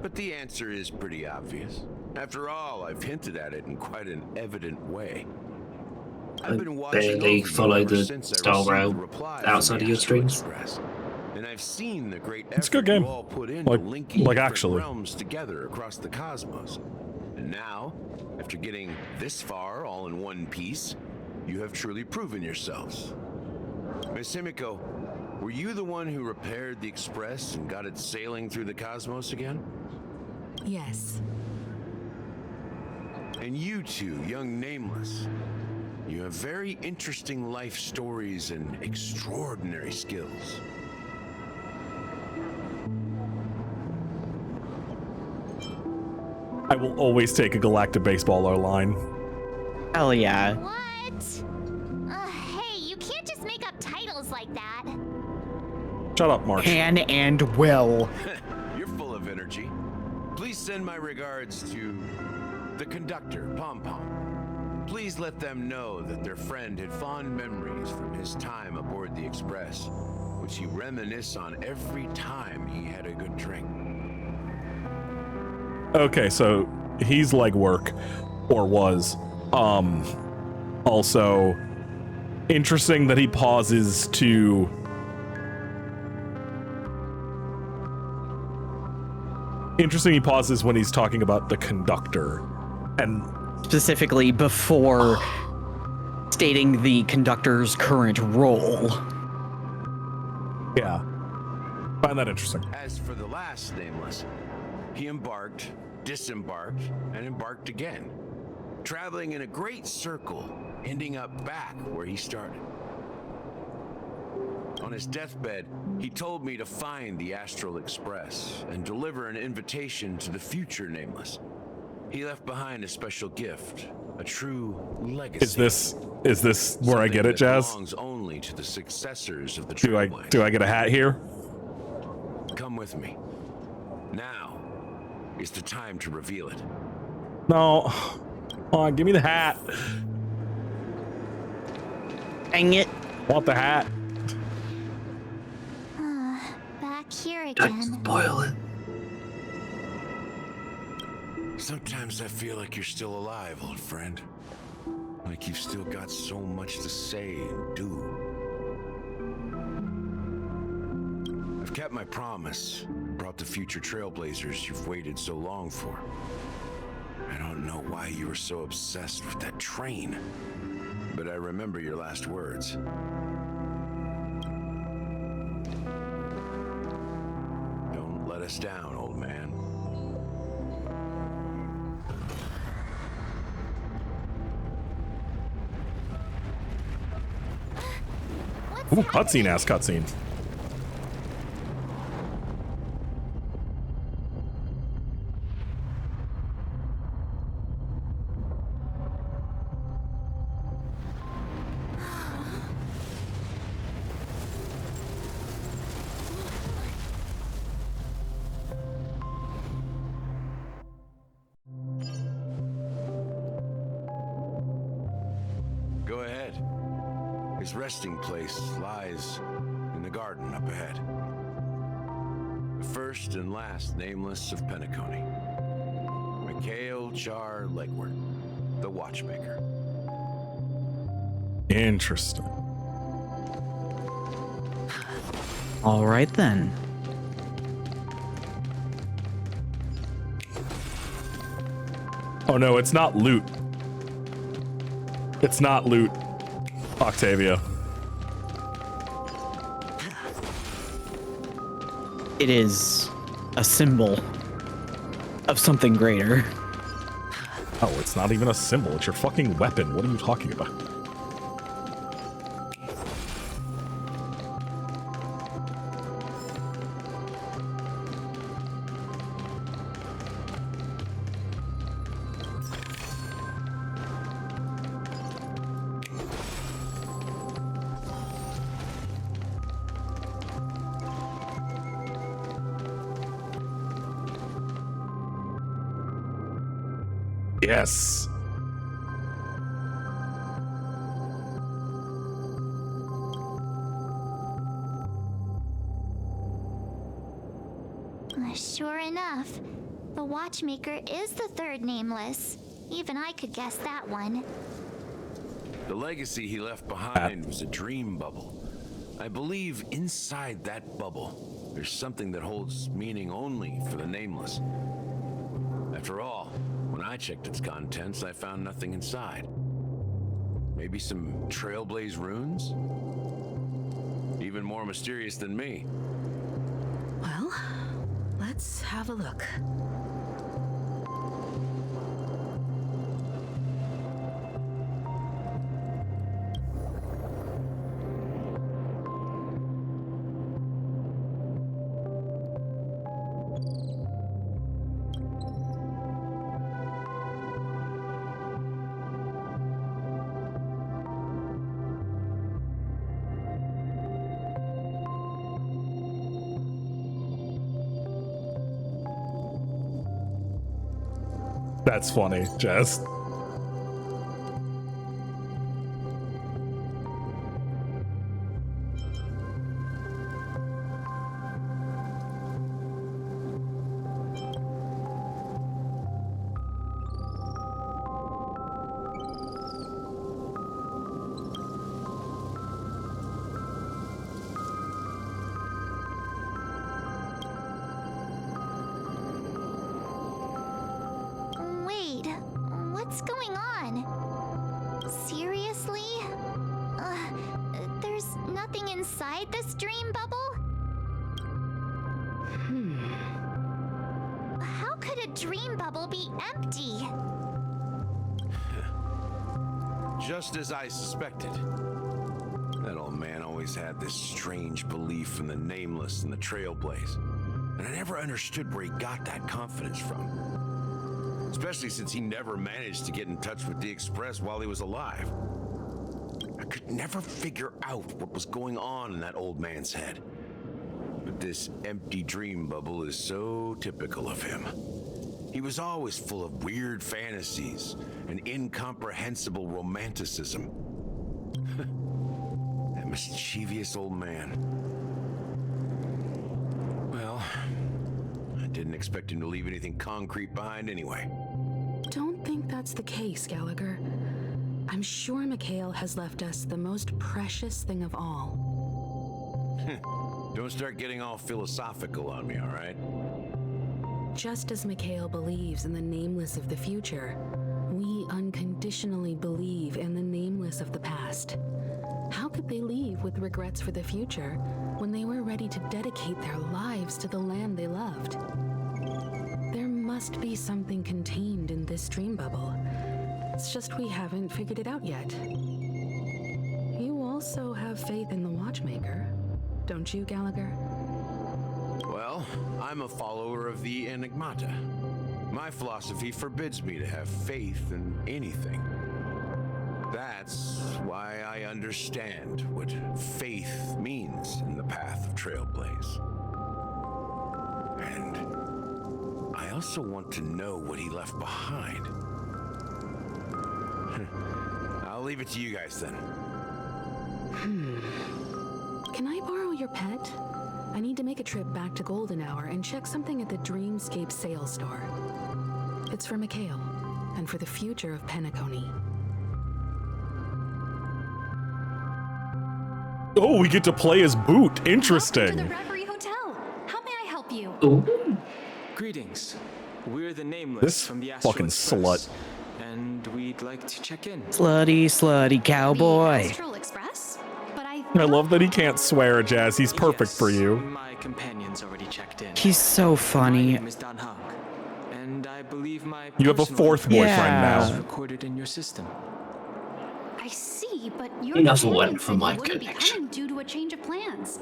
but the answer is pretty obvious. After all, I've hinted at it in quite an evident way. I've been watching barely over you follow ever the since I style received rail the replies outside from of your the streams. Express. And I've seen the great It's a good effort game. you all put into Like linking different actually. realms together across the cosmos. And now, after getting this far all in one piece, you have truly proven yourselves. Miss Himiko, were you the one who repaired the Express and got it sailing through the cosmos again? Yes. And you two, young Nameless, you have very interesting life stories and extraordinary skills. I will always take a Galactic Baseballer line. Hell yeah. What? Hey, you can't just make up titles like that. Shut up, Mark. Can and will. You're full of energy. Please send my regards to the conductor, Pom Pom. Please let them know that their friend had fond memories from his time aboard the Express, which he reminisced on every time he had a good drink. Okay, so he's legwork, or was. Also, interesting that he pauses to... Interesting he pauses when he's talking about the conductor. And specifically before stating the conductor's current role. Yeah. Find that interesting. As for the last Nameless, he embarked, disembarked, and embarked again, traveling in a great circle, ending up back where he started. On his deathbed, he told me to find the Astral Express and deliver an invitation to the future Nameless. He left behind a special gift, a true legacy. Is this where I get it, Jazz? Belongs only to the successors of the Do I get a hat here? Come with me. Now is the time to reveal it. No. Come on, give me the hat. Dang it. Want the hat. Back here again. Spoil it. Sometimes I feel like you're still alive, old friend. Like you've still got so much to say and do. I've kept my promise, brought the future trailblazers you've waited so long for. I don't know why you were so obsessed with that train, but I remember your last words. Don't let us down, old man. Ooh, cutscene ass cutscene. Go ahead. His resting place lies in the garden up ahead. The first and last Nameless of Penacony. Mikhail Char Legward, the Watchmaker. Interesting. All right then. Oh no, it's not loot. It's not loot, Octavia. It is a symbol of something greater. Oh, it's not even a symbol. It's your fucking weapon. What are you talking about? Yes. Sure enough, the Watchmaker is the third Nameless. Even I could guess that one. The legacy he left behind was a dream bubble. I believe inside that bubble, there's something that holds meaning only for the Nameless. After all, When I checked its contents, I found nothing inside. Maybe some Trailblaze runes? Even more mysterious than me. Well, let's have a look. That's funny, Jess. Wait, what's going on? Seriously? There's nothing inside this dream bubble? How could a dream bubble be empty? Just as I suspected. That old man always had this strange belief in the nameless and the Trailblaze. And I never understood where he got that confidence from. Especially since he never managed to get in touch with the Express while he was alive. I could never figure out what was going on in that old man's head. But this empty dream bubble is so typical of him. He was always full of weird fantasies and incomprehensible romanticism. That mischievous old man. Well, I didn't expect him to leave anything concrete behind anyway. Don't think that's the case, Gallagher. I'm sure Mikhail has left us the most precious thing of all. Don't start getting all philosophical on me, all right? Just as Mikhail believes in the nameless of the future, we unconditionally believe in the nameless of the past. How could they leave with regrets for the future when they were ready to dedicate their lives to the land they loved? There must be something contained in this dream bubble. It's just we haven't figured it out yet. You also have faith in the Watchmaker, don't you, Gallagher? Well, I'm a follower of the Enigmata. My philosophy forbids me to have faith in anything. That's why I understand what faith means in the path of Trailblaze. And I also want to know what he left behind. I'll leave it to you guys then. Can I borrow your pet? I need to make a trip back to Golden Hour and check something at the Dreamscape sales store. It's for Mikhail, and for the future of Penacony. Oh, we get to play as Boot. Interesting. To the Reverie Hotel. How may I help you? Ooh. Greetings. We're the Nameless This from the Astral fucking Express, slut. and we'd like to check in. Slutty cowboy. Astral Express? But I love that he can't swear, Jazz. He's perfect for you. My companions already checked in. He's so funny. My name is Dan Hang, and I believe my You have a personal fourth boyfriend information is now. recorded in your system. I see, but your Enough companion went for said my you wouldn't be connection. coming due to a change of plans.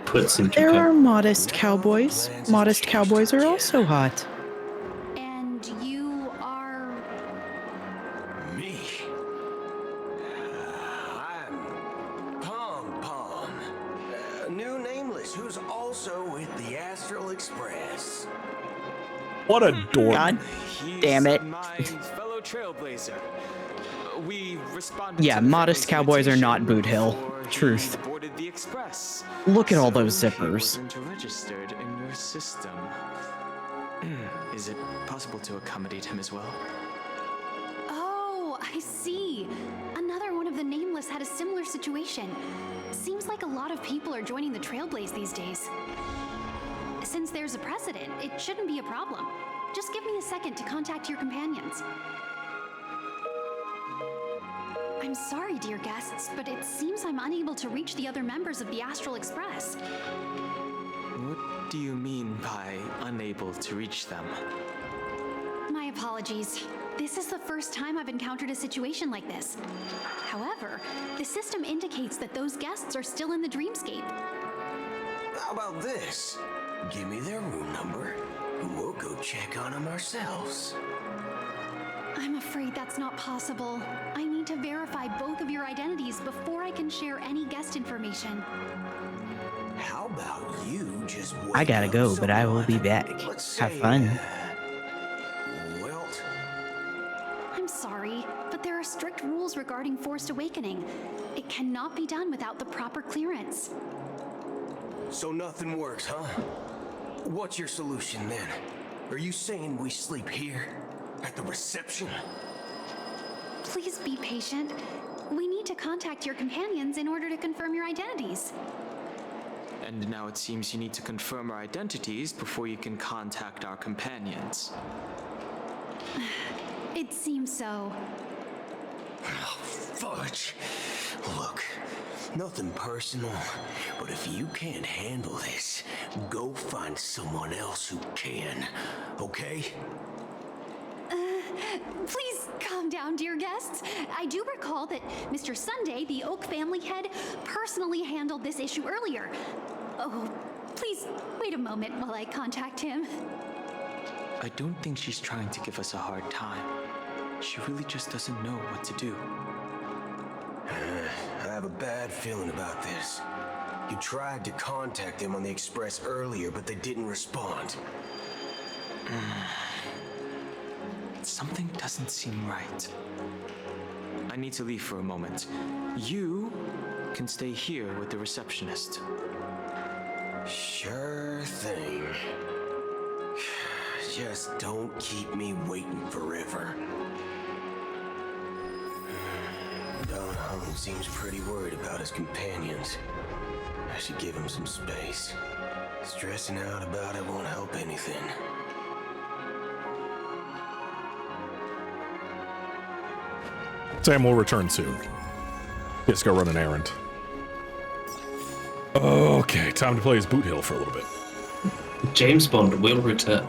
Puts him to There bed. are modest cowboys. Modest cowboys are also hot. And you are... Me? I'm Pom Pom. New Nameless, who's also with the Astral Express. What a dork. God damn it. My fellow trailblazer. We responded Yeah, to the modest family's cowboys are petition not Boot Hill. before he Truth. boarded the express. Look at all those So he zippers. wasn't registered in your system. Is it possible to accommodate him as well? Oh, I see. Another one of the Nameless had a similar situation. Seems like a lot of people are joining the Trailblaze these days. Since there's a precedent, it shouldn't be a problem. Just give me a second to contact your companions. I'm sorry, dear guests, but it seems I'm unable to reach the other members of the Astral Express. What do you mean by unable to reach them? My apologies. This is the first time I've encountered a situation like this. However, the system indicates that those guests are still in the dreamscape. How about this? Give me their room number, and we'll go check on them ourselves. I'm afraid that's not possible. I need to verify both of your identities before I can share any guest information. How about you just wait I gotta up go, but I will someone? be back. Let's Have say, fun. Wilt? I'm sorry, but there are strict rules regarding forced awakening. It cannot be done without the proper clearance. So nothing works, huh? What's your solution then? Are you saying we sleep here? At the reception? Please be patient. We need to contact your companions in order to confirm your identities. And now it seems you need to confirm our identities before you can contact our companions. It seems so. Oh, fudge. Look, nothing personal, but if you can't handle this, go find someone else who can, okay? Please calm down, dear guests. I do recall that Mr. Sunday, the Oak family head, personally handled this issue earlier. Oh, please wait a moment while I contact him. I don't think she's trying to give us a hard time. She really just doesn't know what to do. I have a bad feeling about this. You tried to contact them on the Express earlier, but they didn't respond. Something doesn't seem right. I need to leave for a moment. You can stay here with the receptionist. Sure thing. Just don't keep me waiting forever. Don Hung seems pretty worried about his companions. I should give him some space. Stressing out about it won't help anything. Sam will return soon. Let's go run an errand. Okay, time to play as Boot Hill for a little bit. James Bond will return.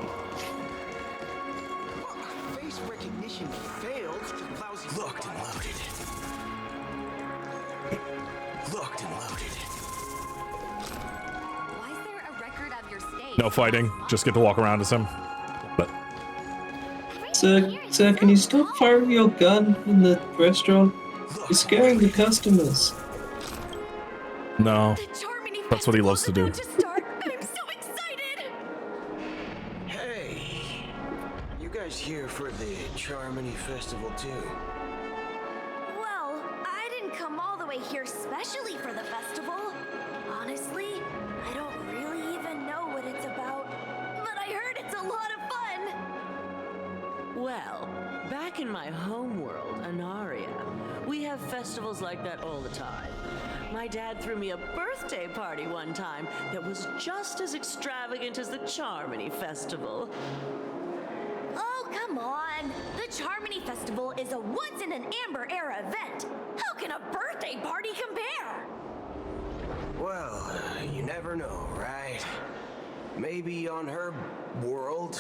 Face recognition failed. Locked and loaded. Locked and loaded. Why is there a record of your stay? No fighting, just get to walk around as him. But Sir, can you stop firing your gun in the restaurant? You're scaring the customers. no, that's what he loves to do. I'm so excited! Hey, you guys here for the Charmony Festival too? Well, I didn't come all the way here specially for the festival. Honestly, I don't really even know what it's about, but I heard it's a lot of fun. Well, back in my home world, Anaria, we have festivals like that all the time. My dad threw me a birthday party one time that was just as extravagant as the Charmony Festival. Oh, come on! The Charmony Festival is a once-in-an-amber era event. How can a birthday party compare? Well, you never know, right? Maybe on her world,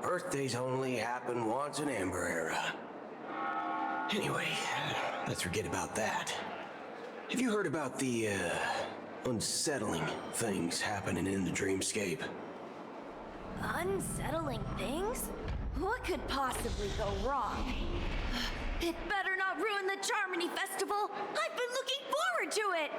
birthdays only happen once in Amber Era. Anyway, let's forget about that. Have you heard about the, unsettling things happening in the dreamscape? Unsettling things? What could possibly go wrong? It better not ruin the Charmony Festival! I've been looking forward to it!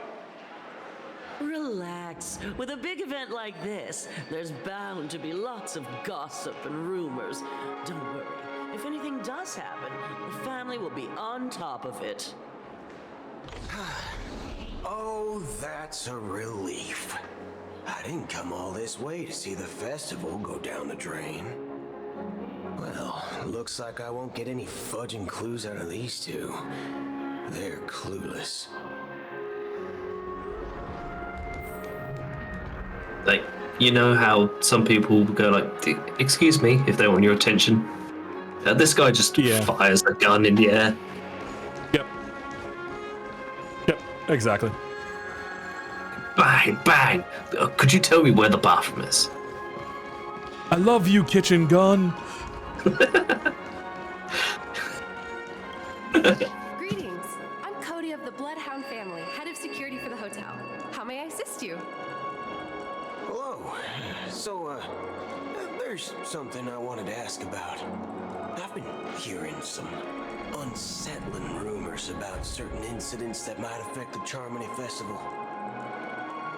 Relax. With a big event like this, there's bound to be lots of gossip and rumors. Don't worry. If anything does happen, the family will be on top of it. Oh, that's a relief. I didn't come all this way to see the festival go down the drain. Well, looks like I won't get any fudging clues out of these two. They're clueless. Like, you know how some people go like, "Excuse me," if they want your attention. This guy just fires a gun in the air. Yep, exactly. Bang, bang. Could you tell me where the bathroom is? I love you, kitchen gun. Greetings. I'm Cody of the Bloodhound family, head of security for the hotel. How may I assist you? Hello. So, there's something I wanted to ask about. I've been hearing some unsettling rumors about certain incidents that might affect the Charmony Festival.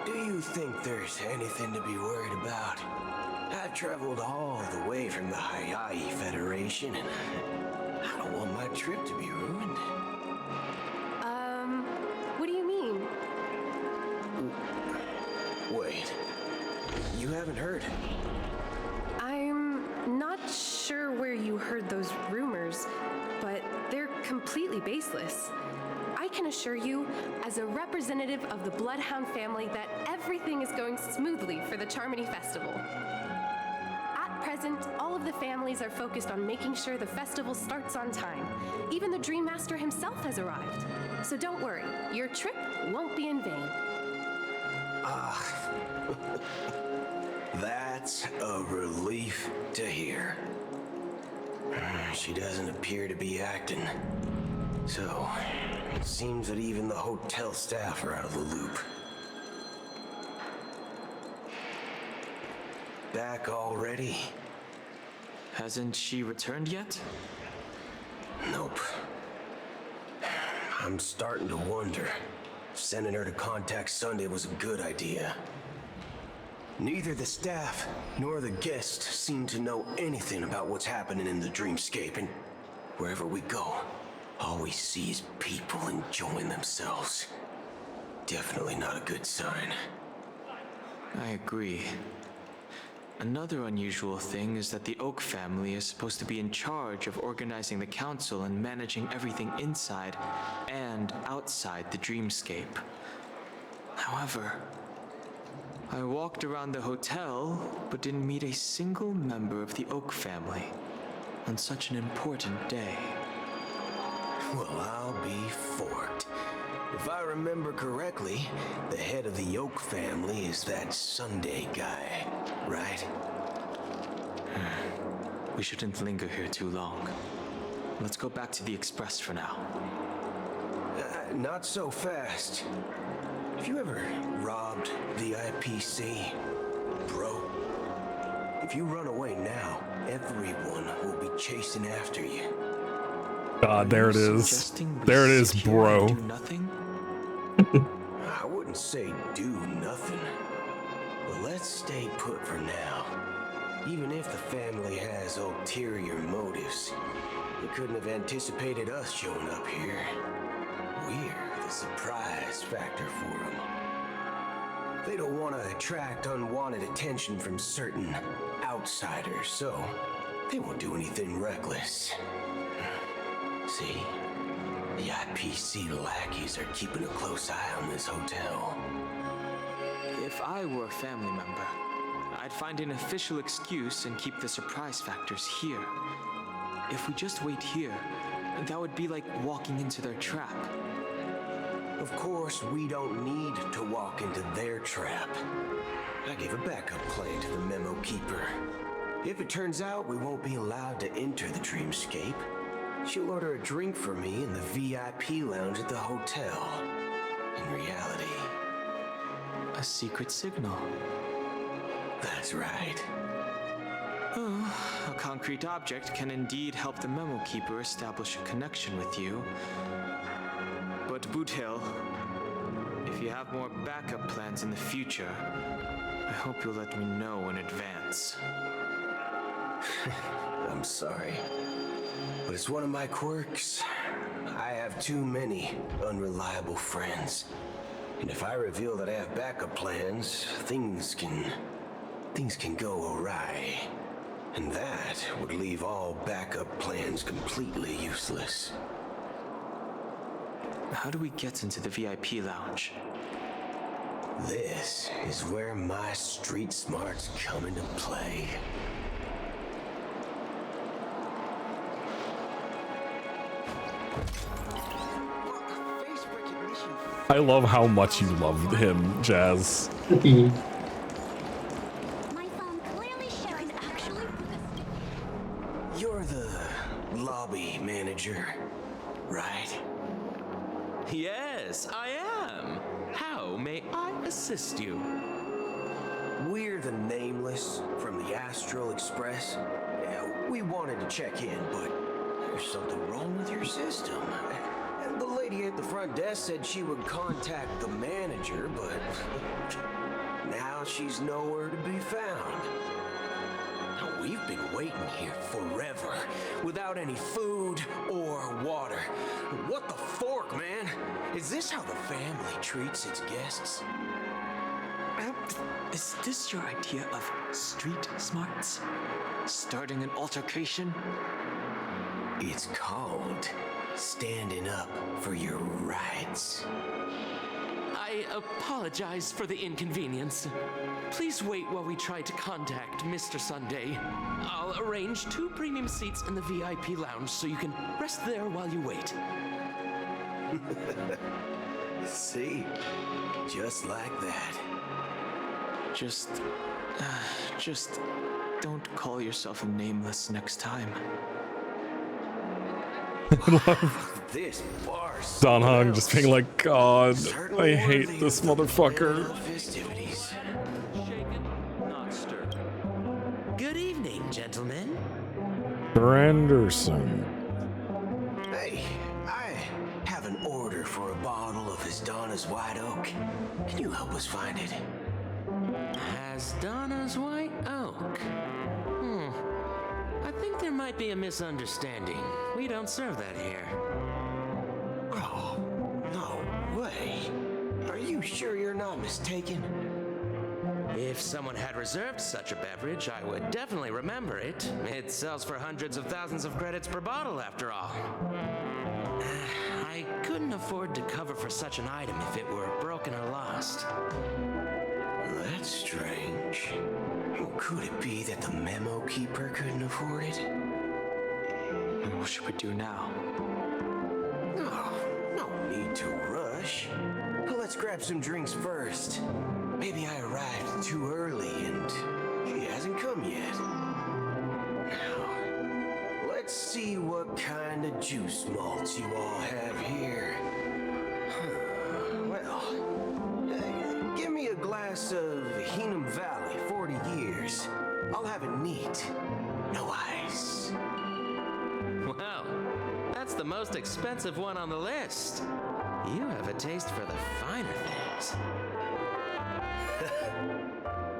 Do you think there's anything to be worried about? I've traveled all the way from the Hayaii Federation, and I don't want my trip to be ruined. What do you mean? Wait, you haven't heard? I'm not sure where you heard those rumors, but they're completely baseless. I can assure you, as a representative of the Bloodhound family, that everything is going smoothly for the Charmony Festival. At present, all of the families are focused on making sure the festival starts on time. Even the Dream Master himself has arrived. So don't worry, your trip won't be in vain. That's a relief to hear. She doesn't appear to be acting. So, it seems that even the hotel staff are out of the loop. Back already? Hasn't she returned yet? Nope. I'm starting to wonder if sending her to contact Sunday was a good idea. Neither the staff nor the guests seem to know anything about what's happening in the dreamscape, and wherever we go, all we see is people enjoying themselves. Definitely not a good sign. I agree. Another unusual thing is that the Oak family is supposed to be in charge of organizing the council and managing everything inside and outside the dreamscape. However, I walked around the hotel, but didn't meet a single member of the Oak family on such an important day. Well, I'll be forked. If I remember correctly, the head of the Oak family is that Sunday guy, right? We shouldn't linger here too long. Let's go back to the Express for now. Not so fast. Have you ever robbed the IPC, bro? If you run away now, everyone will be chasing after you. God, there it is. There it is, bro. Do nothing? I wouldn't say do nothing, but let's stay put for now. Even if the family has ulterior motives, they couldn't have anticipated us showing up here. We're the surprise factor for them. They don't want to attract unwanted attention from certain outsiders, so they won't do anything reckless. See? The IPC lackeys are keeping a close eye on this hotel. If I were a family member, I'd find an official excuse and keep the surprise factors here. If we just wait here, that would be like walking into their trap. Of course, we don't need to walk into their trap. I gave a backup plan to the memo keeper. If it turns out we won't be allowed to enter the dreamscape, she'll order a drink for me in the VIP lounge at the hotel. In reality, a secret signal. That's right. A concrete object can indeed help the memo keeper establish a connection with you. But Boothill, if you have more backup plans in the future, I hope you'll let me know in advance. I'm sorry, but it's one of my quirks. I have too many unreliable friends. And if I reveal that I have backup plans, things can go awry. And that would leave all backup plans completely useless. How do we get into the VIP lounge? This is where my street smarts come into play. I love how much you love him, Jazz. You're the lobby manager, right? Yes, I am. How may I assist you? We're the Nameless from the Astral Express. We wanted to check in, but there's something wrong with your system. And the lady at the front desk said she would contact the manager, but now she's nowhere to be found. We've been waiting here forever, without any food or water. What the fork, man? Is this how the family treats its guests? Is this your idea of street smarts? Starting an altercation? It's called standing up for your rights. I apologize for the inconvenience. Please wait while we try to contact Mr. Sunday. I'll arrange 2 premium seats in the VIP lounge so you can rest there while you wait. See? Just like that. Just don't call yourself a Nameless next time. This bar. Don Hung just being like, God, I hate this motherfucker. Festivities. Good evening, gentlemen. Branderson. Hey, I have an order for a bottle of His Donna's White Oak. Can you help us find it? Has Donna's White Oak? I think there might be a misunderstanding. We don't serve that here. Oh, no way. Are you sure you're not mistaken? If someone had reserved such a beverage, I would definitely remember it. It sells for hundreds of thousands of credits per bottle, after all. I couldn't afford to cover for such an item if it were broken or lost. That's strange. Could it be that the memo keeper couldn't afford it? What should we do now? No need to rush. Let's grab some drinks first. Maybe I arrived too early and she hasn't come yet. Now, let's see what kind of juice malts you all have here. Well, give me a glass of Heenum Valley, 40 years. I'll have it neat. No ice. Well, that's the most expensive one on the list. You have a taste for the finer things.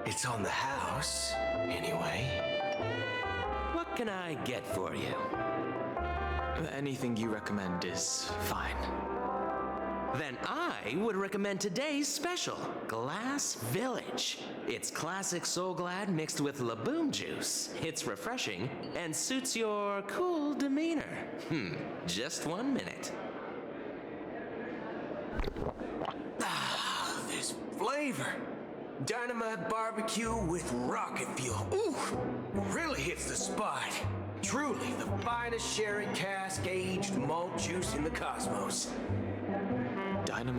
It's on the house, anyway. What can I get for you? Anything you recommend is fine. Then I would recommend today's special, Glass Village. It's classic Soul Glad mixed with Laboom juice. It's refreshing and suits your cool demeanor. Just 1 minute. This flavor. Dynamite barbecue with rocket fuel. Ooh, really hits the spot. Truly the finest sherry cask aged malt juice in the cosmos.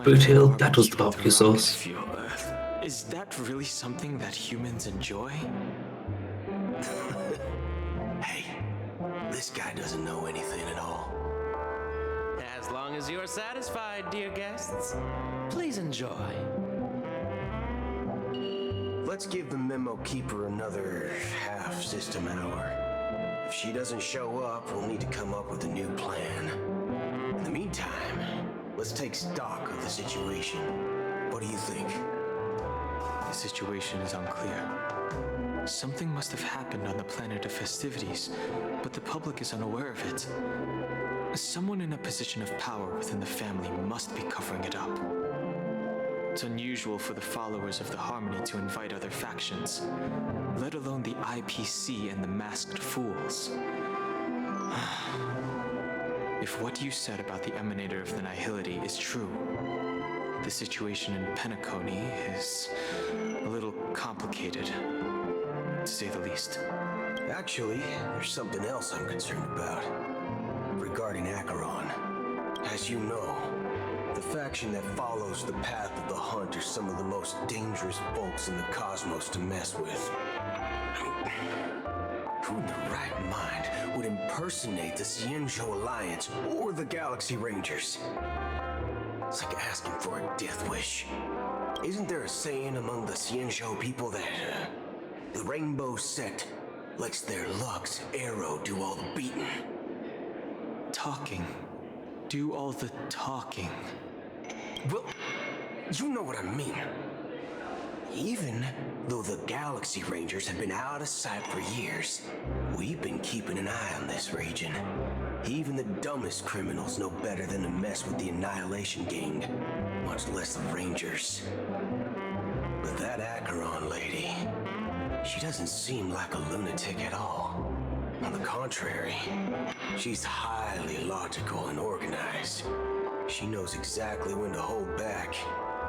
Boot Hill, that was the barbecue sauce. Is that really something that humans enjoy? Hey, this guy doesn't know anything at all. As long as you're satisfied, dear guests, please enjoy. Let's give the memo keeper another half system hour. If she doesn't show up, we'll need to come up with a new plan. In the meantime, let's take stock of the situation. What do you think? The situation is unclear. Something must have happened on the planet of festivities, but the public is unaware of it. Someone in a position of power within the family must be covering it up. It's unusual for the followers of the Harmony to invite other factions, let alone the IPC and the Masked Fools. If what you said about the Emanator of the Nihility is true, the situation in Penacony is a little complicated, to say the least. Actually, there's something else I'm concerned about. Regarding Acheron. As you know, the faction that follows the path of the hunt are some of the most dangerous folks in the cosmos to mess with. Who in their right mind would impersonate the Xianzhou Alliance or the Galaxy Rangers? It's like asking for a death wish. Isn't there a saying among the Xianzhou people that the Rainbow Sect lets their Lux arrow do all the beating? Talking. Do all the talking. Well, you know what I mean. Even though the Galaxy Rangers have been out of sight for years, we've been keeping an eye on this region. Even the dumbest criminals know better than to mess with the Annihilation Gang, much less the Rangers. But that Acheron lady, she doesn't seem like a lunatic at all. On the contrary, she's highly logical and organized. She knows exactly when to hold back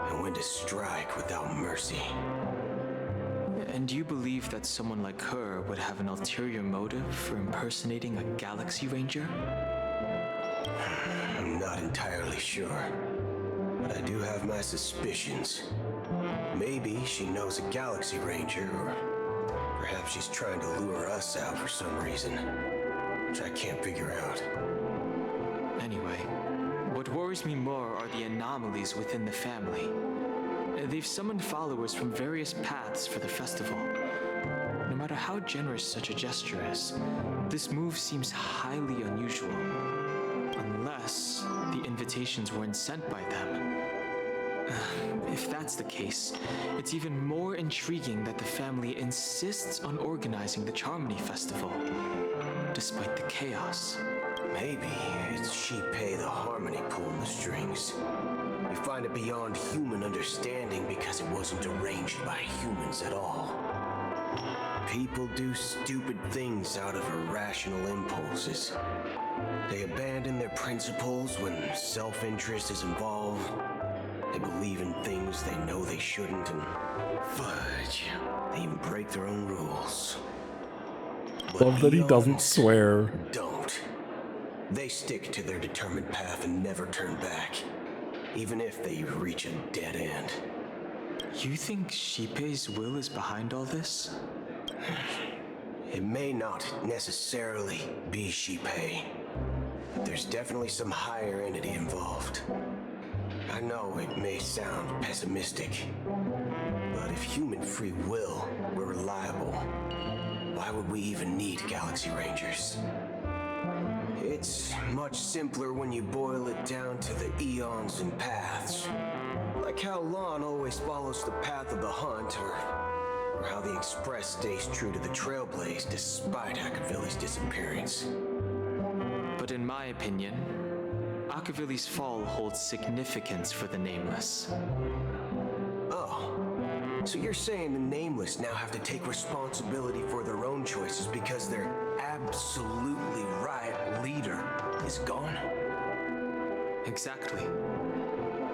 and when to strike without mercy. And you believe that someone like her would have an ulterior motive for impersonating a Galaxy Ranger? I'm not entirely sure, but I do have my suspicions. Maybe she knows a Galaxy Ranger, or perhaps she's trying to lure us out for some reason, which I can't figure out. Anyway, what worries me more are the anomalies within the family. They've summoned followers from various paths for the festival. No matter how generous such a gesture is, this move seems highly unusual. Unless the invitations weren't sent by them. If that's the case, it's even more intriguing that the family insists on organizing the Charmony Festival, despite the chaos. Maybe it's Shipei the Harmony pulling the strings. We find it beyond human understanding because it wasn't arranged by humans at all. People do stupid things out of irrational impulses. They abandon their principles when self-interest is involved. They believe in things they know they shouldn't, and fudge, they even break their own rules. But love that he doesn't swear. Don't. They stick to their determined path and never turn back, even if they reach a dead end. You think Shipei's will is behind all this? It may not necessarily be Shipei, but there's definitely some higher entity involved. I know it may sound pessimistic, but if human free will were reliable, why would we even need Galaxy Rangers? It's much simpler when you boil it down to the eons and paths. Like how Lon always follows the path of the hunt, or how the Express stays true to the Trailblaze despite Akavili's disappearance. But in my opinion, Akavili's fall holds significance for the Nameless. Oh, so you're saying the Nameless now have to take responsibility for their own choices because their absolutely right leader is gone? Exactly.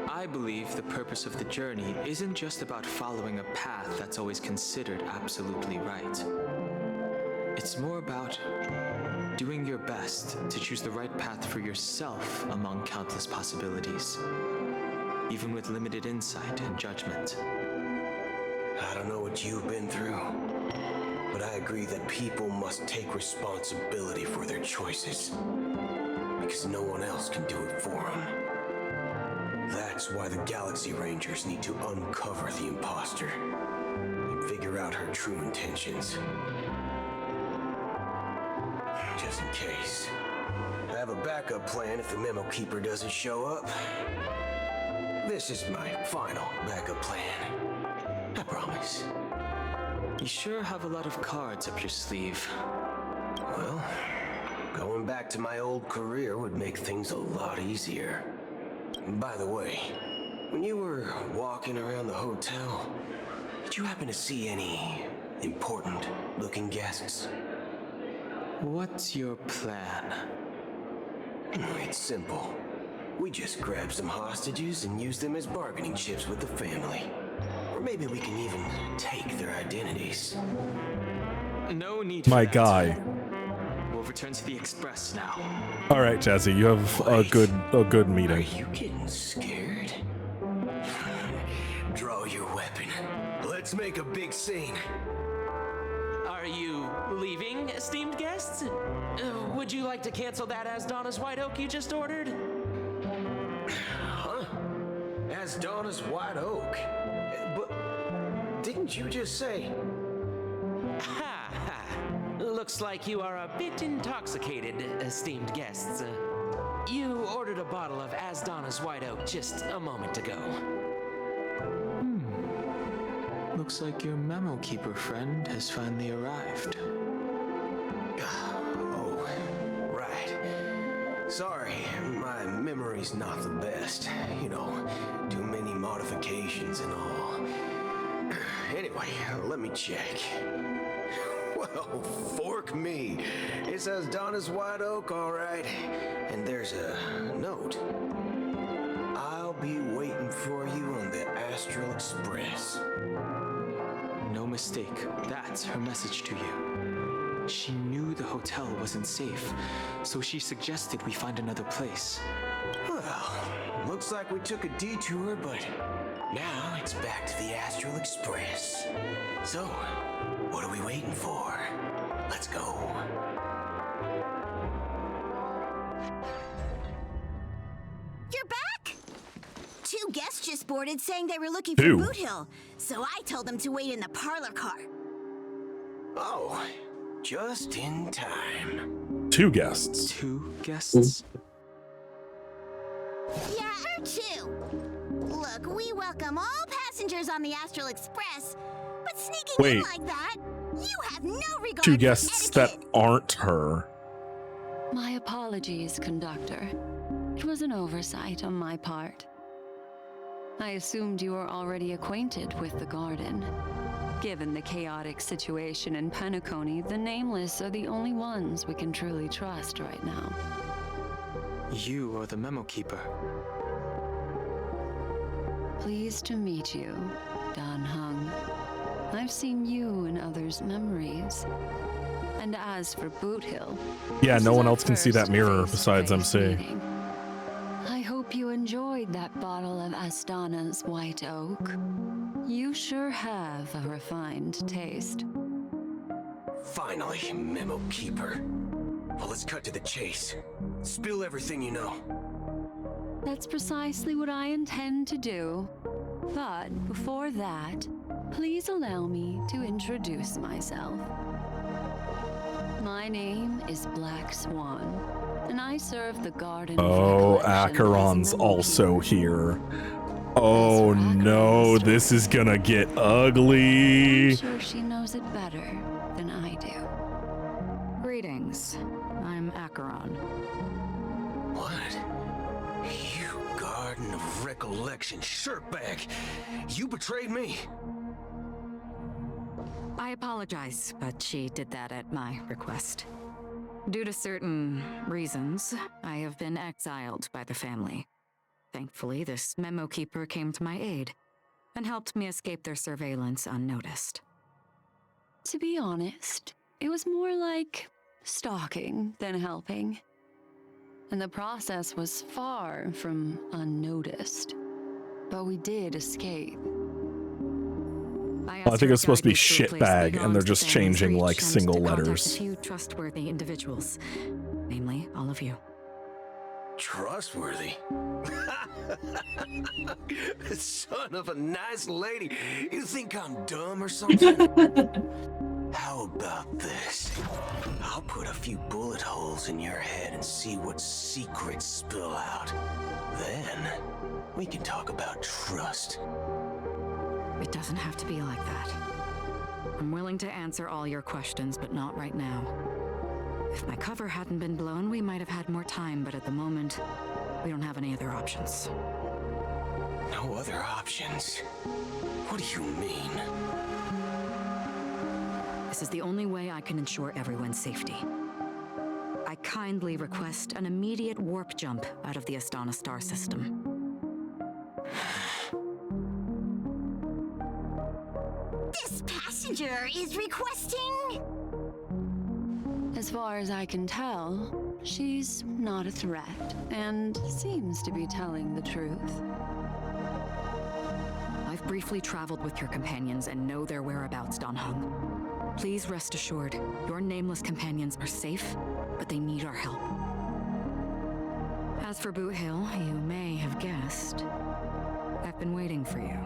I believe the purpose of the journey isn't just about following a path that's always considered absolutely right. It's more about doing your best to choose the right path for yourself among countless possibilities, even with limited insight and judgment. I don't know what you've been through, but I agree that people must take responsibility for their choices, because no one else can do it for them. That's why the Galaxy Rangers need to uncover the imposter and figure out her true intentions. Just in case. I have a backup plan if the Memo Keeper doesn't show up. This is my final backup plan. I promise. You sure have a lot of cards up your sleeve. Well, going back to my old career would make things a lot easier. By the way, when you were walking around the hotel, did you happen to see any important-looking guests? What's your plan? It's simple. We just grab some hostages and use them as bargaining chips with the family. Or maybe we can even take their identities. No need for My that. guy. We'll return to the Express now. All right, Jazzy, you have a good meeting. Are you getting scared? Draw your weapon. Let's make a big scene. Are you leaving, esteemed guests? Would you like to cancel that Asdona's White Oak you just ordered? Huh? Asdona's White Oak? But didn't you just say... Ha ha. Looks like you are a bit intoxicated, esteemed guests. You ordered a bottle of Asdona's White Oak just a moment ago. Looks like your memo keeper friend has finally arrived. Oh, right. Sorry, my memory's not the best. You know, too many modifications and all. Anyway, let me check. Well, fork me. It says Donna's White Oak, all right. And there's a note. I'll be waiting for you on the Astral Express. No mistake. That's her message to you. She knew the hotel wasn't safe, so she suggested we find another place. Well, looks like we took a detour, but now it's back to the Astral Express. So, what are we waiting for? Let's go. You're back? Two guests just boarded saying they were looking for Boot Hill, so I told them to wait in the parlor car. Oh, just in time. 2 guests. 2 guests? Yeah, or 2. Look, we welcome all passengers on the Astral Express, but sneaking in Wait. like that, you have no regard 2 for guests etiquette. that aren't her. My apologies, conductor. It was an oversight on my part. I assumed you were already acquainted with the garden. Given the chaotic situation in Penacony, the Nameless are the only ones we can truly trust right now. You are the memo keeper. Pleased to meet you, Dan Hung. I've seen you in others' memories. And as for Boot Hill... Yeah, no one else can see that mirror besides MC. meeting. I hope you enjoyed that bottle of Astana's White Oak. You sure have a refined taste. Finally, Memo Keeper. Well, let's cut to the chase. Spill everything you know. That's precisely what I intend to do. But before that, please allow me to introduce myself. My name is Black Swan, and I serve the garden. Oh, Acheron's also here. Oh no, this is gonna get ugly. I'm sure she knows it better than I do. Greetings. I'm Acheron. What? You Garden of Recollection shirtbag! You betrayed me! I apologize, but she did that at my request. Due to certain reasons, I have been exiled by the family. Thankfully, this memo keeper came to my aid and helped me escape their surveillance unnoticed. To be honest, it was more like stalking than helping. And the process was far from unnoticed. But we did escape. I think it's supposed to be shitbag, and they're just changing like single A letters. few trustworthy individuals, namely all of you. Trustworthy? Son of a nice lady. You think I'm dumb or something? How about this? I'll put a few bullet holes in your head and see what secrets spill out. Then, we can talk about trust. It doesn't have to be like that. I'm willing to answer all your questions, but not right now. If my cover hadn't been blown, we might have had more time, but at the moment, we don't have any other options. No other options? What do you mean? This is the only way I can ensure everyone's safety. I kindly request an immediate warp jump out of the Astana star system. This passenger is requesting... As far as I can tell, she's not a threat and seems to be telling the truth. I've briefly traveled with your companions and know their whereabouts, Dan Heng. Please rest assured, your nameless companions are safe, but they need our help. As for Boot Hill, you may have guessed, I've been waiting for you.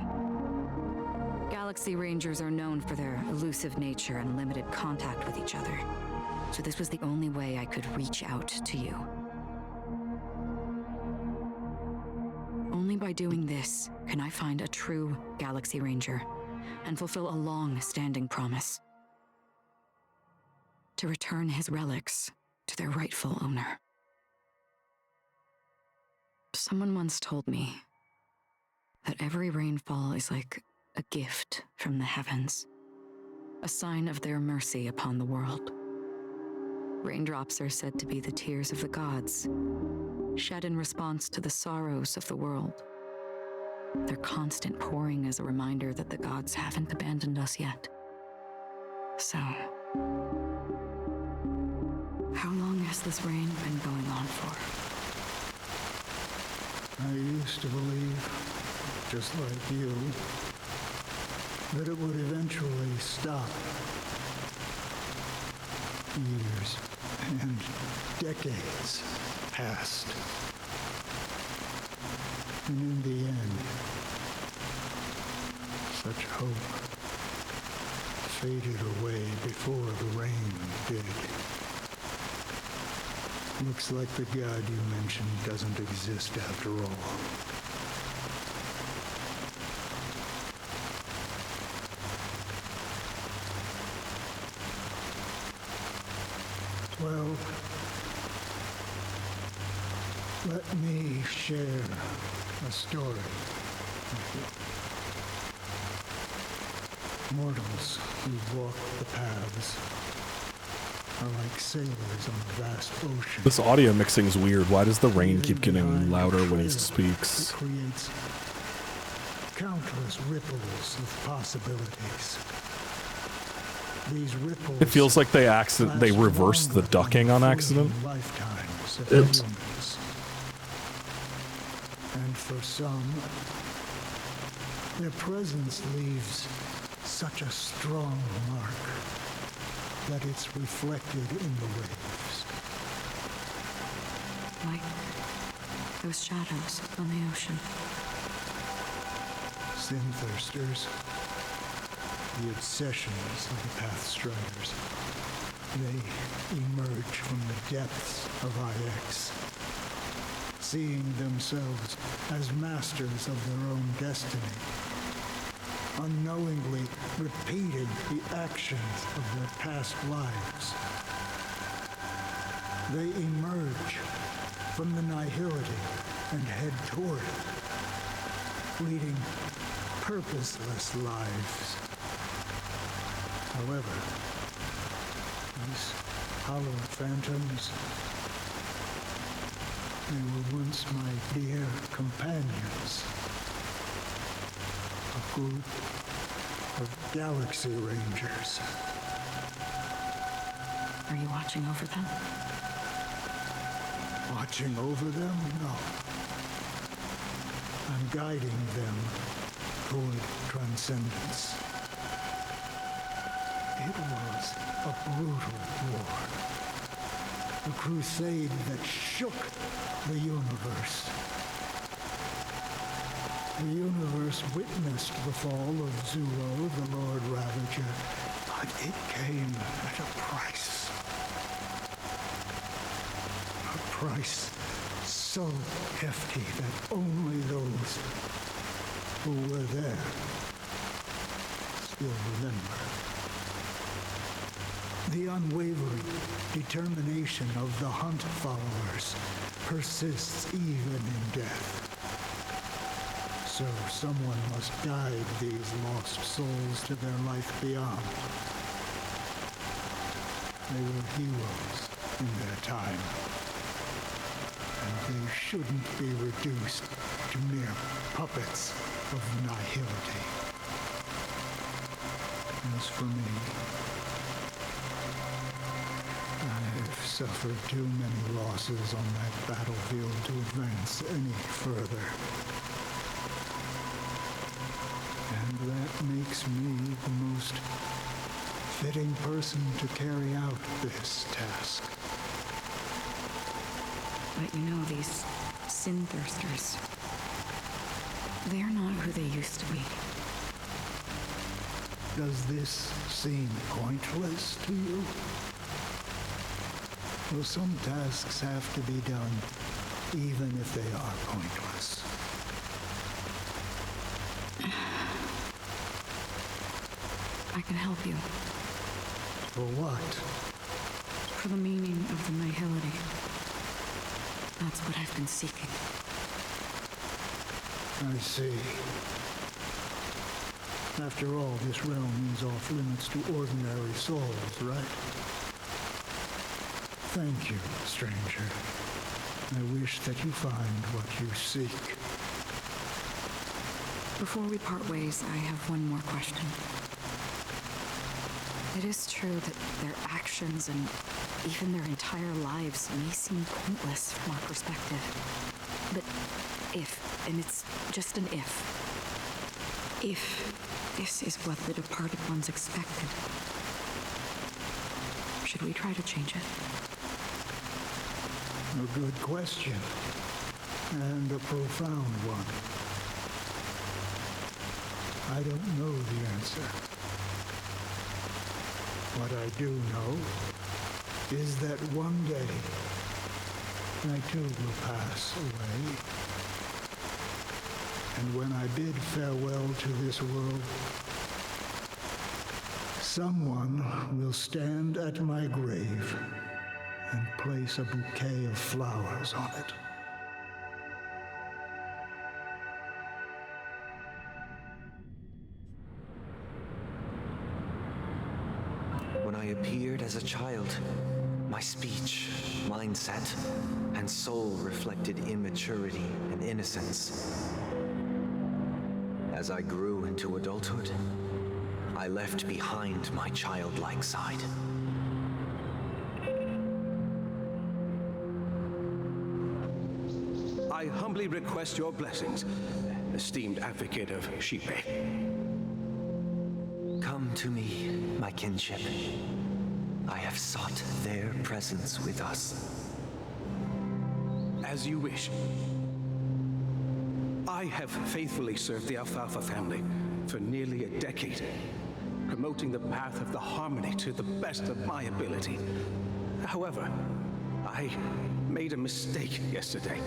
Galaxy Rangers are known for their elusive nature and limited contact with each other, so this was the only way I could reach out to you. Only by doing this can I find a true Galaxy Ranger and fulfill a long-standing promise: to return his relics to their rightful owner. Someone once told me that every rainfall is like a gift from the heavens, a sign of their mercy upon the world. Raindrops are said to be the tears of the gods, shed in response to the sorrows of the world. Their constant pouring is a reminder that the gods haven't abandoned us yet. So, how long has this rain been going on for? I used to believe, just like you, that it would eventually stop. Years and decades passed. And in the end, such hope faded away before the rain did. Looks like the god you mentioned doesn't exist after all. Well, let me share a story with you. Mortals who walk the paths are like sailors on a vast ocean. This audio mixing is weird. Why does the rain keep getting louder when he speaks? It creates countless ripples of possibilities. These ripples. It feels like they reversed the ducking on accident. Lifetimes of Oops. humans. And for some, their presence leaves such a strong mark that it's reflected in the waves. Like those shadows on the ocean. Sin-thirsters, the obsessions of the Pathstriders. They emerge from the depths of IX, seeing themselves as masters of their own destiny, unknowingly repeating the actions of their past lives. They emerge from the nihility and head toward it, leading purposeless lives. However, these hollow phantoms, they were once my dear companions. A group of Galaxy Rangers. Are you watching over them? Watching over them? No. I'm guiding them toward transcendence. It was a brutal war. A crusade that shook the universe. The universe witnessed the fall of Zuo, the Lord Ravager, but it came at a price. A price so hefty that only those who were there still remember. The unwavering determination of the Hunt followers persists even in death. So someone must guide these lost souls to their life beyond. They were heroes in their time. And they shouldn't be reduced to mere puppets of nihility. As for me, I've suffered too many losses on that battlefield to advance any further. And that makes me the most fitting person to carry out this task. But you know, these sin thirsters, they're not who they used to be. Does this seem pointless to you? Well, some tasks have to be done, even if they are pointless. I can help you. For what? For the meaning of the nihility. That's what I've been seeking. I see. After all, this realm is off limits to ordinary souls, right? Thank you, stranger. I wish that you find what you seek. Before we part ways, I have one more question. It is true that their actions and even their entire lives may seem pointless from our perspective. But if, and it's just an if this is what the departed ones expected, should we try to change it? A good question, and a profound one. I don't know the answer. What I do know is that one day I too will pass away. And when I bid farewell to this world, someone will stand at my grave and place a bouquet of flowers on it. When I appeared as a child, my speech, mindset, and soul reflected immaturity and innocence. As I grew into adulthood, I left behind my childlike side. I humbly request your blessings, esteemed advocate of Shipe. Come to me, my kinship. I have sought their presence with us. As you wish. I have faithfully served the Alfalfa family for nearly a decade, promoting the path of the harmony to the best of my ability. However, I made a mistake yesterday.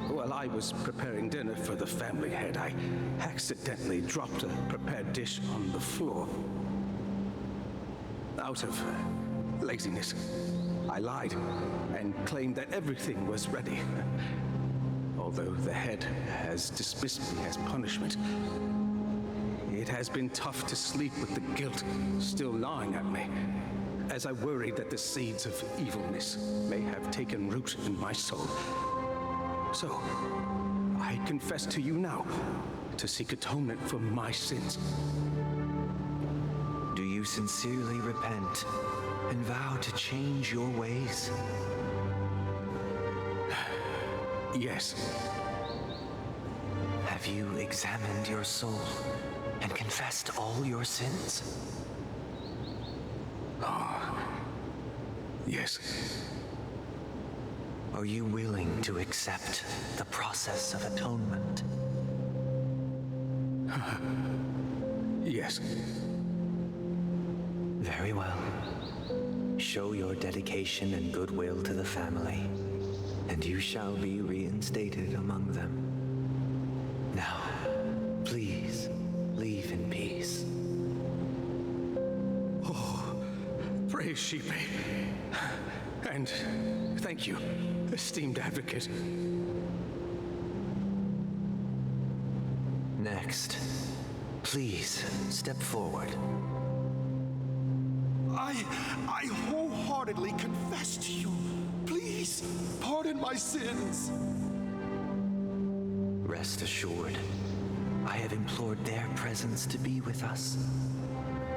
While I was preparing dinner for the family head, I accidentally dropped a prepared dish on the floor. Out of laziness, I lied and claimed that everything was ready. Although the head has dismissed me as punishment, it has been tough to sleep with the guilt still gnawing at me, as I worried that the seeds of evilness may have taken root in my soul. So, I confess to you now to seek atonement for my sins. Do you sincerely repent and vow to change your ways? Yes. Have you examined your soul and confessed all your sins? Yes. Are you willing to accept the process of atonement? Yes. Very well. Show your dedication and goodwill to the family, and you shall be reinstated among them. Now, please, leave in peace. Oh, praise Shipe. And thank you, esteemed advocate. Next, please step forward. I wholeheartedly confess to you. Please, pardon my sins. Rest assured, I have implored their presence to be with us.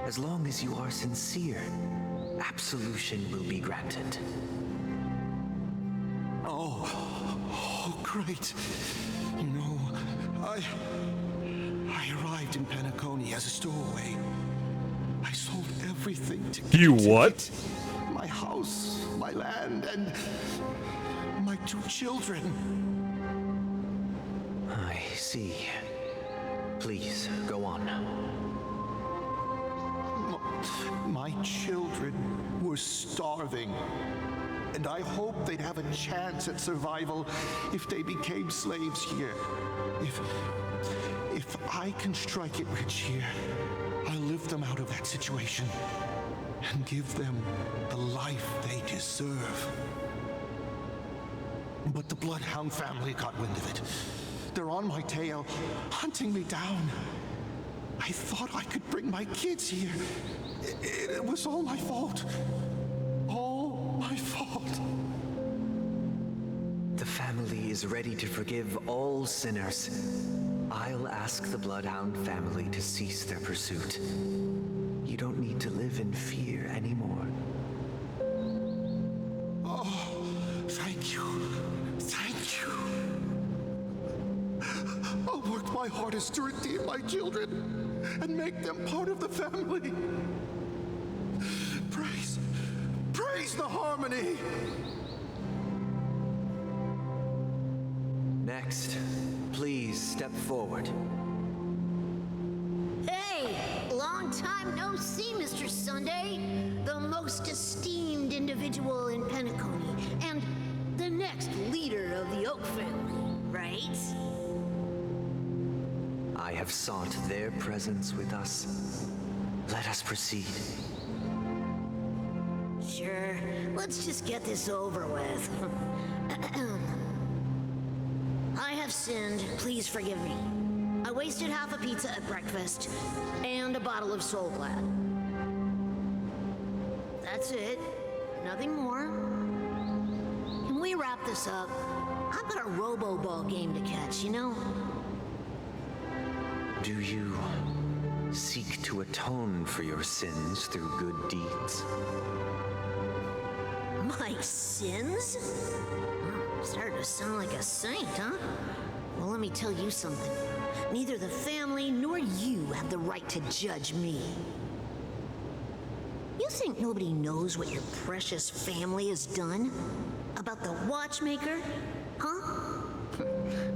As long as you are sincere, absolution will be granted. Oh, great. You know, I arrived in Penacony as a stowaway. I sold everything to get You a what? ticket. My house, my land, and my 2 children. I see. Please, go on. My children were starving, and I hoped they'd have a chance at survival if they became slaves here. If I can strike it rich here, I'll lift them out of that situation and give them the life they deserve. But the Bloodhound family got wind of it. They're on my tail, hunting me down. I thought I could bring my kids here. It was all my fault. All my fault. The family is ready to forgive all sinners. I'll ask the Bloodhound family to cease their pursuit. You don't need to live in fear anymore. Oh, thank you. Thank you. I'll work my hardest to redeem my children and make them part of the family. Praise the harmony. Next, please step forward. Hey, long time no see, Mr. Sunday. The most esteemed individual in Penacony, and the next leader of the Oak family, right? I have sought their presence with us. Let us proceed. Sure, let's just get this over with. I have sinned, please forgive me. I wasted half a pizza at breakfast, and a bottle of Soul Glad. That's it, nothing more. Can we wrap this up? I've got a robo-ball game to catch, you know? Do you seek to atone for your sins through good deeds? My sins? Starting to sound like a saint, huh? Well, let me tell you something. Neither the family nor you have the right to judge me. You think nobody knows what your precious family has done? About the watchmaker? Huh?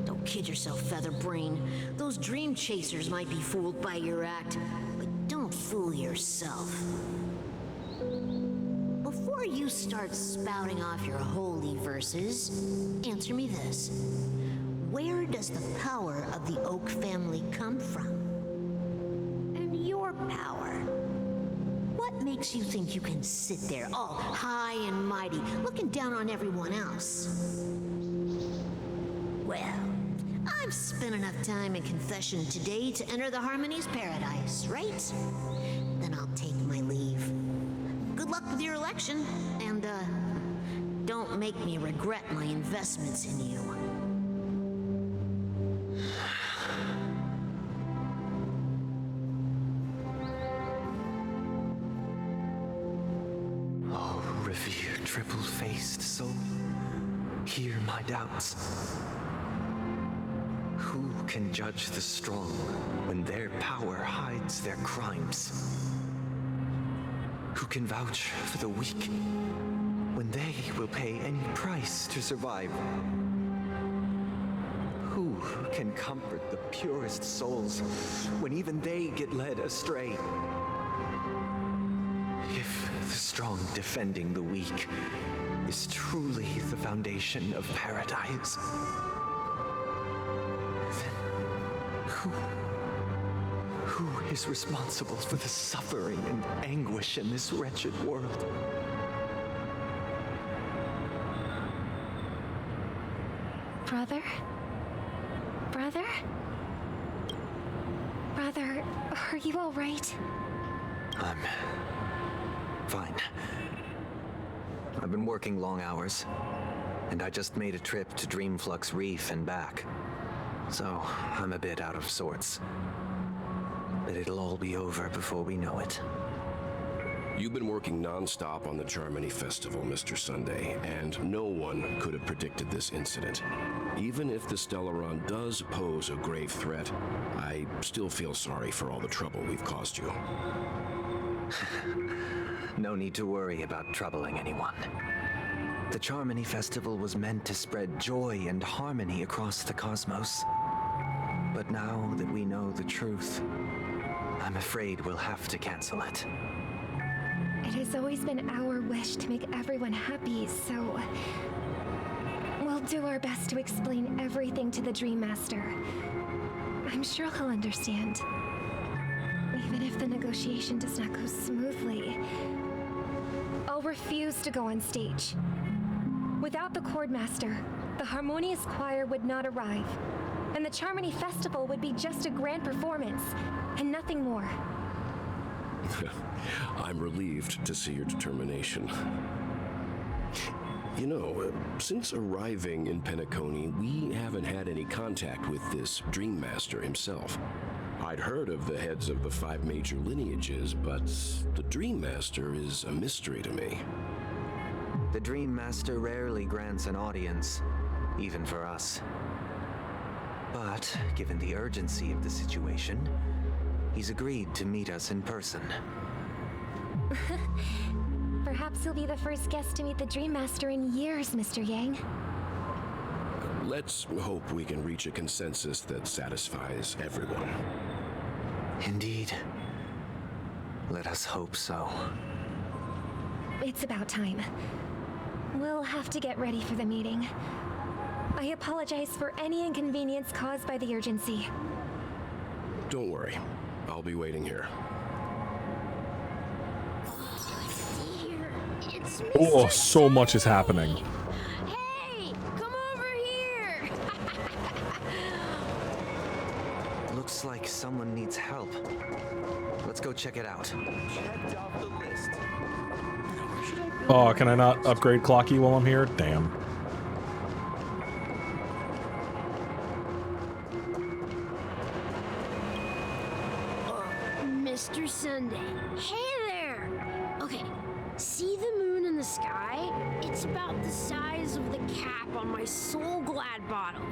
Don't kid yourself, Featherbrain. Those dream chasers might be fooled by your act, but don't fool yourself. Before you start spouting off your holy verses, answer me this. Where does the power of the Oak family come from? And your power? What makes you think you can sit there all high and mighty, looking down on everyone else? Well, I've spent enough time in confession today to enter the Harmony's paradise, right? Then I'll take my leave. Good luck with your election, and don't make me regret my investments in you. Oh, revered triple-faced soul, hear my doubts. Who can judge the strong when their power hides their crimes? Who can vouch for the weak when they will pay any price to survive? Who can comfort the purest souls when even they get led astray? If the strong defending the weak is truly the foundation of paradise, then who is responsible for the suffering and anguish in this wretched world? Brother? Brother? Brother, are you all right? Fine. I've been working long hours, and I just made a trip to Dreamflux Reef and back. So, I'm a bit out of sorts. But it'll all be over before we know it. You've been working non-stop on the Charmony Festival, Mr. Sunday, and no one could have predicted this incident. Even if the Stellaron does pose a grave threat, I still feel sorry for all the trouble we've caused you. No need to worry about troubling anyone. The Charmony Festival was meant to spread joy and harmony across the cosmos. But now that we know the truth, I'm afraid we'll have to cancel it. It has always been our wish to make everyone happy, so we'll do our best to explain everything to the Dream Master. I'm sure he'll understand. Even if the negotiation does not go smoothly, I'll refuse to go on stage. Without the Chord Master, the Harmonious Choir would not arrive, and the Charmony Festival would be just a grand performance, and nothing more. I'm relieved to see your determination. You know, since arriving in Penacony, we haven't had any contact with this Dream Master himself. I'd heard of the heads of the 5 major lineages, but the Dream Master is a mystery to me. The Dream Master rarely grants an audience, even for us. But, given the urgency of the situation, he's agreed to meet us in person. Perhaps you'll be the first guest to meet the Dream Master in years, Mr. Yang. Let's hope we can reach a consensus that satisfies everyone. Indeed. Let us hope so. It's about time. We'll have to get ready for the meeting. I apologize for any inconvenience caused by the urgency. Don't worry. I'll be waiting here. Oh, so much is happening. Hey, come over here. Looks like someone needs help. Let's go check it out. Checked off the list. Oh, can I not upgrade Clocky while I'm here? Damn. Mr. Sunday. Hey there. Okay, see the moon in the sky? It's about the size of the cap on my Soul Glad bottle.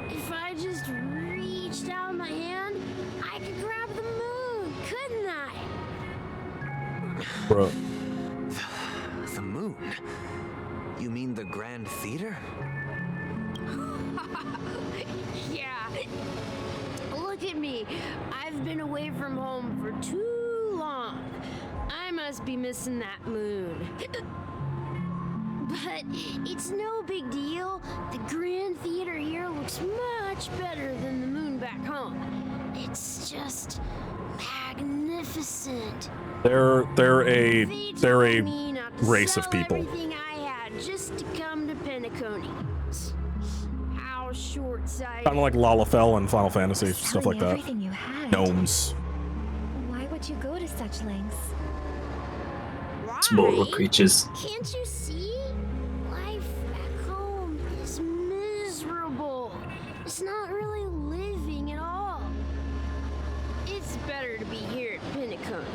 If I just reached out my hand, I could grab the moon, couldn't I? Bro. The moon? You mean the Grand Theater? Yeah. Look at me. I've been away from home for too long. I must be missing that moon. But it's no big deal. The Grand Theater here looks much better than the moon back home. It's just magnificent. They're a race of people. Everything I had just to come to Penacony. How short-sighted. Kind of like Lalafell and Final Fantasy, stuff like that. Everything you had. Gnomes. Why would you go to such lengths? Smaller creatures. Can't you see? Life back home is miserable. It's not really living at all. It's better to be here at Penacony.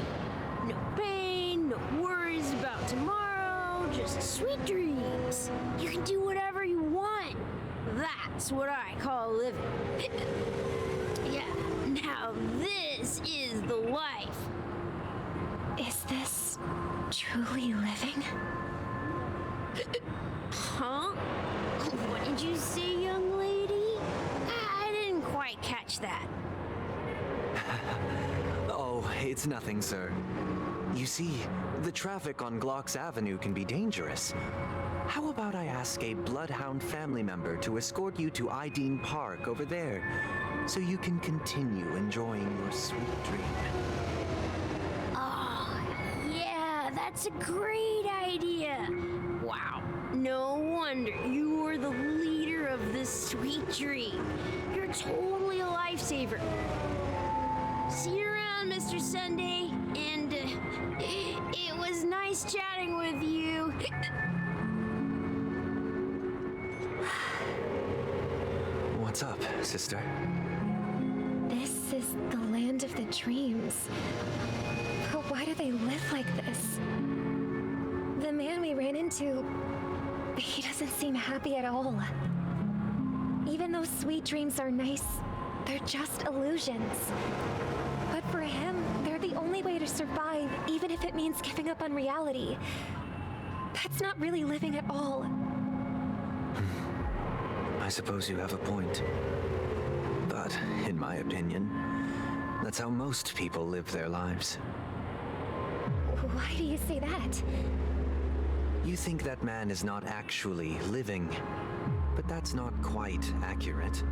No pain, no worries about tomorrow, just sweet dreams. You can do whatever you want. That's what I call living. Yeah, now this is the life. Is this truly living? Huh? What did you say, young lady? I didn't quite catch that. Oh, it's nothing, sir. You see, the traffic on Glocks Avenue can be dangerous. How about I ask a Bloodhound family member to escort you to Ideen Park over there, so you can continue enjoying your sweet dream? Oh, yeah, that's a great idea. Wow, no wonder you were the leader of this sweet dream. You're totally a lifesaver. See you around down, Mr. Sunday, and it was nice chatting with you. What's up, sister? This is the land of the dreams. But why do they live like this? The man we ran into, he doesn't seem happy at all. Even though sweet dreams are nice, they're just illusions. But for him, they're the only way to survive, even if it means giving up on reality. That's not really living at all. I suppose you have a point. But, in my opinion, that's how most people live their lives. Why do you say that? You think that man is not actually living, but that's not quite accurate.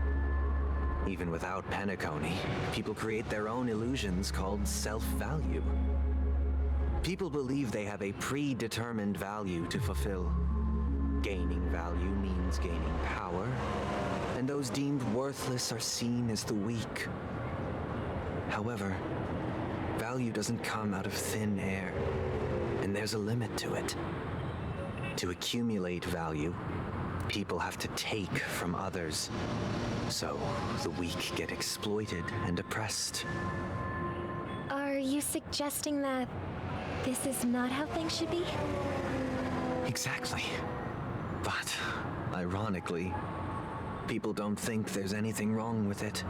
Even without Penacony, people create their own illusions called self-value. People believe they have a predetermined value to fulfill. Gaining value means gaining power, and those deemed worthless are seen as the weak. However, value doesn't come out of thin air, and there's a limit to it. To accumulate value, people have to take from others. So, the weak get exploited and oppressed. Are you suggesting that this is not how things should be? Exactly. But, ironically, people don't think there's anything wrong with it,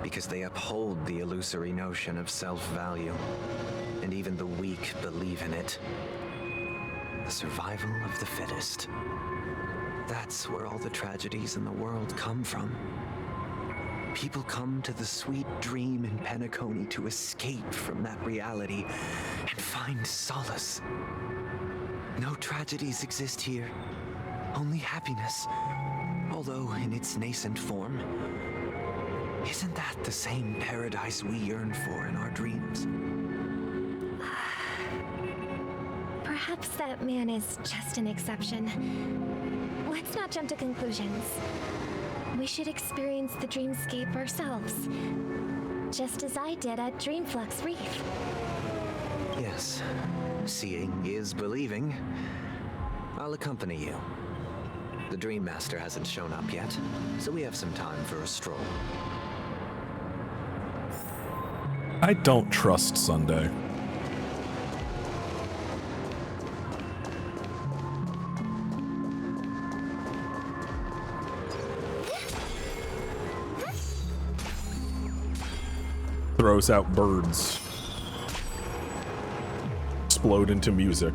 because they uphold the illusory notion of self-value, and even the weak believe in it. The survival of the fittest. That's where all the tragedies in the world come from. People come to the sweet dream in Penacony to escape from that reality and find solace. No tragedies exist here, only happiness, although in its nascent form. Isn't that the same paradise we yearn for in our dreams? Perhaps that man is just an exception. Let's not jump to conclusions. We should experience the dreamscape ourselves, just as I did at Dreamflux Reef. Yes, seeing is believing. I'll accompany you. The Dream Master hasn't shown up yet, so we have some time for a stroll. I don't trust Sunday. Throws out birds. Explode into music.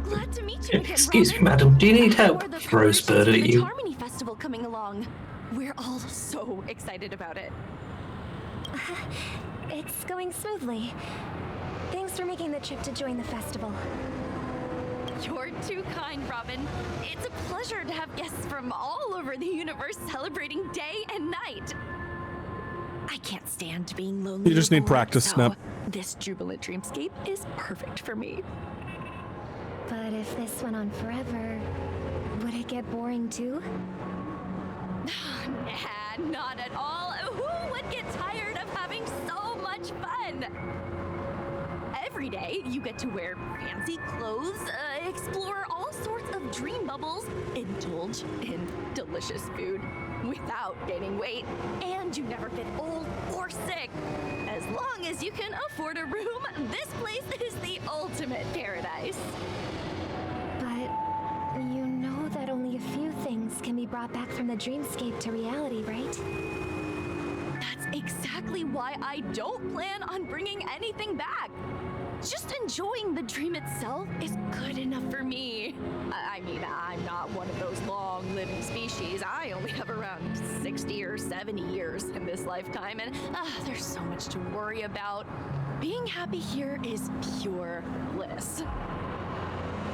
Glad to meet you again, Excuse me, Robin. madam. Do you need help? You're the Throws first bird to at the you. Harmony Festival coming along. We're all so excited about it. It's going smoothly. Thanks for making the trip to join the festival. You're too kind, Robin. It's a pleasure to have guests from all over the universe celebrating day and night. I can't stand being lonely. You just or need bored, practice, so Snap. This jubilant dreamscape is perfect for me. But if this went on forever, would it get boring too? Nah, not at all. Who would get tired of having so much fun? Every day, you get to wear fancy clothes, explore all sorts of dream bubbles, indulge in delicious food without gaining weight, and you never get old or sick. As long as you can afford a room, this place is the ultimate paradise. But you know that only a few things can be brought back from the dreamscape to reality, right? That's exactly why I don't plan on bringing anything back. Just enjoying the dream itself is good enough for me. I mean, I'm not one of those long-living species. I only have around 60 or 70 years in this lifetime, and there's so much to worry about. Being happy here is pure bliss.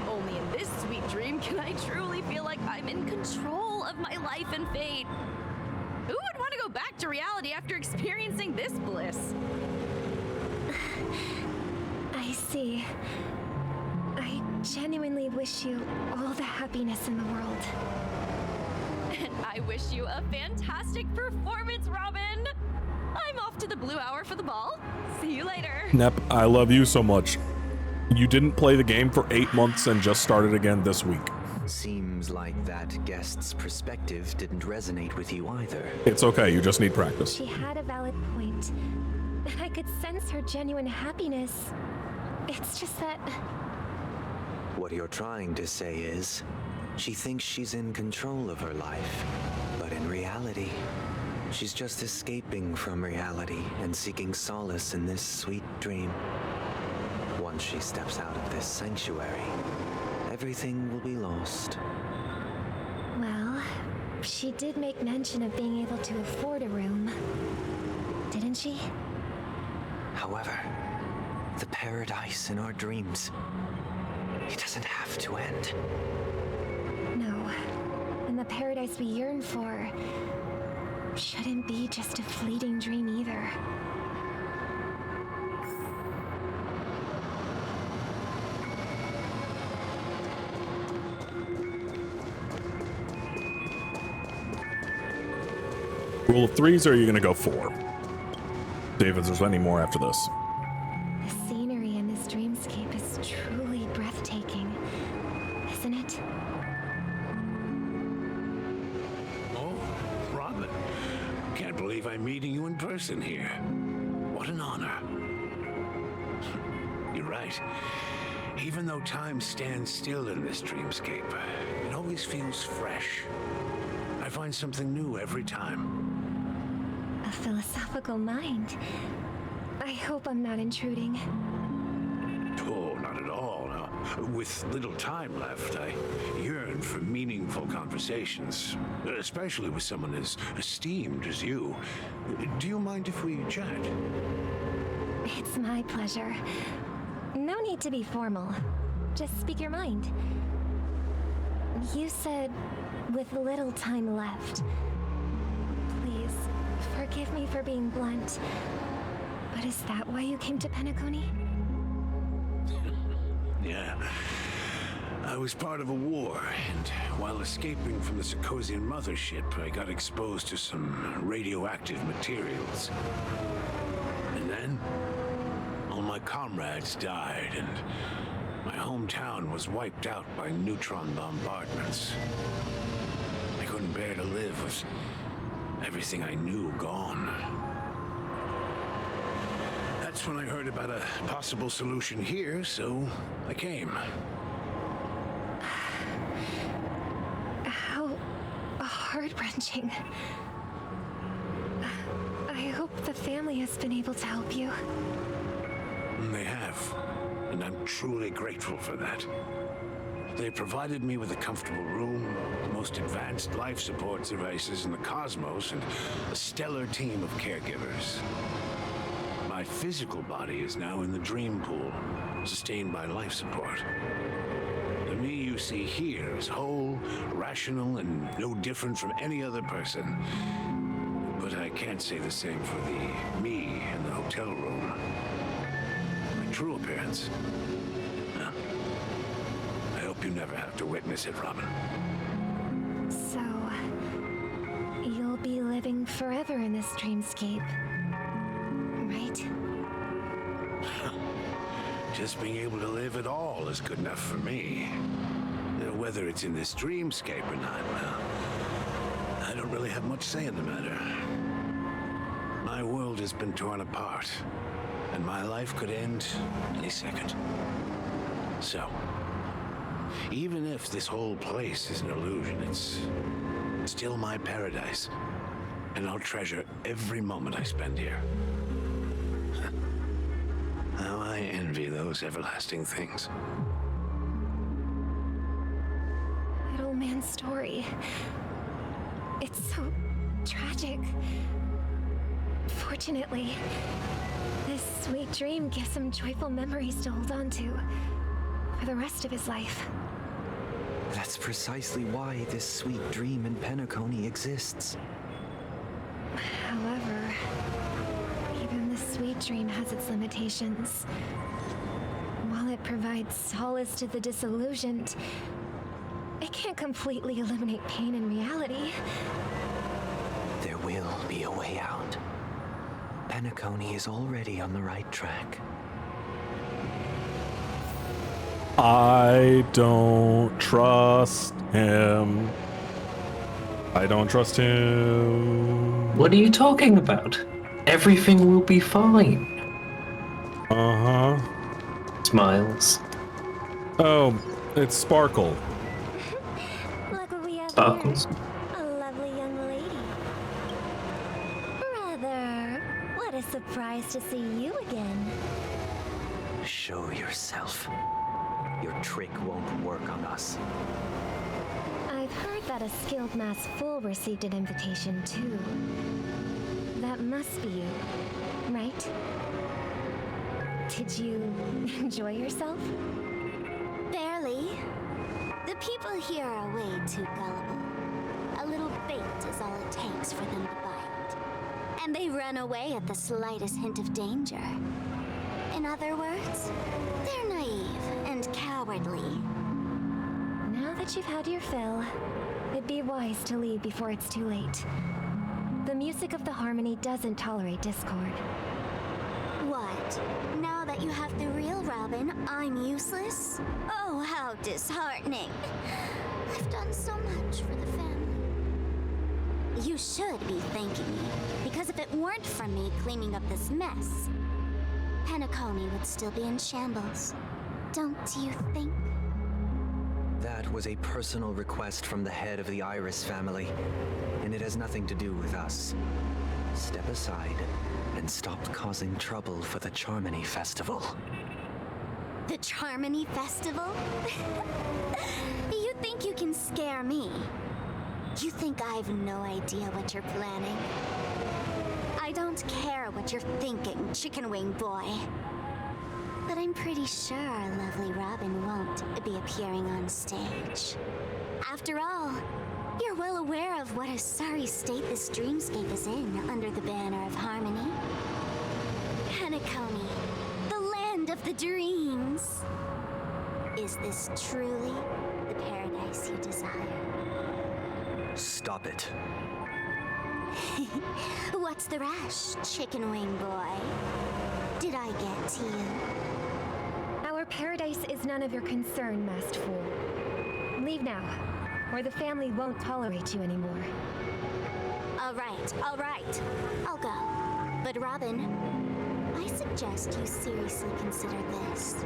Only in this sweet dream can I truly feel like I'm in control of my life and fate. Who would want to go back to reality after experiencing this bliss? I see. I genuinely wish you all the happiness in the world. And I wish you a fantastic performance, Robin! I'm off to the Blue Hour for the ball. See you later. Nep, I love you so much. You didn't play the game for 8 months and just started again this week. Seems like that guest's perspective didn't resonate with you either. It's okay, you just need practice. She had a valid point, and I could sense her genuine happiness. It's just that... What you're trying to say is, she thinks she's in control of her life, but in reality, she's just escaping from reality and seeking solace in this sweet dream. Once she steps out of this sanctuary, everything will be lost. Well, she did make mention of being able to afford a room, didn't she? However, the paradise in our dreams, it doesn't have to end. No, and the paradise we yearn for shouldn't be just a fleeting dream either. Rule of threes, or are you going to go 4? David, there's any more after this. The scenery in this dreamscape is truly breathtaking, isn't it? Oh, Robin. Can't believe I'm meeting you in person here. What an honor. You're right. Even though time stands still in this dreamscape, it always feels fresh. I find something new every time. A philosophical mind. I hope I'm not intruding. Oh, not at all. Now, with little time left, I yearn for meaningful conversations, especially with someone as esteemed as you. Do you mind if we chat? It's my pleasure. No need to be formal. Just speak your mind. You said, with little time left. Please, forgive me for being blunt, but is that why you came to Penacony? Yeah. I was part of a war, and while escaping from the Sarkosian mothership, I got exposed to some radioactive materials. And then, all my comrades died, and my hometown was wiped out by neutron bombardments. I couldn't bear to live with everything I knew gone. That's when I heard about a possible solution here, so I came. How heart-wrenching. I hope the family has been able to help you. They have, and I'm truly grateful for that. They provided me with a comfortable room, the most advanced life support devices in the cosmos, and a stellar team of caregivers. My physical body is now in the dream pool, sustained by life support. The me you see here is whole, rational, and no different from any other person. But I can't say the same for the me in the hotel room. My true appearance. Well, I hope you never have to witness it, Robin. So, you'll be living forever in this dreamscape, right? Just being able to live at all is good enough for me. Whether it's in this dreamscape or not, well, I don't really have much say in the matter. My world has been torn apart, and my life could end any second. So, even if this whole place is an illusion, it's still my paradise, and I'll treasure every moment I spend here. How I envy those everlasting things. That old man's story. It's so tragic. Fortunately, this sweet dream gives him joyful memories to hold on to for the rest of his life. That's precisely why this sweet dream in Penacony exists. However, even the sweet dream has its limitations. While it provide solace to the disillusioned, it can't completely eliminate pain in reality. There will be a way out. Penacony is already on the right track. I don't trust him. I don't trust him. What are you talking about? Everything will be fine. Uh-huh. Smiles. Oh, it's Sparkle. Look what we have Sparkles. here. A lovely young lady. Brother, what a surprise to see you again. Show yourself. Your trick won't work on us. I've heard that a skilled mass fool received an invitation too. That must be you, right? Did you enjoy yourself? Barely. The people here are way too gullible. A little bait is all it takes for them to bite. And they run away at the slightest hint of danger. In other words, they're naive and cowardly. Now that you've had your fill, it'd be wise to leave before it's too late. The music of the harmony doesn't tolerate discord. What? Now that you have the real Robin, I'm useless? Oh, how disheartening. I've done so much for the family. You should be thanking me, because if it weren't for me cleaning up this mess, Penacony would still be in shambles. Don't you think? That was a personal request from the head of the Iris family, and it has nothing to do with us. Step aside and stop causing trouble for the Charmony Festival. The Charmony Festival? You think you can scare me? You think I've no idea what you're planning? I don't care what you're thinking, chicken wing boy. But I'm pretty sure our lovely Robin won't be appearing on stage. After all, you're well aware of what a sorry state this dreamscape is in under the banner of harmony. Penacony, the land of the dreams. Is this truly the paradise you desire? Stop it. What's the rush, chicken wing boy? Did I get to you? Our paradise is none of your concern, masked fool. Leave now, or the family won't tolerate you anymore. All right. I'll go. But Robin, I suggest you seriously consider this.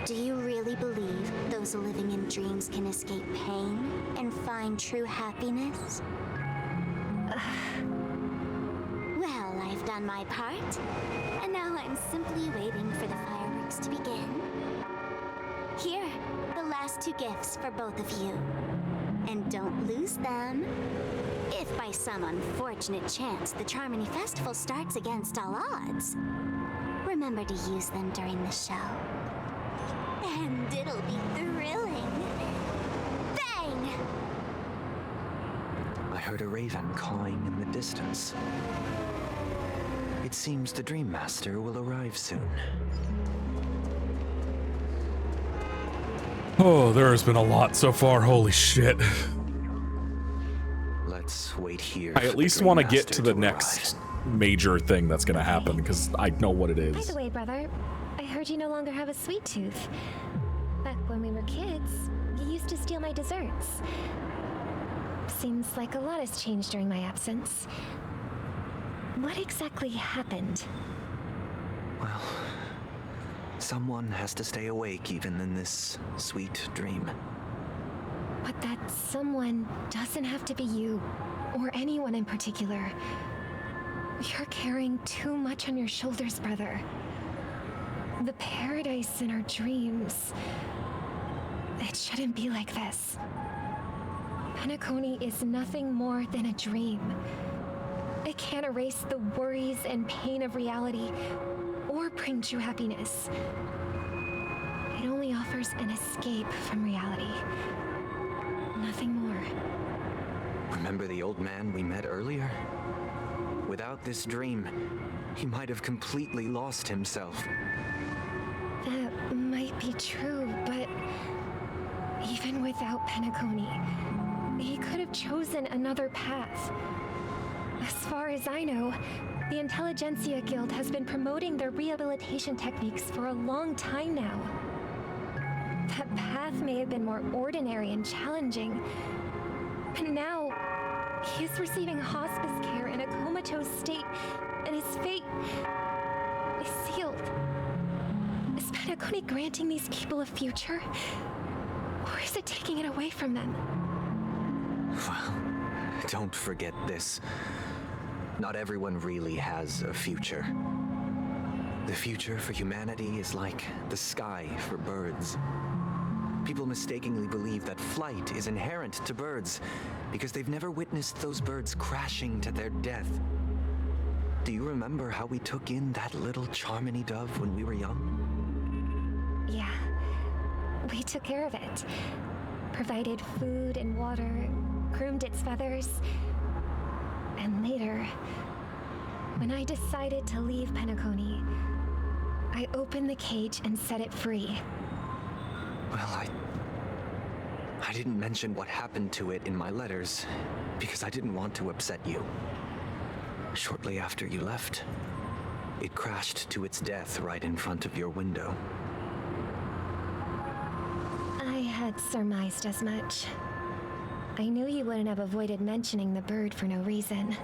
Do you really believe those living in dreams can escape pain and find true happiness? Well, I've done my part, and now I'm simply waiting for the fireworks to begin. Here, the last two gifts for both of you. And don't lose them. If by some unfortunate chance the Charmony Festival starts against all odds, remember to use them during the show. And it'll be thrilling. Bang! I heard a raven cawing in the distance. It seems the Dream Master will arrive soon. Oh, there has been a lot so far. Holy shit. Let's wait here. I at least want to get to the next major thing that's going to happen, because I know what it By is. the way, brother, I heard you no longer have a sweet tooth. Back when we were kids, you used to steal my desserts. Seems like a lot has changed during my absence. What exactly happened? Well, someone has to stay awake even in this sweet dream. But that someone doesn't have to be you, or anyone in particular. You're carrying too much on your shoulders, brother. The paradise in our dreams. It shouldn't be like this. Penacony is nothing more than a dream. It can't erase the worries and pain of reality, or bring true happiness. It only offers an escape from reality. Nothing more. Remember the old man we met earlier? Without this dream, he might have completely lost himself. That might might be true, but even without Penacony, he could have chosen another path. As far as I know, the Intelligentsia Guild has been promoting their rehabilitation techniques for a long time now. That path may have been more ordinary and challenging, but now he is receiving hospice care in a comatose state, and his fate is sealed. Is Penacony granting these people a future, or is it taking it away from them? Well, don't forget this. Not everyone really has a future. The future for humanity is like the sky for birds. People mistakenly believe that flight is inherent to birds because they've never witnessed those birds crashing to their death. Do you remember how we took in that little Charmony dove when we were young? Yeah, we took care of it. Provided food and water, groomed its feathers. And later, when I decided to leave Penacony, I opened the cage and set it free. Well, I didn't mention what happened to it in my letters because I didn't want to upset you. Shortly after you left, it crashed to its death right in front of your window. I had surmised as much. I knew you wouldn't have avoided mentioning the bird for no reason.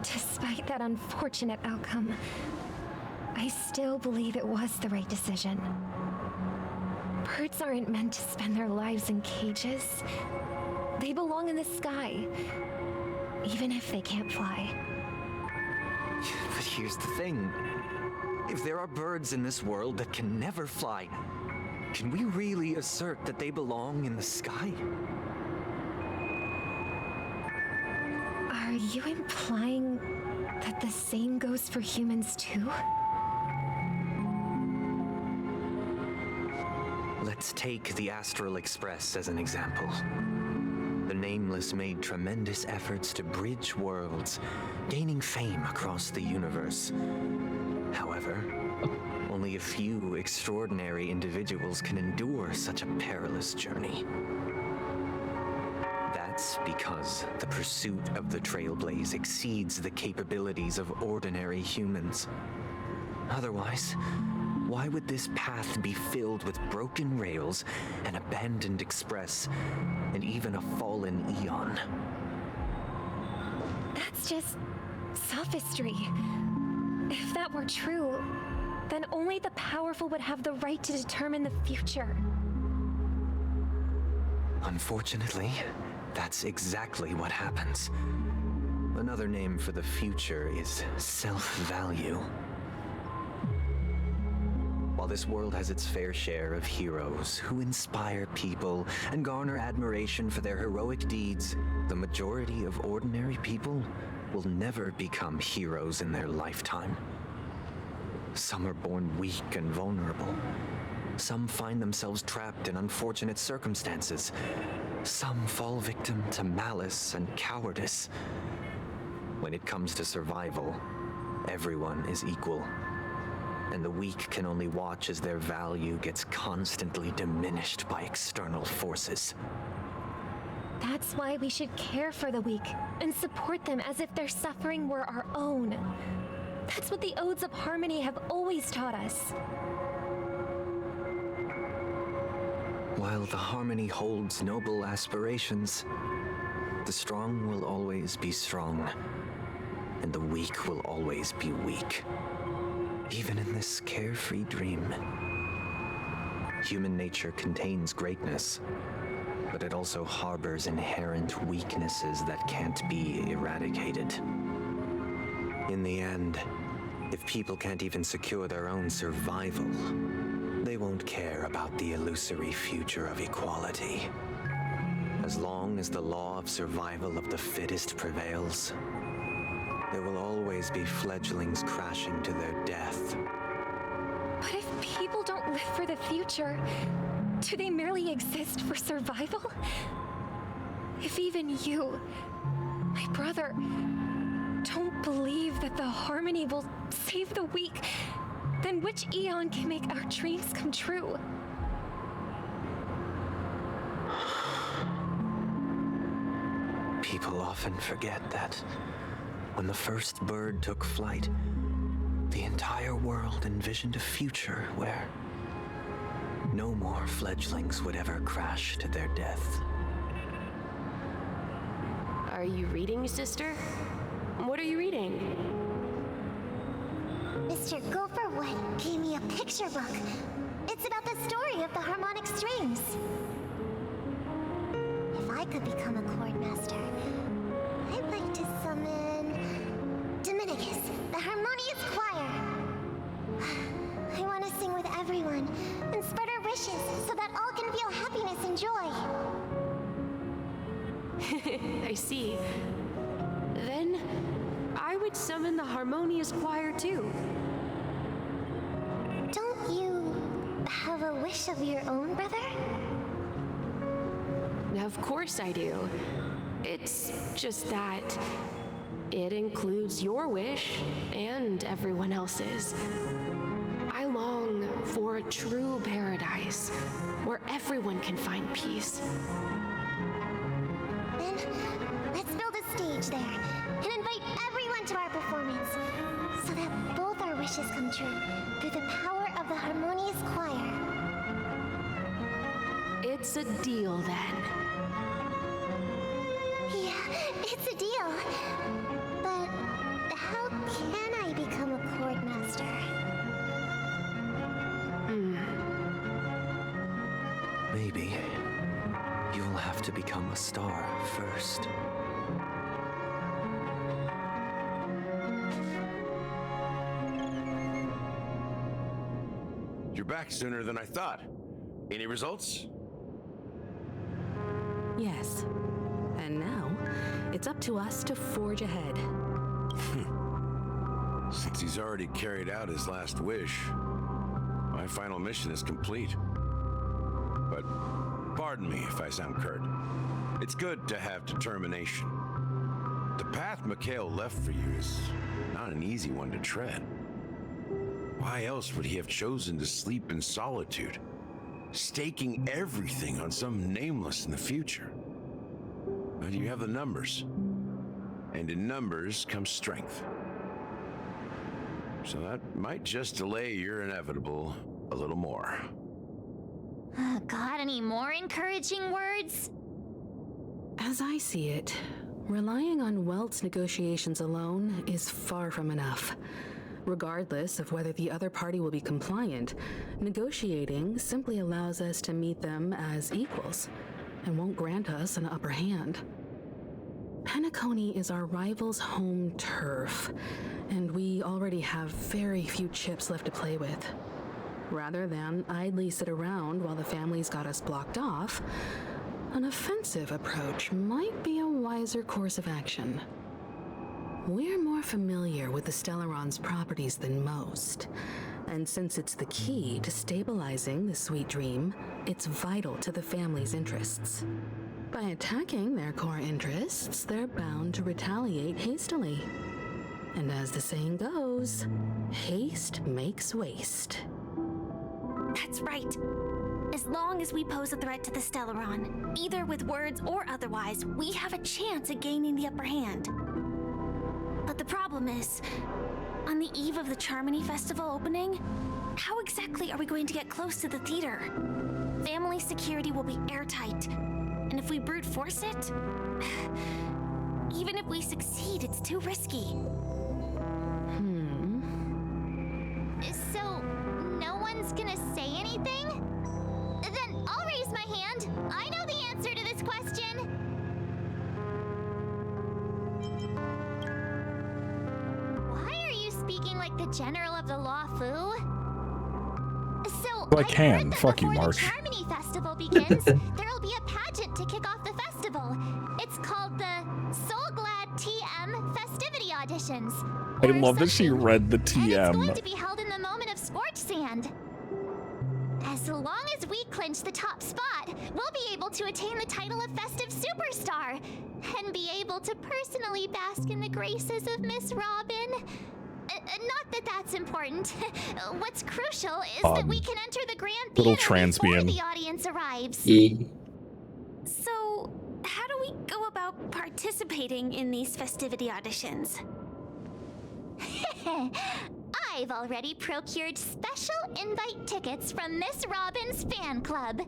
Despite that unfortunate outcome, I still believe it was the right decision. Birds aren't meant to spend their lives in cages. They belong in the sky, even if they can't fly. But here's the thing. If there are birds in this world that can never fly, can we really assert that they belong in the sky? Are you implying that the same goes for humans too? Let's take the Astral Express as an example. The Nameless made tremendous efforts to bridge worlds, gaining fame across the universe. However, only a few extraordinary individuals can endure such a perilous journey. That's because the pursuit of the Trailblaze exceeds the capabilities of ordinary humans. Otherwise, why would this path be filled with broken rails, an abandoned express, and even a fallen eon? That's just sophistry. If that were true, then only the powerful would have the right to determine the future. Unfortunately, that's exactly what happens. Another name for the future is self-value. While this world has its fair share of heroes who inspire people and garner admiration for their heroic deeds, the majority of ordinary people will never become heroes in their lifetime. Some are born weak and vulnerable. Some find themselves trapped in unfortunate circumstances. Some fall victim to malice and cowardice. When it comes to survival, everyone is equal. And the weak can only watch as their value gets constantly diminished by external forces. That's why we should care for the weak and support them as if their suffering were our own. That's what the Odes of Harmony have always taught us. While the Harmony holds noble aspirations, the strong will always be strong, and the weak will always be weak. Even in this carefree dream, human nature contains greatness, but it also harbors inherent weaknesses that can't be eradicated. In the end, if people can't even secure their own survival, they won't care about the illusory future of equality. As long as the law of survival of the fittest prevails, there will always be fledglings crashing to their death. But if people don't live for the future, do they merely exist for survival? If even you, my brother, don't believe that the Harmony will save the weak then which Eon can make our dreams come true? People often forget that when the first bird took flight, the entire world envisioned a future where no more fledglings would ever crash to their death. Are you reading, sister? What are you reading? Mr. Gopherwood gave me a picture book. It's about the story of the harmonic strings. If I could become a chord master, I'd like to summon Dominicus, the harmonious choir. I want to sing with everyone and spread our wishes so that all can feel happiness and joy. I see. Then I would summon the harmonious choir too. Don't you have a wish of your own, brother? Of course I do. It's just that it includes your wish and everyone else's. I long for a true paradise where everyone can find peace. Then let's build a stage there and invite everyone to our performance so that both our wishes come true through the power of the harmonious choir. It's a deal then. Yeah, it's a deal. But how can I become a chord master? Maybe you'll have to become a star first. You're back sooner than I thought. Any results? Yes. And now, it's up to us to forge ahead. Since he's already carried out his last wish, my final mission is complete. But pardon me if I sound curt. It's good to have determination. The path Mikhail left for you is not an easy one to tread. Why else would he have chosen to sleep in solitude, staking everything on some nameless in the future? But you have the numbers, and in numbers comes strength. So that might just delay your inevitable a little more. Got any more encouraging words? As I see it, relying on Welt's negotiations alone is far from enough. Regardless of whether the other party will be compliant, negotiating simply allows us to meet them as equals and won't grant us an upper hand. Penacony is our rival's home turf, and we already have very few chips left to play with. Rather than idly sit around while the family's got us blocked off, an offensive approach might be a wiser course of action. We're more familiar with the Stellaron's properties than most, and since it's the key to stabilizing the sweet dream, it's vital to the family's interests. By attacking their core interests, they're bound to retaliate hastily. And as the saying goes, haste makes waste. That's right. As long as we pose a threat to the Stellaron, either with words or otherwise, we have a chance at gaining the upper hand. But the problem is, on the eve of the Charmony Festival opening, how exactly are we going to get close to the theater? Family security will be airtight, and if we brute force it, even if we succeed, it's too risky. So, no one's gonna say anything? Then I'll raise my hand. I know the answer to this question. Why are you speaking like the general of the Law Fu? So, I can. Fuck you, March. Before the Charmony Festival begins, there'll be a pageant to kick off the festival. It's called the Soulglad TM Festivity Auditions. I love that she read the And it's going TM. to be held in the moment of scorched sand. As long as we clinch the top spot, we'll be able to attain the title of Festive Superstar and be able to personally bask in the graces of Miss Robin. Not that that's important. What's crucial is that we can enter the grand little theater before transbian. the audience arrives. Yeah. So, how do we go about participating in these festivity auditions? I've already procured special invite tickets from Miss Robin's fan club.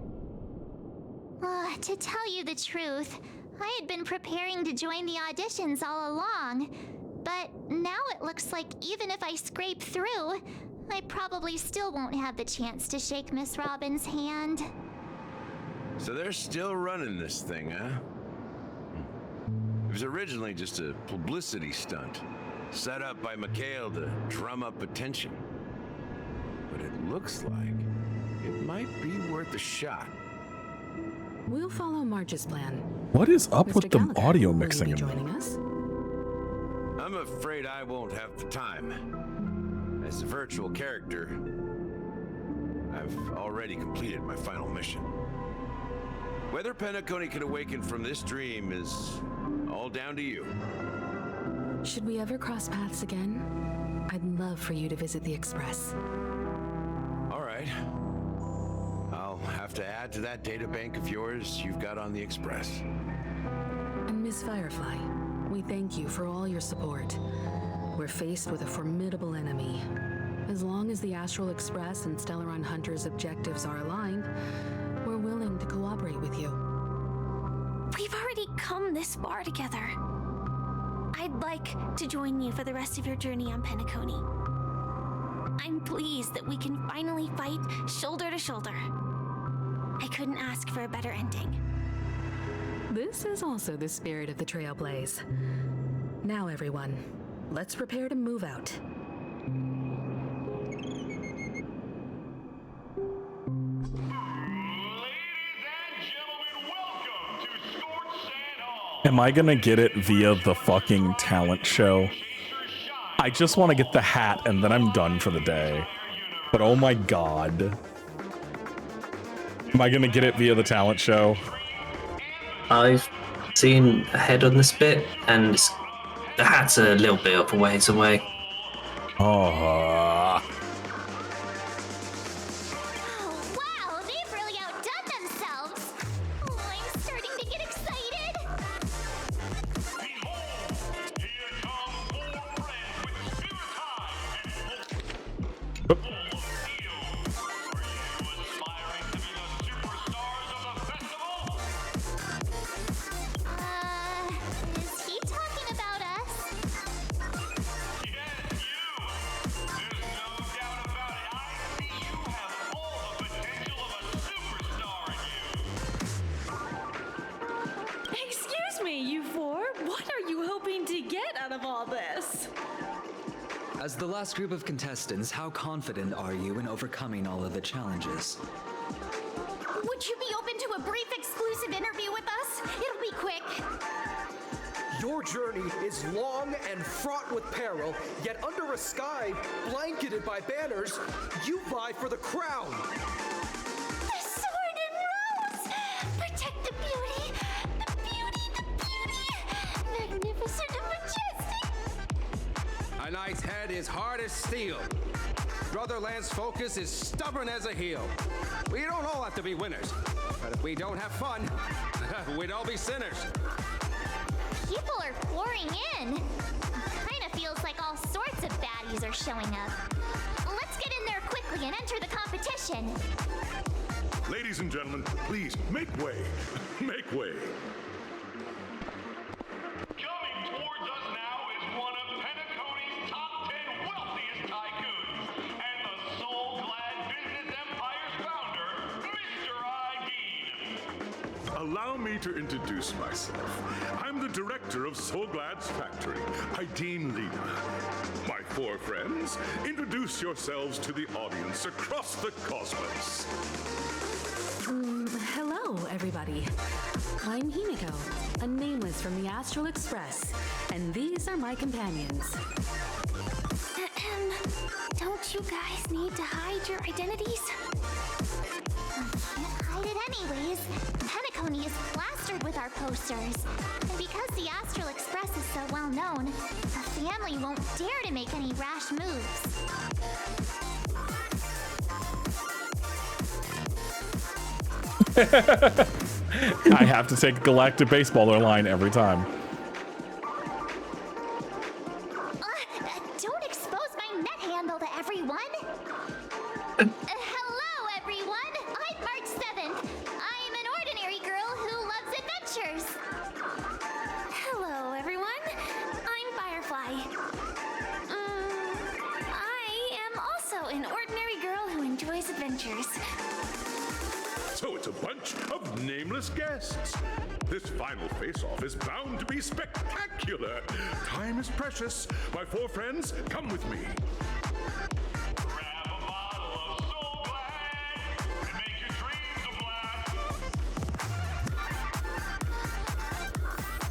To tell you the truth, I had been preparing to join the auditions all along, but now it looks like even if I scrape through, I probably still won't have the chance to shake Miss Robin's hand. So they're still running this thing, huh? It was originally just a publicity stunt, set up by Mikhail to drum up attention. But it looks like it might be worth a shot. We'll follow Marge's plan. What is up Mr. with the Gallagher, audio will you mixing be in joining there? us? I'm afraid I won't have the time. As a virtual character, I've already completed my final mission. Whether Penacony can awaken from this dream is all down to you. Should we ever cross paths again? I'd love for you to visit the Express. All right. I'll have to add to that data bank of yours you've got on the Express. And Miss Firefly, we thank you for all your support. We're faced with a formidable enemy. As long as the Astral Express and Stellaron Hunter's objectives are aligned, we're willing to cooperate with you. We've already come this far together. I'd like to join you for the rest of your journey on Penacony. I'm pleased that we can finally fight shoulder to shoulder. I couldn't ask for a better ending. This is also the spirit of the Trailblaze. Now, everyone, let's prepare to move out. Am I gonna get it via the fucking talent show? I just want to get the hat and then I'm done for the day. But oh my god. Am I gonna get it via the talent show? I've seen a head on this bit, and the hat's a little bit of a ways away. Oh. Wow, they've really outdone themselves. Oh, I'm starting to get excited. Is he talking about us? Excuse me, you four. What are you hoping to get out of all this? As the last group of contestants, how confident are you in overcoming all of the challenges? Would you be open to a brief exclusive interview with us? It'll be quick. Your journey is long and fraught with peril, yet under a sky blanketed by banners, you vie for the crown. The sword and rose! Protect the beauty! The beauty! The beauty! Magnificent and majestic! A knight's head is hard as steel. Brother Lance's focus is stubborn as a heel. We don't all have to be winners, but if we don't have fun, we'd all be sinners. People are pouring in. Kinda feels like all sorts of baddies are showing up. Let's get in there quickly and enter the competition. Ladies and gentlemen, please make way. Make way. Coming towards us now is one of Penacony's top 10 wealthiest tycoons and the soul-glad business empire's founder, Mr. I. Allow me to introduce myself. I'm the director of Soulglad's factory, Ideen Lena. My four friends, introduce yourselves to the audience across the cosmos. Hello, everybody. I'm Himiko, a nameless from the Astral Express, and these are my companions. Don't you guys need to hide your identities? Can't hide it anyways. Penacony is classic plastered with our posters. And because the Astral Express is so well known, the family won't dare to make any rash moves. I have to take Galactic Baseballer line every time. Don't expose my net handle to everyone! Hello, everyone! I'm March 7th. I'm an ordinary girl who loves adventures. Hello, everyone. I'm Firefly. I am also an ordinary girl who enjoys adventures. So it's a bunch of nameless guests. This final face-off is bound to be spectacular. Time is precious. My four friends, come with me.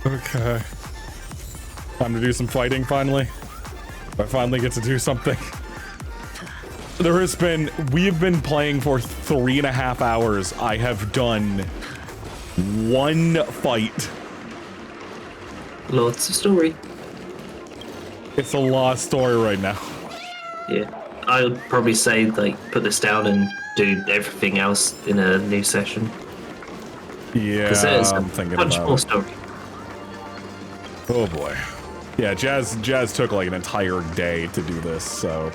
Okay. Time to do some fighting finally. I finally get to do something. We have been playing for 3.5 hours. I have done one fight. Lots of story. It's a lost story right now. Yeah. I would probably say, like, put this down and do everything else in a new session. Yeah, I'm thinking much about more it. story. Oh boy. Yeah, Jazz took like an entire day to do this, so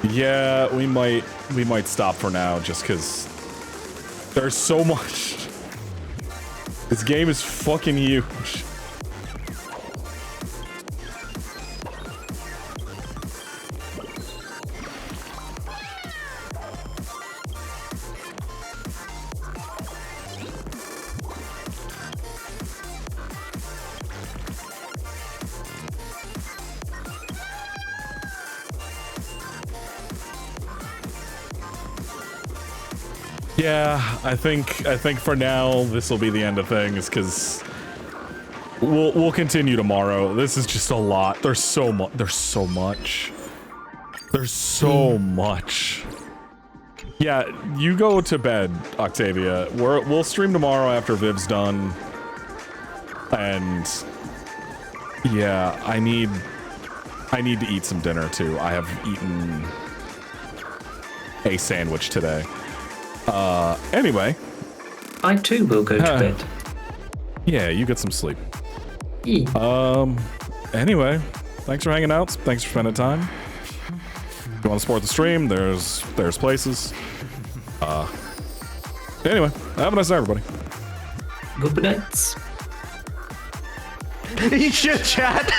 yeah, we might stop for now just because there's so much. This game is fucking huge. Yeah, I think for now this will be the end of things because we'll continue tomorrow. This is just a lot. There's so much. There's so much. There's so much. Yeah, you go to bed, Octavia. We'll stream tomorrow after Viv's done. And yeah, I need to eat some dinner too. I have eaten a sandwich today. Anyway. I too will go to bed. Yeah, you get some sleep. Anyway, thanks for hanging out. Thanks for spending time. If you want to support the stream, there's places. Anyway, have a nice night, everybody. Good night. You should chat.